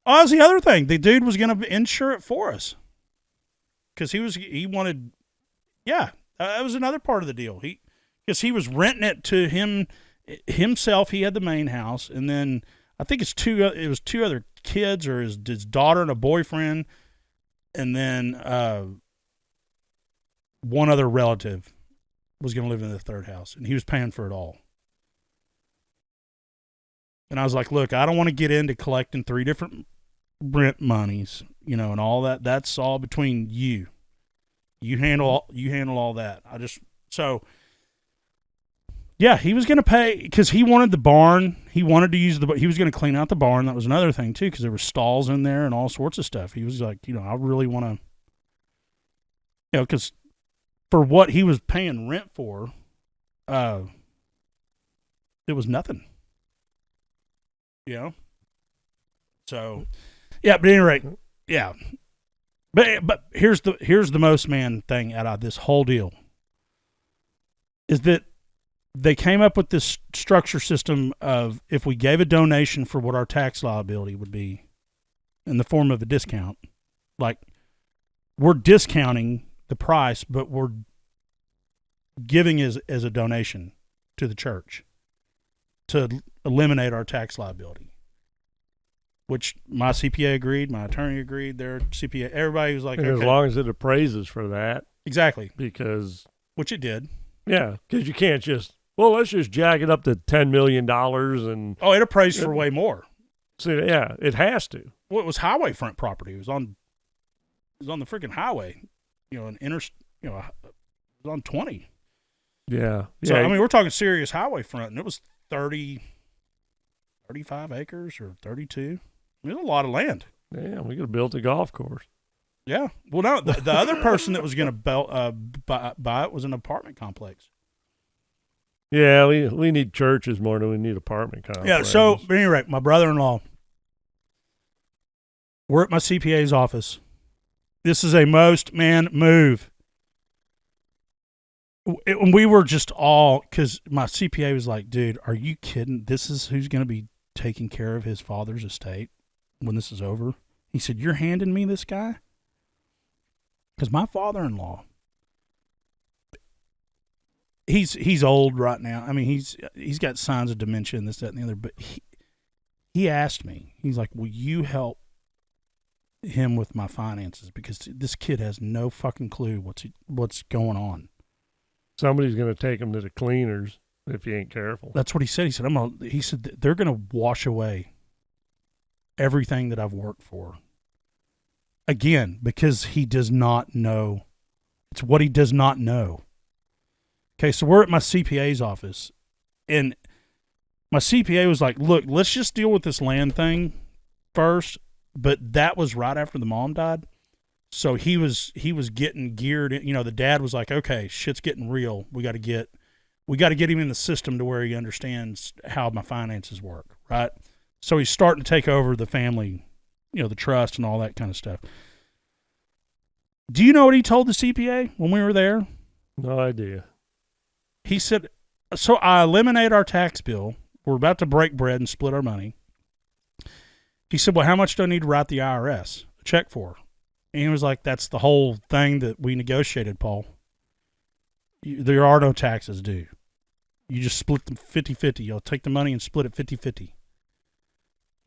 Oh, that's the other thing. The dude was going to insure it for us. Because he wanted, yeah, that was another part of the deal. Because he was renting it to himself. He had the main house, and then I think it was 2 other kids, or his daughter and a boyfriend, and then one other relative was going to live in the 3rd house, and he was paying for it all. And I was like, look, I don't want to get into collecting 3 different rent monies, and all that. That's all between you. You handle all that. Yeah, he was going to pay because he wanted the barn. He wanted to use he was going to clean out the barn. That was another thing too, because there were stalls in there and all sorts of stuff. He was like, I really want to, because for what he was paying rent for, it was nothing. So, yeah. But at any rate, yeah. But here's the most man thing out of this whole deal is that they came up with this structure system of if we gave a donation for what our tax liability would be in the form of a discount, like we're discounting the price, but we're giving as a donation to the church to eliminate our tax liability. Which my CPA agreed, my attorney agreed, their CPA, everybody was like, okay. As long as it appraises for that. Exactly. Because. Which it did. Yeah, because you can't just, let's just jack it up to $10 million and. Oh, it appraised for way more. So, yeah, it has to. Well, it was highway front property. It was on the freaking highway, it was on 20. Yeah. So, I mean, we're talking serious highway front, and it was 35 acres or 32. I mean, it was a lot of land. Yeah, we could have built a golf course. Yeah. Well, no, the other person that was going to buy it was an apartment complex. Yeah, we need churches more than we need apartment complexes. Yeah, so, at any rate, my brother-in-law, we're at my CPA's office. This is a most man move. We were just all, because my CPA was like, dude, are you kidding? This is who's going to be taking care of his father's estate when this is over. He said, you're handing me this guy? Because my father-in-law, he's old right now. I mean, he's got signs of dementia and this, that, and the other. But he asked me, he's like, will you help him with my finances? Because this kid has no fucking clue what's going on. Somebody's going to take him to the cleaners if he ain't careful. That's what he said. He said they're going to wash away everything that I've worked for. Again, because he does not know. It's what he does not know. Okay, so we're at my CPA's office, and my CPA was like, look, let's just deal with this land thing first. But that was right after the mom died. So he was getting geared. The dad was like, okay, shit's getting real. We got to get him in the system to where he understands how my finances work, right? So he's starting to take over the family, the trust and all that kind of stuff. Do you know what he told the CPA when we were there? No idea. He said, so I eliminate our tax bill. We're about to break bread and split our money. He said, well, how much do I need to write the IRS a check for? And he was like, that's the whole thing that we negotiated, Paul. There are no taxes due. You just split them 50-50. You'll take the money and split it 50-50.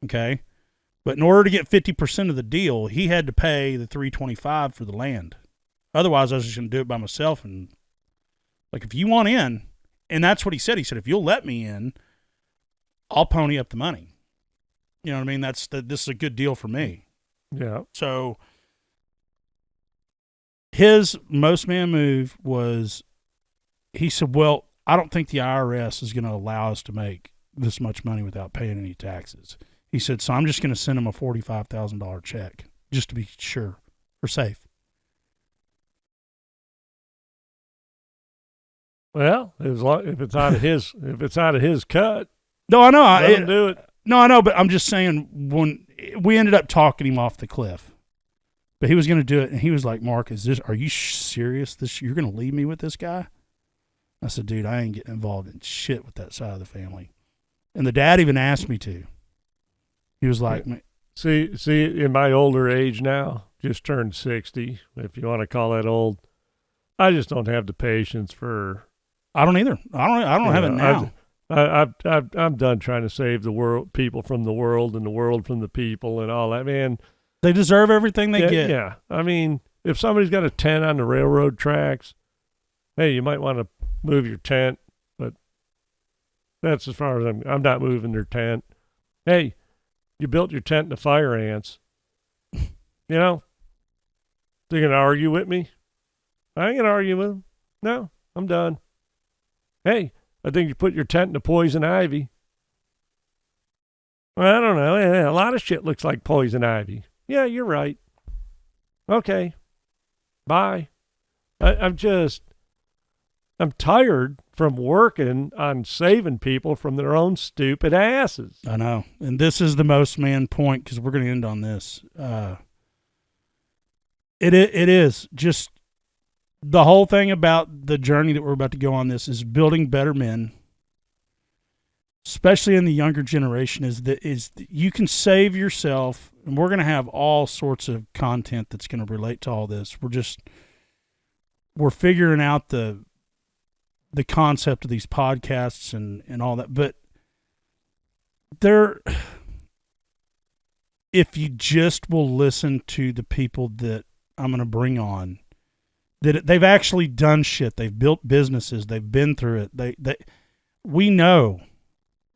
Okay? But in order to get 50% of the deal, he had to pay the $325 for the land. Otherwise, I was just going to do it by myself. And like, if you want in, and that's what he said. He said, if you'll let me in, I'll pony up the money. You know what I mean? This is a good deal for me. Yeah. So his most man move was, he said, well, I don't think the IRS is going to allow us to make this much money without paying any taxes. He said, so I'm just going to send him a $45,000 check just to be sure or safe. Well, if it's out of his cut, no, I know. Let him do it. No, I know, but I'm just saying when we ended up talking him off the cliff, but he was going to do it, and he was like, "Mark, are you serious? You're going to leave me with this guy?" I said, "Dude, I ain't getting involved in shit with that side of the family." And the dad even asked me to. He was like, See, in my older age now, just turned 60, if you want to call that old, I just don't have the patience for. I don't either. I don't have it now. I'm done trying to save the world, people from the world, and the world from the people, and all that. Man, they deserve everything they get. Yeah, I mean, if somebody's got a tent on the railroad tracks, hey, you might want to move your tent, but that's as far as I'm not moving their tent. Hey, you built your tent in the fire ants. They're gonna argue with me. I ain't gonna argue with them. No, I'm done. Hey, I think you put your tent in the poison ivy. Well, I don't know. A lot of shit looks like poison ivy. Yeah, you're right. Okay. Bye. I'm tired from working on saving people from their own stupid asses. I know. And this is the most man point, because we're going to end on this. It is just the whole thing about the journey that we're about to go on. This is building better men, especially in the younger generation. Is you can save yourself, and we're going to have all sorts of content that's going to relate to all this. We're figuring out the concept of these podcasts and all that, but if you just will listen to the people that I'm going to bring on, that they've actually done shit, they've built businesses, they've been through it. We know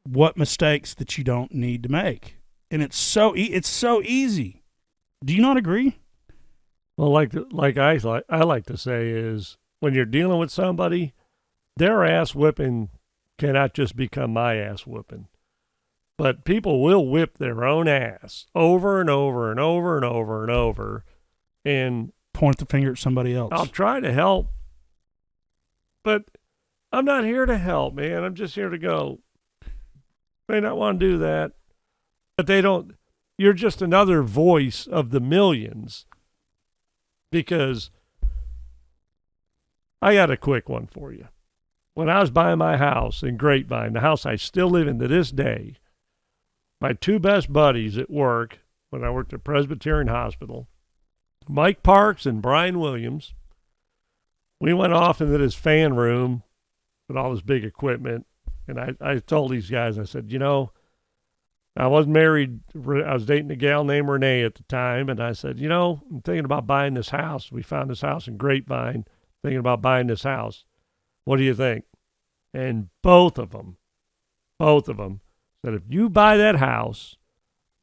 what mistakes that you don't need to make, and it's so easy. Do you not agree? Well, like I like to say is when you're dealing with somebody, their ass whipping cannot just become my ass whipping. But people will whip their own ass over and over and over and over and over, and point the finger at somebody else. I'll try to help, but I'm not here to help, man. I'm just here to go. May not want to do that, but they don't. You're just another voice of the millions. Because I got a quick one for you. When I was buying my house in Grapevine, the house I still live in to this day, my two best buddies at work, when I worked at Presbyterian Hospital, Mike Parks and Brian Williams, we went off into this fan room with all this big equipment, and I told these guys, I said, I wasn't married. I was dating a gal named Renee at the time, and I said, I'm thinking about buying this house. We found this house in Grapevine, thinking about buying this house. What do you think? And both of them said, if you buy that house,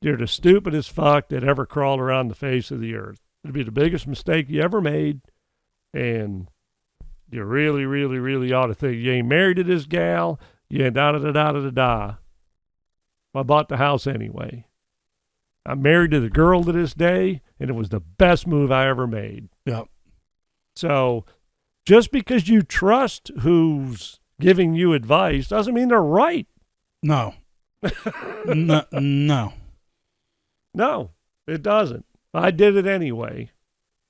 you're the stupidest fuck that ever crawled around the face of the earth. It'd be the biggest mistake you ever made, and you really, really, really ought to think you ain't married to this gal. You ain't da-da-da-da-da-da. I bought the house anyway. I'm married to the girl to this day, and it was the best move I ever made. Yep. So just because you trust who's giving you advice doesn't mean they're right. No. No, it doesn't. I did it anyway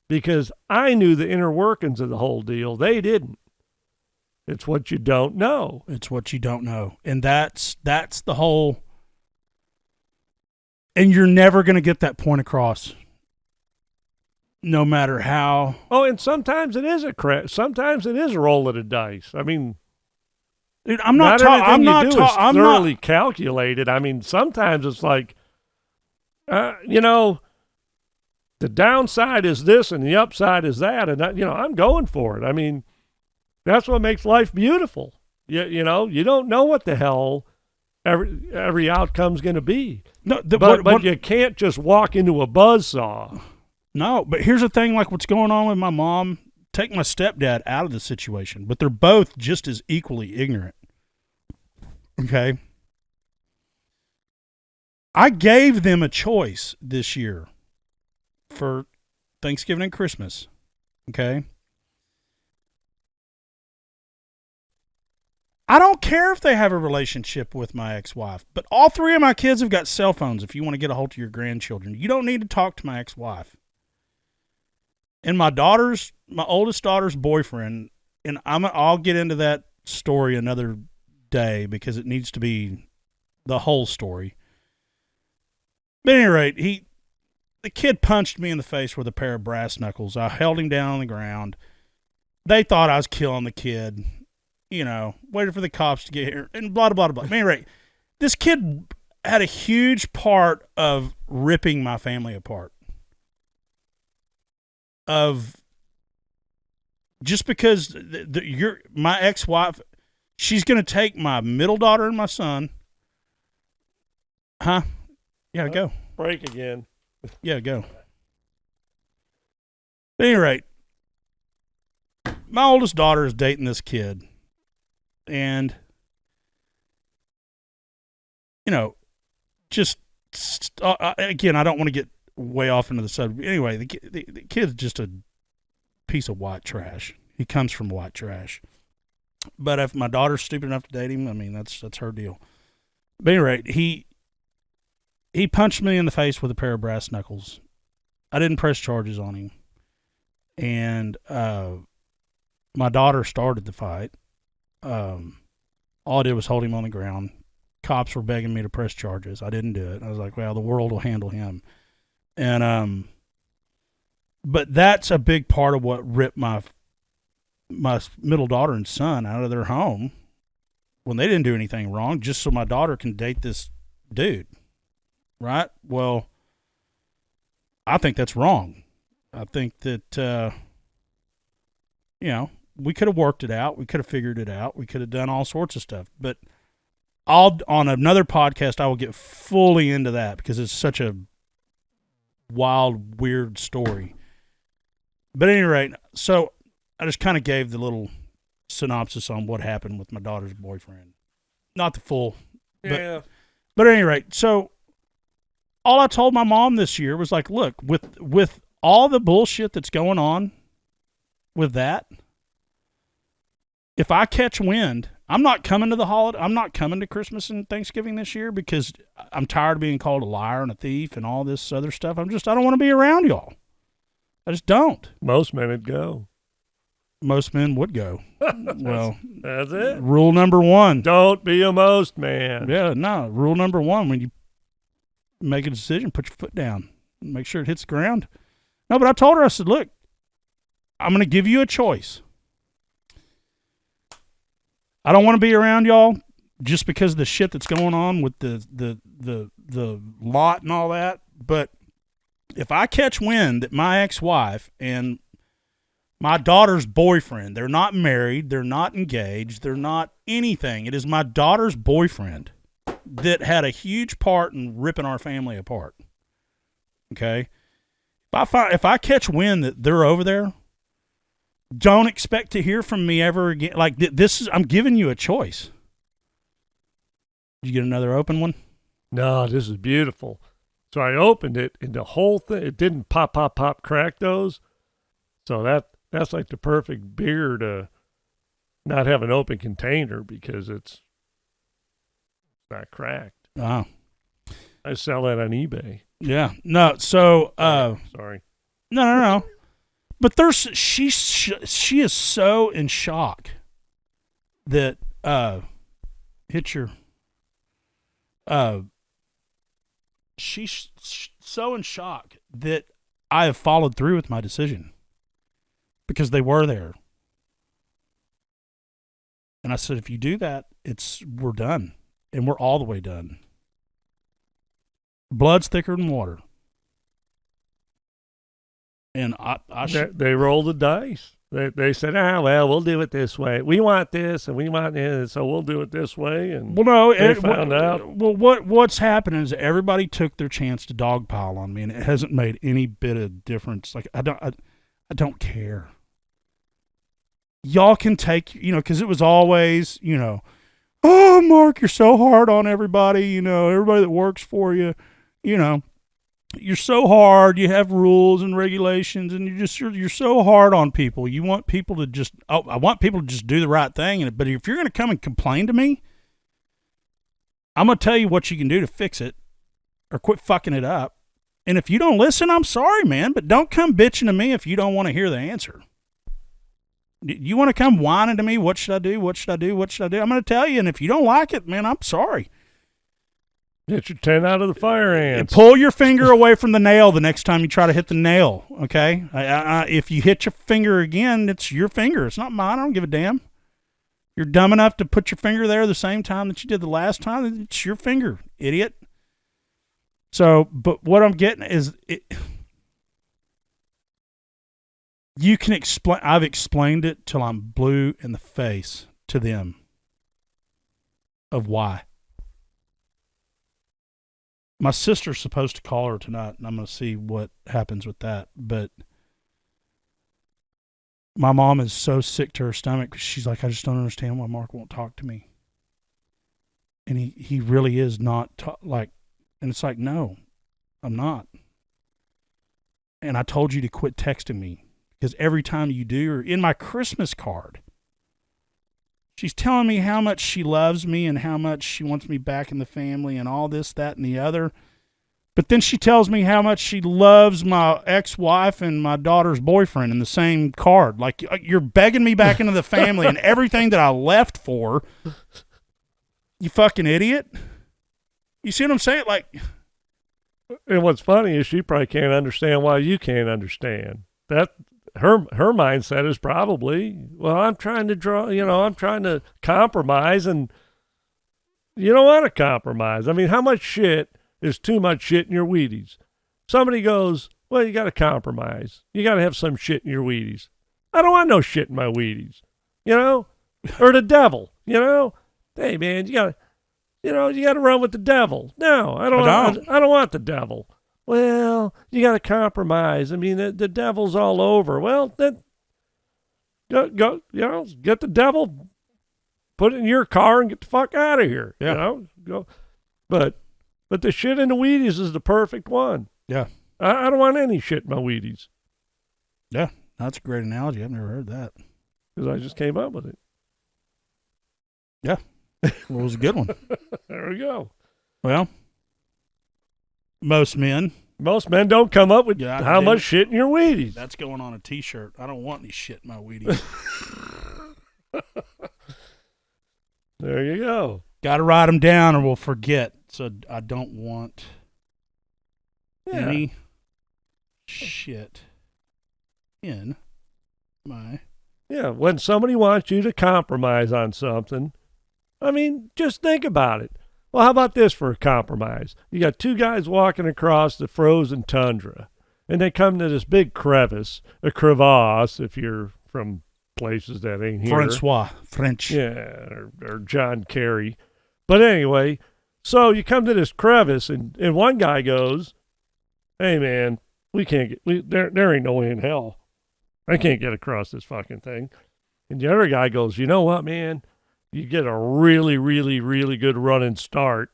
because I knew the inner workings of the whole deal. They didn't. It's what you don't know. It's what you don't know. And that's the whole... And you're never going to get that point across, no matter how. Oh, and sometimes it is sometimes it is a roll of the dice. I mean, dude, I'm not thoroughly calculated. I mean, sometimes it's like, the downside is this and the upside is that, and I'm going for it. I mean, that's what makes life beautiful. You don't know what the hell every outcome's going to be. No, but you can't just walk into a buzzsaw. No, but here's the thing, like what's going on with my mom, take my stepdad out of the situation, but they're both just as equally ignorant. Okay? I gave them a choice this year for Thanksgiving and Christmas. Okay? I don't care if they have a relationship with my ex-wife, but all three of my kids have got cell phones if you want to get a hold of your grandchildren. You don't need to talk to my ex-wife. And my oldest daughter's boyfriend, and I'll get into that story another day because it needs to be the whole story. But at any rate, the kid punched me in the face with a pair of brass knuckles. I held him down on the ground. They thought I was killing the kid. Waited for the cops to get here, and blah, blah, blah, blah. At any rate, this kid had a huge part of ripping my family apart. Just because my ex-wife, she's going to take my middle daughter and my son. Huh? Yeah, go. Break again. Yeah, go. At any rate, my oldest daughter is dating this kid. And, again, I don't want to get way off into the subject. Anyway, the kid's just a piece of white trash. He comes from white trash. But if my daughter's stupid enough to date him, I mean, that's her deal. But at any rate, he punched me in the face with a pair of brass knuckles. I didn't press charges on him. and my daughter started the fight. All I did was hold him on the ground. Cops were begging me to press charges. I didn't do it. I was like, well, the world will handle him. And but that's a big part of what ripped my middle daughter and son out of their home when they didn't do anything wrong, just so my daughter can date this dude. Right? Well, I think that's wrong. I think that, we could have worked it out. We could have figured it out. We could have done all sorts of stuff. But on another podcast, I will get fully into that because it's such a wild, weird story. But at any rate, so I just kind of gave the little synopsis on what happened with my daughter's boyfriend. Not the full. Yeah. But at any rate, so all I told my mom this year was like, look, with all the bullshit that's going on with that, if I catch wind, I'm not coming to the holiday. I'm not coming to Christmas and Thanksgiving this year because I'm tired of being called a liar and a thief and all this other stuff. I don't want to be around y'all. I just don't. Most men would go. Most men would go. Well, that's it. Rule number 1. Don't be a most man. Yeah, no. Rule number 1, when you make a decision, put your foot down. Make sure it hits the ground. No, but I told her, I said, look, I'm going to give you a choice. I don't want to be around y'all just because of the shit that's going on with the lot and all that. But if I catch wind that my ex-wife and my daughter's boyfriend, they're not married, they're not engaged, they're not anything. It is my daughter's boyfriend that had a huge part in ripping our family apart. Okay? If I catch wind that they're over there, don't expect to hear from me ever again. Like I'm giving you a choice. Did you get another open one? No, this is beautiful. So I opened it, and the whole thing, it didn't pop, crack those. So that's like the perfect beer to not have an open container because it's not cracked. Oh. I sell that on eBay. Yeah. No, so sorry. No. But she is so in shock that she's so in shock that I have followed through with my decision because they were there. And I said, if you do that, we're done. And we're all the way done. Blood's thicker than water. And they rolled the dice. They said, well, we'll do it this way. We want this, and we want this, so we'll do it this way. And they found out. Well, what's happening is everybody took their chance to dogpile on me, and it hasn't made any bit of difference. Like I don't care. Y'all can take, because it was always, oh, Mark, you're so hard on everybody. Everybody that works for you, You're so hard. You have rules and regulations, and you're so hard on people. You want people to just I want people to just do the right thing. But if you're going to come and complain to me, I'm going to tell you what you can do to fix it, or quit fucking it up. And if you don't listen, I'm sorry, man. But don't come bitching to me if you don't want to hear the answer. You want to come whining to me? What should I do? What should I do? What should I do? I'm going to tell you. And if you don't like it, man, I'm sorry. Get your 10 out of the fire ants. Pull your finger away from the nail the next time you try to hit the nail, okay? If you hit your finger again, it's your finger. It's not mine. I don't give a damn. You're dumb enough to put your finger there the same time that you did the last time. It's your finger, idiot. So, but what I'm getting is, you can explain. I've explained it till I'm blue in the face to them of why. My sister's supposed to call her tonight, and I'm going to see what happens with that. But my mom is so sick to her stomach. She's like, I just don't understand why Mark won't talk to me. And he really is not and it's like, no, I'm not. And I told you to quit texting me because every time you do, or in my Christmas card, she's telling me how much she loves me and how much she wants me back in the family and all this, that, and the other. But then she tells me how much she loves my ex-wife and my daughter's boyfriend in the same card. Like, you're begging me back into the family and everything that I left for. You fucking idiot. You see what I'm saying? Like, and what's funny is she probably can't understand why you can't understand. That her mindset is probably, well, I'm trying to compromise, and you don't want to compromise. I mean, how much shit is too much shit in your Wheaties? Somebody goes, well, you got to compromise. You got to have some shit in your Wheaties. I don't want no shit in my Wheaties, or the devil, Hey, man, you got to run with the devil. No, I don't want the devil. Well, you got to compromise. I mean, the devil's all over. Well, then go, get the devil, put it in your car and get the fuck out of here. Yeah. Go. But the shit in the Wheaties is the perfect one. Yeah. I don't want any shit in my Wheaties. Yeah, that's a great analogy. I've never heard that. Because I just came up with it. Yeah. Well, it was a good one. There we go. Well, most men don't come up with how much shit in your Wheaties. That's going on a T-shirt. I don't want any shit in my Wheaties. There you go. Got to write them down or we'll forget. So I don't want any shit in my... Yeah, when somebody wants you to compromise on something, I mean, just think about it. Well, how about this for a compromise? You got two guys walking across the frozen tundra, and they come to this big crevasse, a crevasse, if you're from places that ain't here. French. Yeah, or John Kerry. But anyway, so you come to this crevice, and one guy goes, hey, man, there ain't no way in hell. I can't get across this fucking thing. And the other guy goes, you know what, man? You get a really, really, really good running start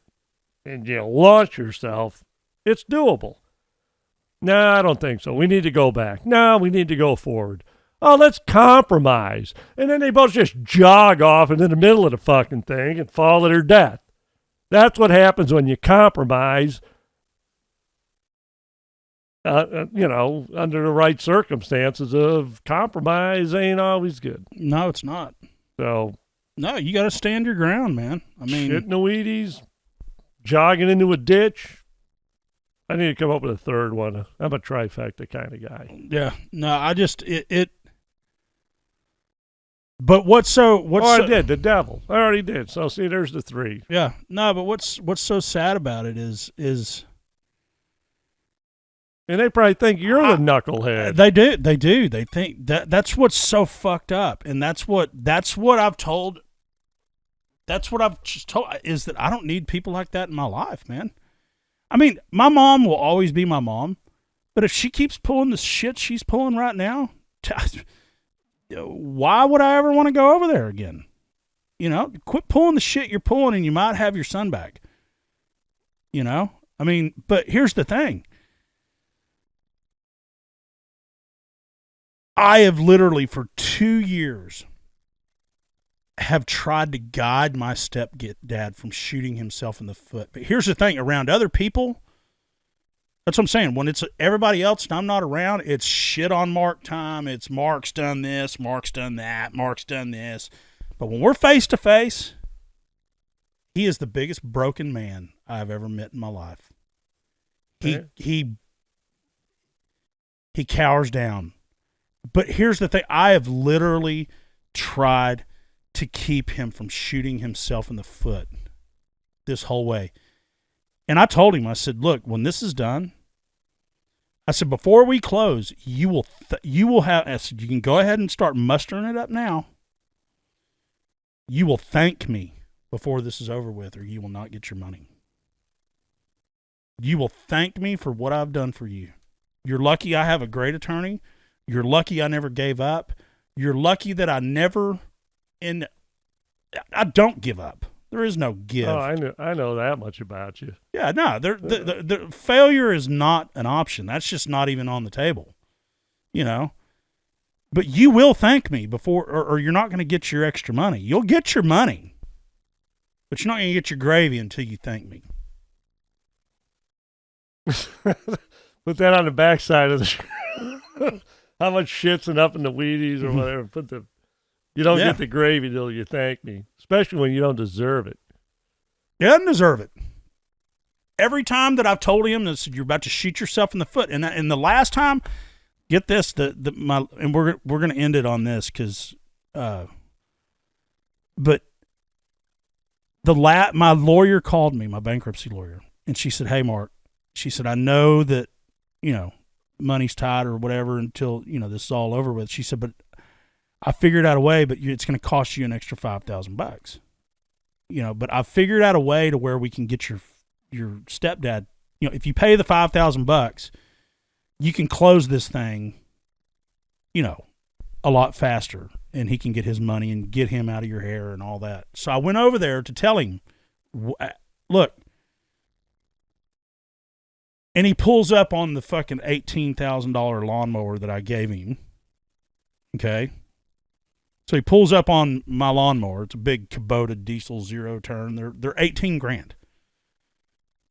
and you launch yourself, it's doable. No, I don't think so. We need to go back. No, we need to go forward. Oh, let's compromise. And then they both just jog off into the middle of the fucking thing and fall to their death. That's what happens when you compromise, under the right circumstances. Of compromise ain't always good. No, it's not. So... No, you got to stand your ground, man. I mean, shit in the Wheaties, jogging into a ditch. I need to come up with a third one. I'm a trifecta kind of guy. Yeah. No, I just it. But I did the devil. I already did. So see, there's the three. Yeah. No, but what's so sad about it is. And they probably think you're the knucklehead. They do. They think that's what's so fucked up, and that's what I've told. That's what I've just told, is that I don't need people like that in my life, man. I mean, my mom will always be my mom, but if she keeps pulling the shit she's pulling right now, why would I ever want to go over there again? Quit pulling the shit you're pulling, and you might have your son back. I mean, but here's the thing. I have literally for 2 years have tried to guide my stepdad from shooting himself in the foot. But here's the thing, around other people, that's what I'm saying. When it's everybody else and I'm not around, it's shit on Mark time. It's Mark's done this, Mark's done that, Mark's done this. But when we're face to face, he is the biggest broken man I've ever met in my life. He cowers down. But here's the thing. I have literally tried to keep him from shooting himself in the foot this whole way. And I told him, I said, look, when this is done, I said, before we close, you will have, I said, you can go ahead and start mustering it up now. You will thank me before this is over with, or you will not get your money. You will thank me for what I've done for you. You're lucky I have a great attorney. You're lucky I never gave up. You're lucky that I don't give up. There is no give. Oh, I know that much about you. Yeah, no, the failure is not an option. That's just not even on the table, But you will thank me before, or you're not going to get your extra money. You'll get your money, but you're not going to get your gravy until you thank me. Put that on the backside of the shirt. How much shit's up in the Wheaties or whatever. You don't get the gravy till you thank me, especially when you don't deserve it. He doesn't deserve it. Every time that I've told him that you're about to shoot yourself in the foot, and the last time, get this, and we're gonna end it on this because, but my lawyer called me, my bankruptcy lawyer, and she said, "Hey, Mark," she said, "I know that money's tight or whatever until this is all over with." She said, "But I figured out a way, but it's going to cost you an extra $5,000. But I figured out a way to where we can get your stepdad. If you pay the $5,000, you can close this thing, a lot faster, and he can get his money and get him out of your hair and all that." So I went over there to tell him, look, and he pulls up on the fucking $18,000 lawnmower that I gave him. Okay. So he pulls up on my lawnmower. It's a big Kubota diesel zero turn. They're $18,000.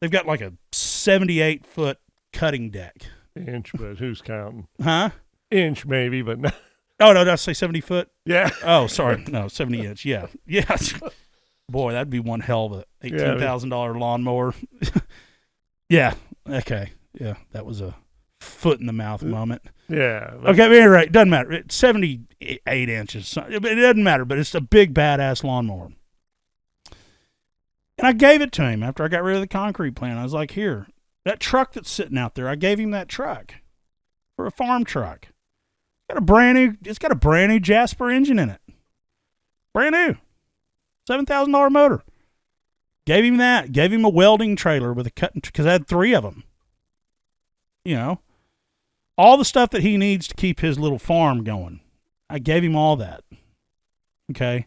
They've got like a 78-foot cutting deck. Inch, but who's counting? Huh? Inch maybe, but no. Oh, no, did I say 70 foot? Yeah. Oh, sorry. No, 70 inch. Yeah. Yeah. Boy, that'd be one hell of a $18,000 lawnmower. Yeah. Okay. Yeah. That was a foot in the mouth moment. Yeah. Okay, but anyway, it doesn't matter. It's 78 inches. It doesn't matter, but it's a big, badass lawnmower. And I gave it to him after I got rid of the concrete plant. I was like, here, that truck that's sitting out there, I gave him that truck for a farm truck. It's got a brand new Jasper engine in it. Brand new. $7,000 motor. Gave him that. Gave him a welding trailer with a cut, because I had 3 of them. All the stuff that he needs to keep his little farm going. I gave him all that. Okay?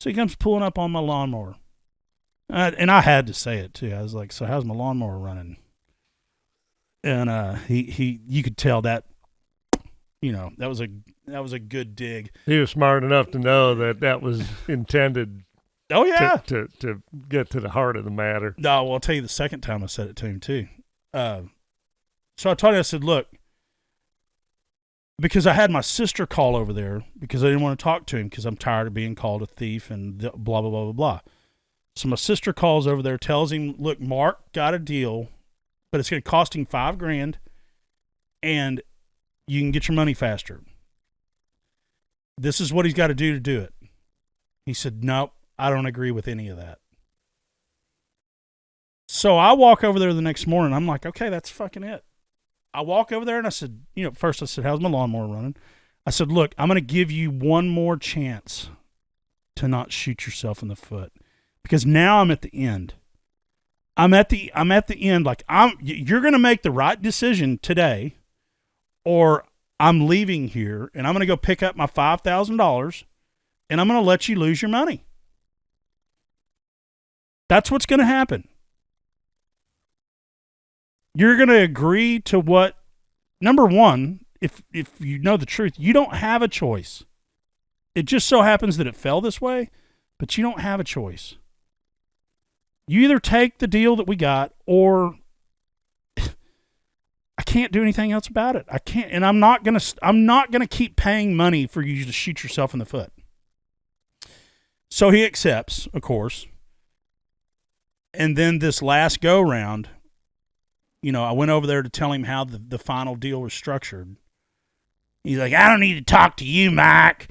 So he comes pulling up on my lawnmower. And I had to say it too. I was like, "So how's my lawnmower running?" And you could tell that, that was a good dig. He was smart enough to know that was intended. Oh yeah, to get to the heart of the matter. No, well, I'll tell you the second time I said it to him too. So I told him, I said, "Look," because I had my sister call over there because I didn't want to talk to him because I'm tired of being called a thief and blah, blah, blah, blah, blah. So my sister calls over there, tells him, "Look, Mark got a deal, but it's going to cost him $5,000 and you can get your money faster. This is what he's got to do it." He said, "Nope, I don't agree with any of that." So I walk over there the next morning. I'm like, okay, that's fucking it. I walk over there and I said, first I said, "How's my lawnmower running?" I said, "Look, I'm going to give you one more chance to not shoot yourself in the foot, because now I'm at the end. I'm at the end. Like, you're going to make the right decision today, or I'm leaving here and I'm going to go pick up my $5,000 and I'm going to let you lose your money. That's what's going to happen. You're going to agree to what, number one, if you know the truth, you don't have a choice. It just so happens that it fell this way, but you don't have a choice. You either take the deal that we got, or I can't do anything else about it. I can't, and I'm not gonna keep paying money for you to shoot yourself in the foot." So he accepts, of course. And then this last go round, I went over there to tell him how the final deal was structured. He's like, "I don't need to talk to you, Mike.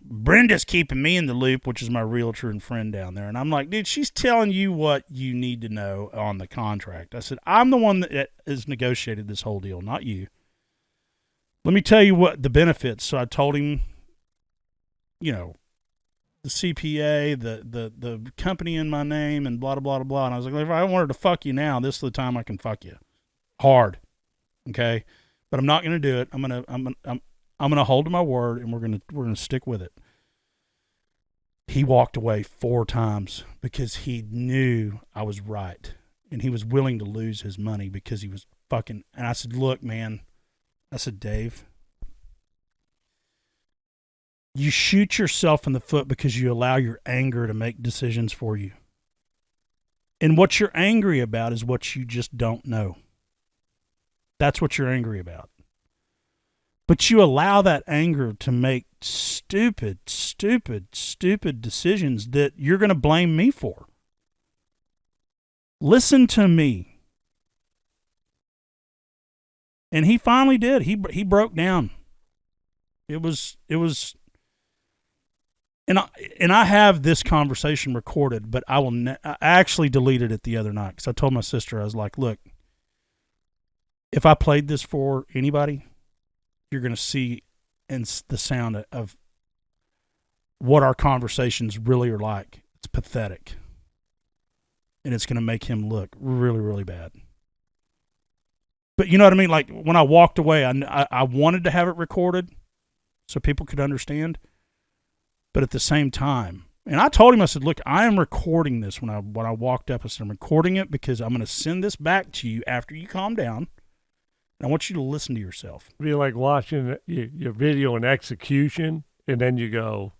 Brenda's keeping me in the loop," which is my realtor and friend down there. And I'm like, "Dude, she's telling you what you need to know on the contract." I said, "I'm the one that has negotiated this whole deal, not you. Let me tell you what the benefits." So I told him, the CPA, the company in my name, and blah, blah, blah, blah. And I was like, if I wanted to fuck you now, this is the time I can fuck you. Hard. Okay? But I'm not going to do it. I'm going to hold to my word, and we're going to stick with it. He walked away 4 times because he knew I was right, and he was willing to lose his money because he was fucking. And I said, "Look, man," I said, "Dave, you shoot yourself in the foot because you allow your anger to make decisions for you. And what you're angry about is what you just don't know. That's what you're angry about. But you allow that anger to make stupid decisions that you're going to blame me for. Listen to me. And he finally did. He broke down. It was and I have this conversation recorded, but I actually deleted it the other night because I told my sister, I was like, look, if I played this for anybody, you're going to see in the sound of what our conversations really are like. It's pathetic. And it's going to make him look really, really bad. But you know what I mean? Like when I walked away, I wanted to have it recorded so people could understand. But at the same time, and I told him, I said, look, I am recording this when I walked up. I said, I'm recording it because I'm going to send this back to you after you calm down. I want you to listen to yourself. It'd be like watching your video in execution, and then you go,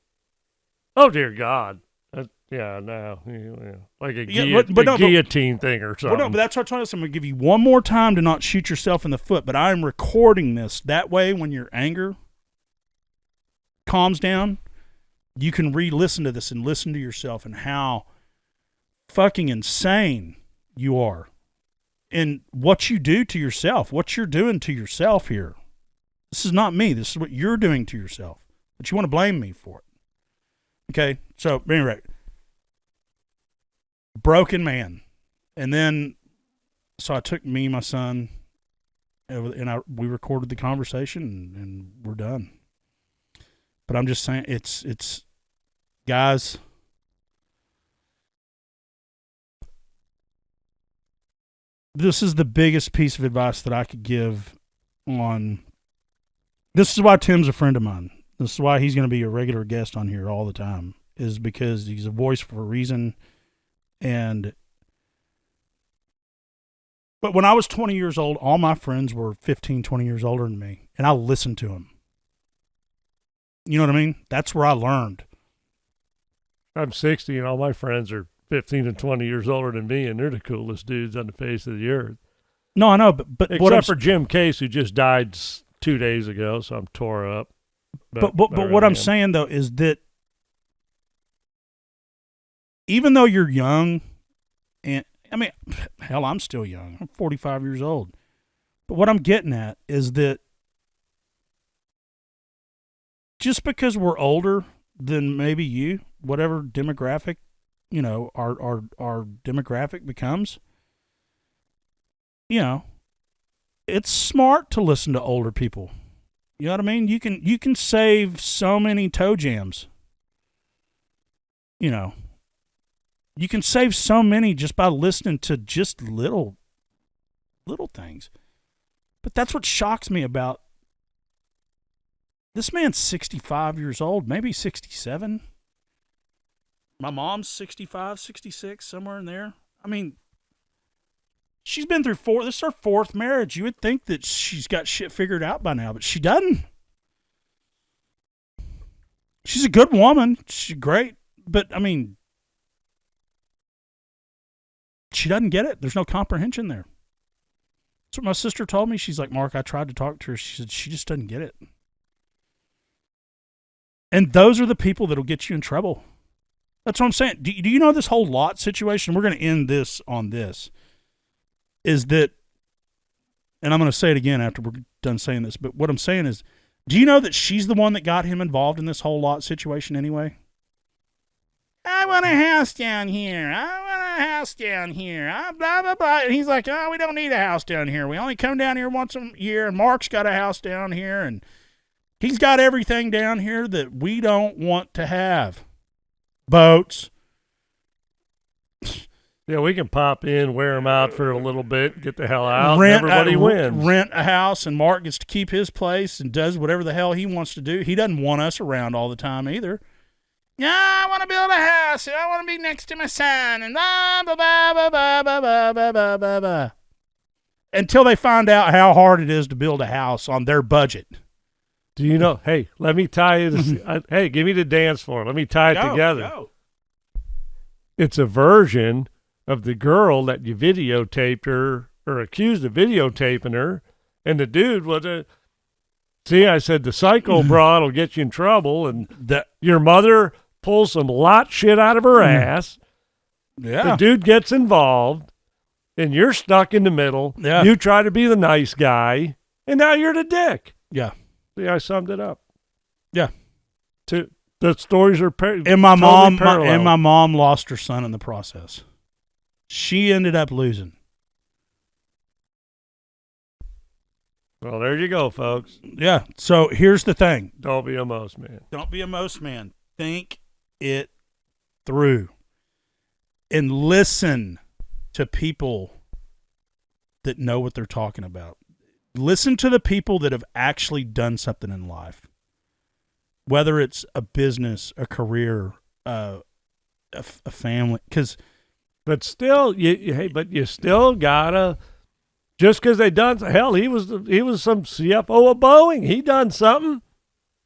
"Oh dear God!" Like a guillotine thing or something. But that's what I told us. I'm going to give you one more time to not shoot yourself in the foot. But I'm recording this that way. When your anger calms down, you can re-listen to this and listen to yourself and how fucking insane you are. And what you do to yourself, what you're doing to yourself here. This is not me. This is what you're doing to yourself. But you want to blame me for it. Okay? So, anyway, broken man. And then, so I took me and my son, and we recorded the conversation, and we're done. But I'm just saying, it's guys, this is the biggest piece of advice that I could give on. This is why Tim's a friend of mine. This is why he's going to be a regular guest on here all the time, is because he's a voice for a reason. But when I was 20 years old, all my friends were 15, 20 years older than me, and I listened to them. You know what I mean? That's where I learned. I'm 60, and all my friends are 15 and 20 years older than me, and they're the coolest dudes on the face of the earth. No, I know, but except for Jim Case, who just died 2 days ago, so I'm tore up. But what I'm saying though is that even though you're young, and I mean, hell, I'm still young. I'm 45 years old. But what I'm getting at is that just because we're older than maybe you, whatever demographic, you know, our demographic becomes, you know, it's smart to listen to older people. You know what I mean? You can save so many toe jams. You know, you can save so many just by listening to just little things. But that's what shocks me about this man's 65 years old, maybe 67. My mom's 65, 66, somewhere in there. I mean, she's been through this is her fourth marriage. You would think that she's got shit figured out by now, but she doesn't. She's a good woman. She's great. But, I mean, she doesn't get it. There's no comprehension there. That's what my sister told me. She's like, Mark, I tried to talk to her. She said she just doesn't get it. And those are the people that will get you in trouble. That's what I'm saying. Do you know this whole Lot situation? We're going to end this on this. Is that, and I'm going to say it again after we're done saying this, but what I'm saying is, do you know that she's the one that got him involved in this whole Lot situation anyway? I want a house down here. I want a house down here. Blah, blah, blah. And he's like, oh, we don't need a house down here. We only come down here once a year, and Mark's got a house down here, and he's got everything down here that we don't want to have. Boats. Yeah, we can pop in, wear them out for a little bit, get the hell out, and everybody wins. Rent a house, and Mark gets to keep his place and does whatever the hell he wants to do. He doesn't want us around all the time either. Yeah, I want to build a house, and I want to be next to my son, and blah, blah, blah, blah, blah, blah, blah, blah, blah, blah, blah. Until they find out how hard it is to build a house on their budget. Do you know, hey, let me tie you this. Hey, give me the dance floor. Let me tie it together. Go. It's a version of the girl that you videotaped her or accused of videotaping her, And the dude was see, I said the psycho broad will get you in trouble, and That your mother pulls some lot shit out of her ass. yeah. The dude gets involved, and you're stuck in the middle. Yeah. You try to be the nice guy, and now you're the dick. Yeah. See, I summed it up. Yeah. The stories are And my totally mom parallel. and my mom lost her son in the process. She ended up losing. Well, there you go, folks. Yeah. So here's the thing. Don't be a most man. Don't be a most man. Think it through. And listen to people that know what they're talking about. Listen to the people that have actually done something in life. Whether it's a business, a career, a family. But still, you still gotta. Just because they done, hell, he was some CFO of Boeing. He done something.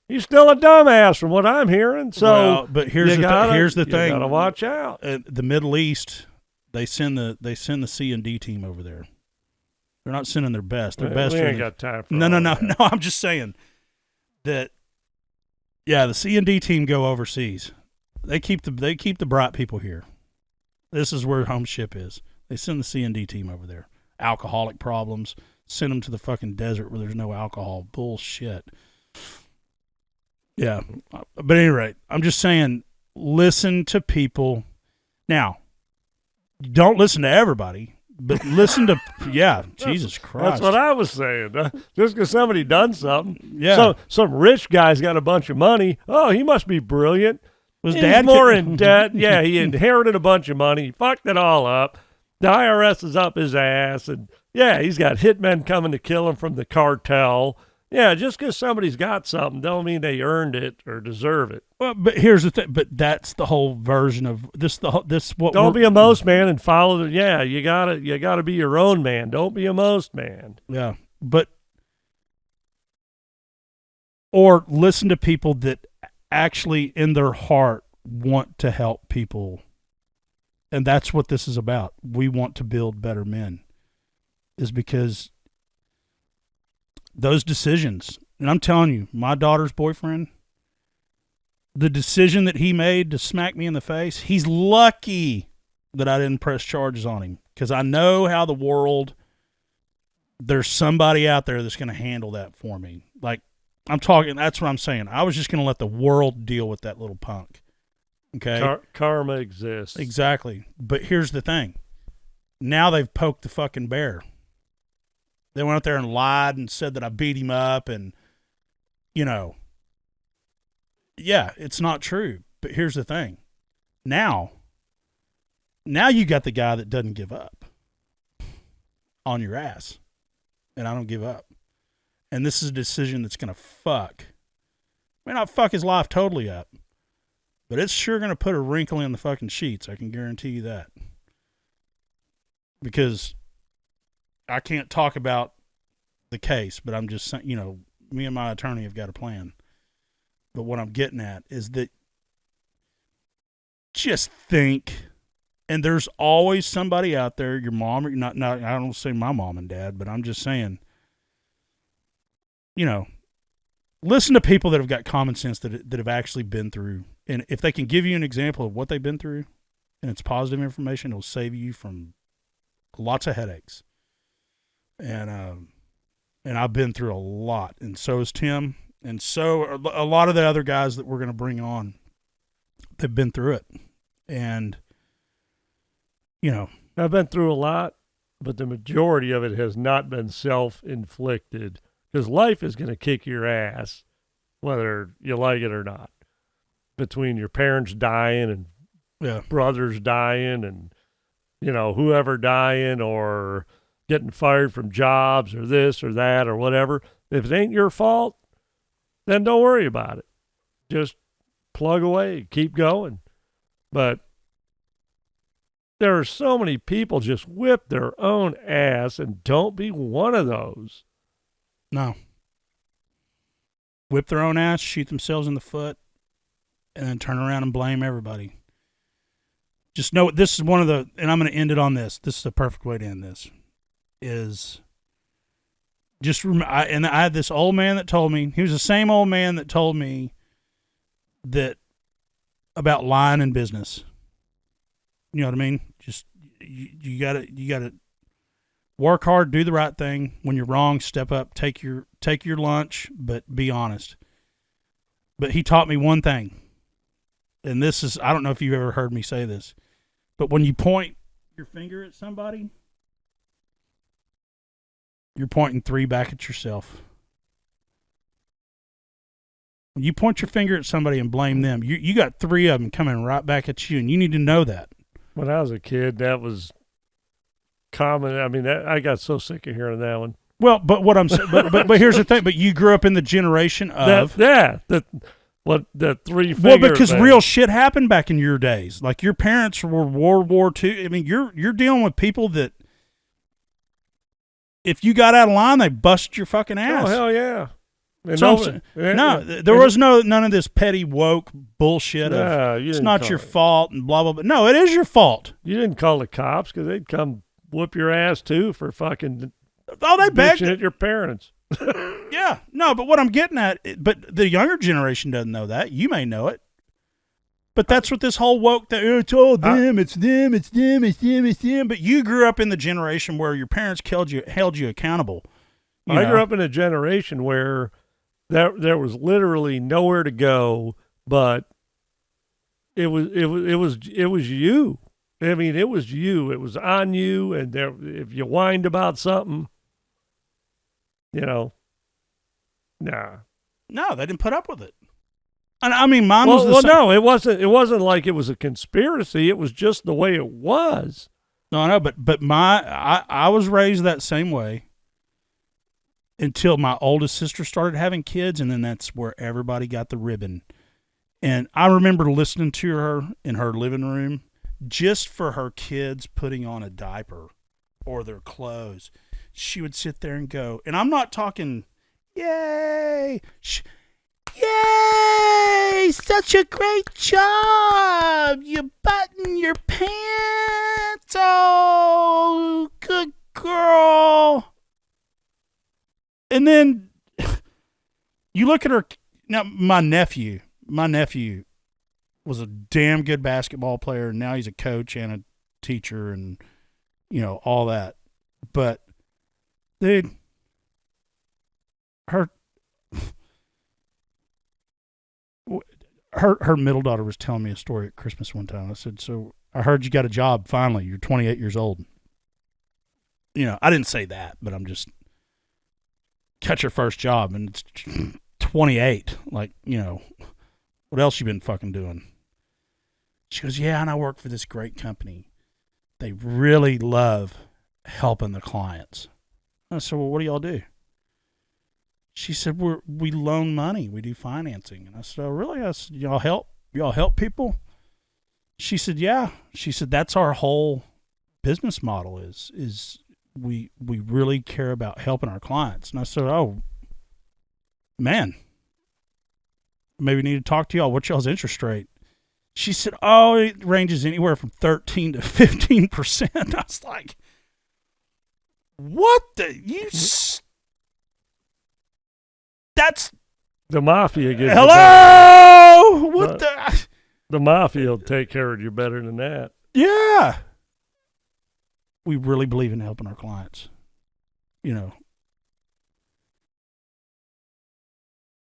He's still a dumbass from what I'm hearing. So, well, but here's the thing. You gotta watch out. The Middle East, they send the C&D team over there. They're not sending their best. Their best. We ain't got time for no. all that. I'm just saying that. Yeah, the C&D team go overseas. They keep the bright people here. This is where home ship is. They send the C&D team over there. Alcoholic problems. Send them to the fucking desert where there's no alcohol. Bullshit. Yeah. But at any rate, I'm just saying, listen to people. Now, don't listen to everybody, but listen to, yeah, Jesus Christ. That's what I was saying. Just because somebody done something. Yeah. So, some rich guy's got a bunch of money. Oh, he must be brilliant. Was He's dad more in debt. Yeah, he inherited a bunch of money. He fucked it all up. The IRS is up his ass. And, yeah, he's got hitmen coming to kill him from the cartel. Yeah, just because somebody's got something don't mean they earned it or deserve it. Well, but here's the thing. But that's the whole version of this. What Don't be a most man and follow the. Yeah, you gotta be your own man. Don't be a most man. Yeah, but or listen to people that actually, in their heart, want to help people, and that's what this is about. We want to build better men, is because those decisions. And I'm telling you, my daughter's boyfriend, the decision that he made to smack me in the face, he's lucky that I didn't press charges on him, because I know how the world, there's somebody out there that's going to handle that for me. Like, I'm talking, that's what I'm saying. I was just going to let the world deal with that little punk. Okay? Karma exists. Exactly. But here's the thing. Now they've poked the fucking bear. They went out there and lied and said that I beat him up, and, you know, yeah, it's not true. But here's the thing. Now you got the guy that doesn't give up on your ass, and I don't give up. And this is a decision that's going to may not fuck his life totally up, but it's sure going to put a wrinkle in the fucking sheets. I can guarantee you that. Because I can't talk about the case, but I'm just saying, you know, me and my attorney have got a plan. But what I'm getting at is that just think, and there's always somebody out there, your mom, or not, I don't say my mom and dad, but I'm just saying, you know, listen to people that have got common sense that have actually been through. And if they can give you an example of what they've been through, and it's positive information, it'll save you from lots of headaches. And I've been through a lot, and so has Tim, and so a lot of the other guys that we're going to bring on, they've been through it. And, you know, I've been through a lot, but the majority of it has not been self-inflicted, because life is going to kick your ass, whether you like it or not. Between your parents dying and brothers dying and, you know, whoever dying or getting fired from jobs or this or that or whatever. If it ain't your fault, then don't worry about it. Just plug away, keep going. But there are so many people just whip their own ass, and don't be one of those. No. Whip their own ass, shoot themselves in the foot, and then turn around and blame everybody. Just know this is one of the, and I'm going to end it on this. This is the perfect way to end this. Is And I had this old man that told me, he was the same old man that told me that about lying in business. You know what I mean? Just you gotta work hard, do the right thing. When you're wrong, step up, take your lunch, but be honest. But he taught me one thing, and this is, I don't know if you've ever heard me say this, but when you point your finger at somebody, you're pointing 3 back at yourself. When you point your finger at somebody and blame them, you got 3 of them coming right back at you, and you need to know that. When I was a kid, that was common. I mean, I got so sick of hearing that one. Well, but what I'm saying, but here's the thing. But you grew up in the generation of the 3 finger. Well, because thing. real shit happened back in your days. Like your parents were World War II. I mean, you're dealing with people that if you got out of line, they bust your fucking ass. Oh hell yeah! There was none of this petty woke bullshit of it's not your fault and blah blah blah. No, it is your fault. You didn't call the cops because they'd come whoop your ass too for fucking. Oh, they begged at your parents. Yeah, no, but what I'm getting at, but the younger generation doesn't know that. You may know it, but that's what this whole woke thing. It's all them, it's them, it's them, it's them, it's them. But you grew up in the generation where your parents held you accountable. I grew up in a generation where there was literally nowhere to go, but it was you. I mean, it was you. It was on you, and if you whined about something. Nah. No, they didn't put up with it. I mean, mine was the same. No, it wasn't. It wasn't like it was a conspiracy. It was just the way it was. No, I know, but I was raised that same way until my oldest sister started having kids, and then that's where everybody got the ribbon. And I remember listening to her in her living room just for her kids putting on a diaper or their clothes. She would sit there and go, and I'm not talking, yay, yay, such a great job, you button your pants, oh, good girl. And then you look at her, now my nephew was a damn good basketball player, and now he's a coach and a teacher and, all that. But dude, her middle daughter was telling me a story at Christmas one time. I said, so I heard you got a job finally. You're 28 years old. I didn't say that, but I'm just, got your first job and it's 28. Like, what else you been fucking doing? She goes, yeah, and I work for this great company. They really love helping the clients. I said, well, what do y'all do? She said, we loan money. We do financing. And I said, oh, really? I said, y'all help people? She said, yeah. She said, that's our whole business model is we really care about helping our clients. And I said, oh, man, maybe need to talk to y'all. What's y'all's interest rate? She said, oh, it ranges anywhere from 13 to 15%. I was like, what that's the mafia. Hello? What the mafia will take care of you better than that. Yeah. We really believe in helping our clients.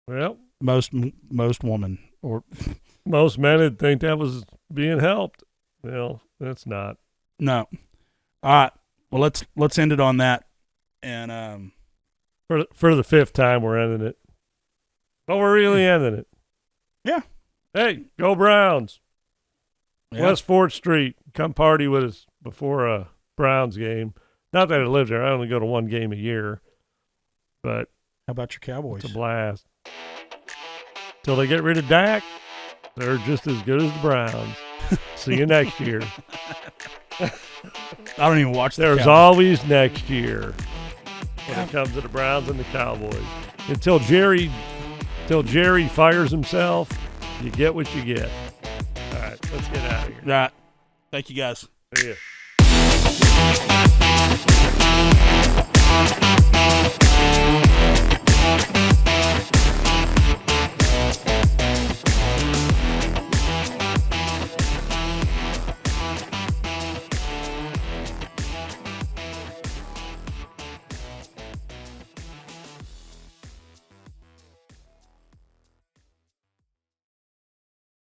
Well, most women or most men would think that was being helped. Well, that's not. No. All right. Well, let's end it on that. And for the 5th time, we're ending it. But we're really ending it. Yeah. Hey, go Browns. Yeah. West 4th Street. Come party with us before a Browns game. Not that I live there. I only go to one game a year. But how about your Cowboys? It's a blast. Till they get rid of Dak, they're just as good as the Browns. See you next year. I don't even watch There's always next year when it comes to the Browns and the Cowboys. Until Jerry fires himself, you get what you get. All right, let's get out of here. All right. Thank you, guys. See ya.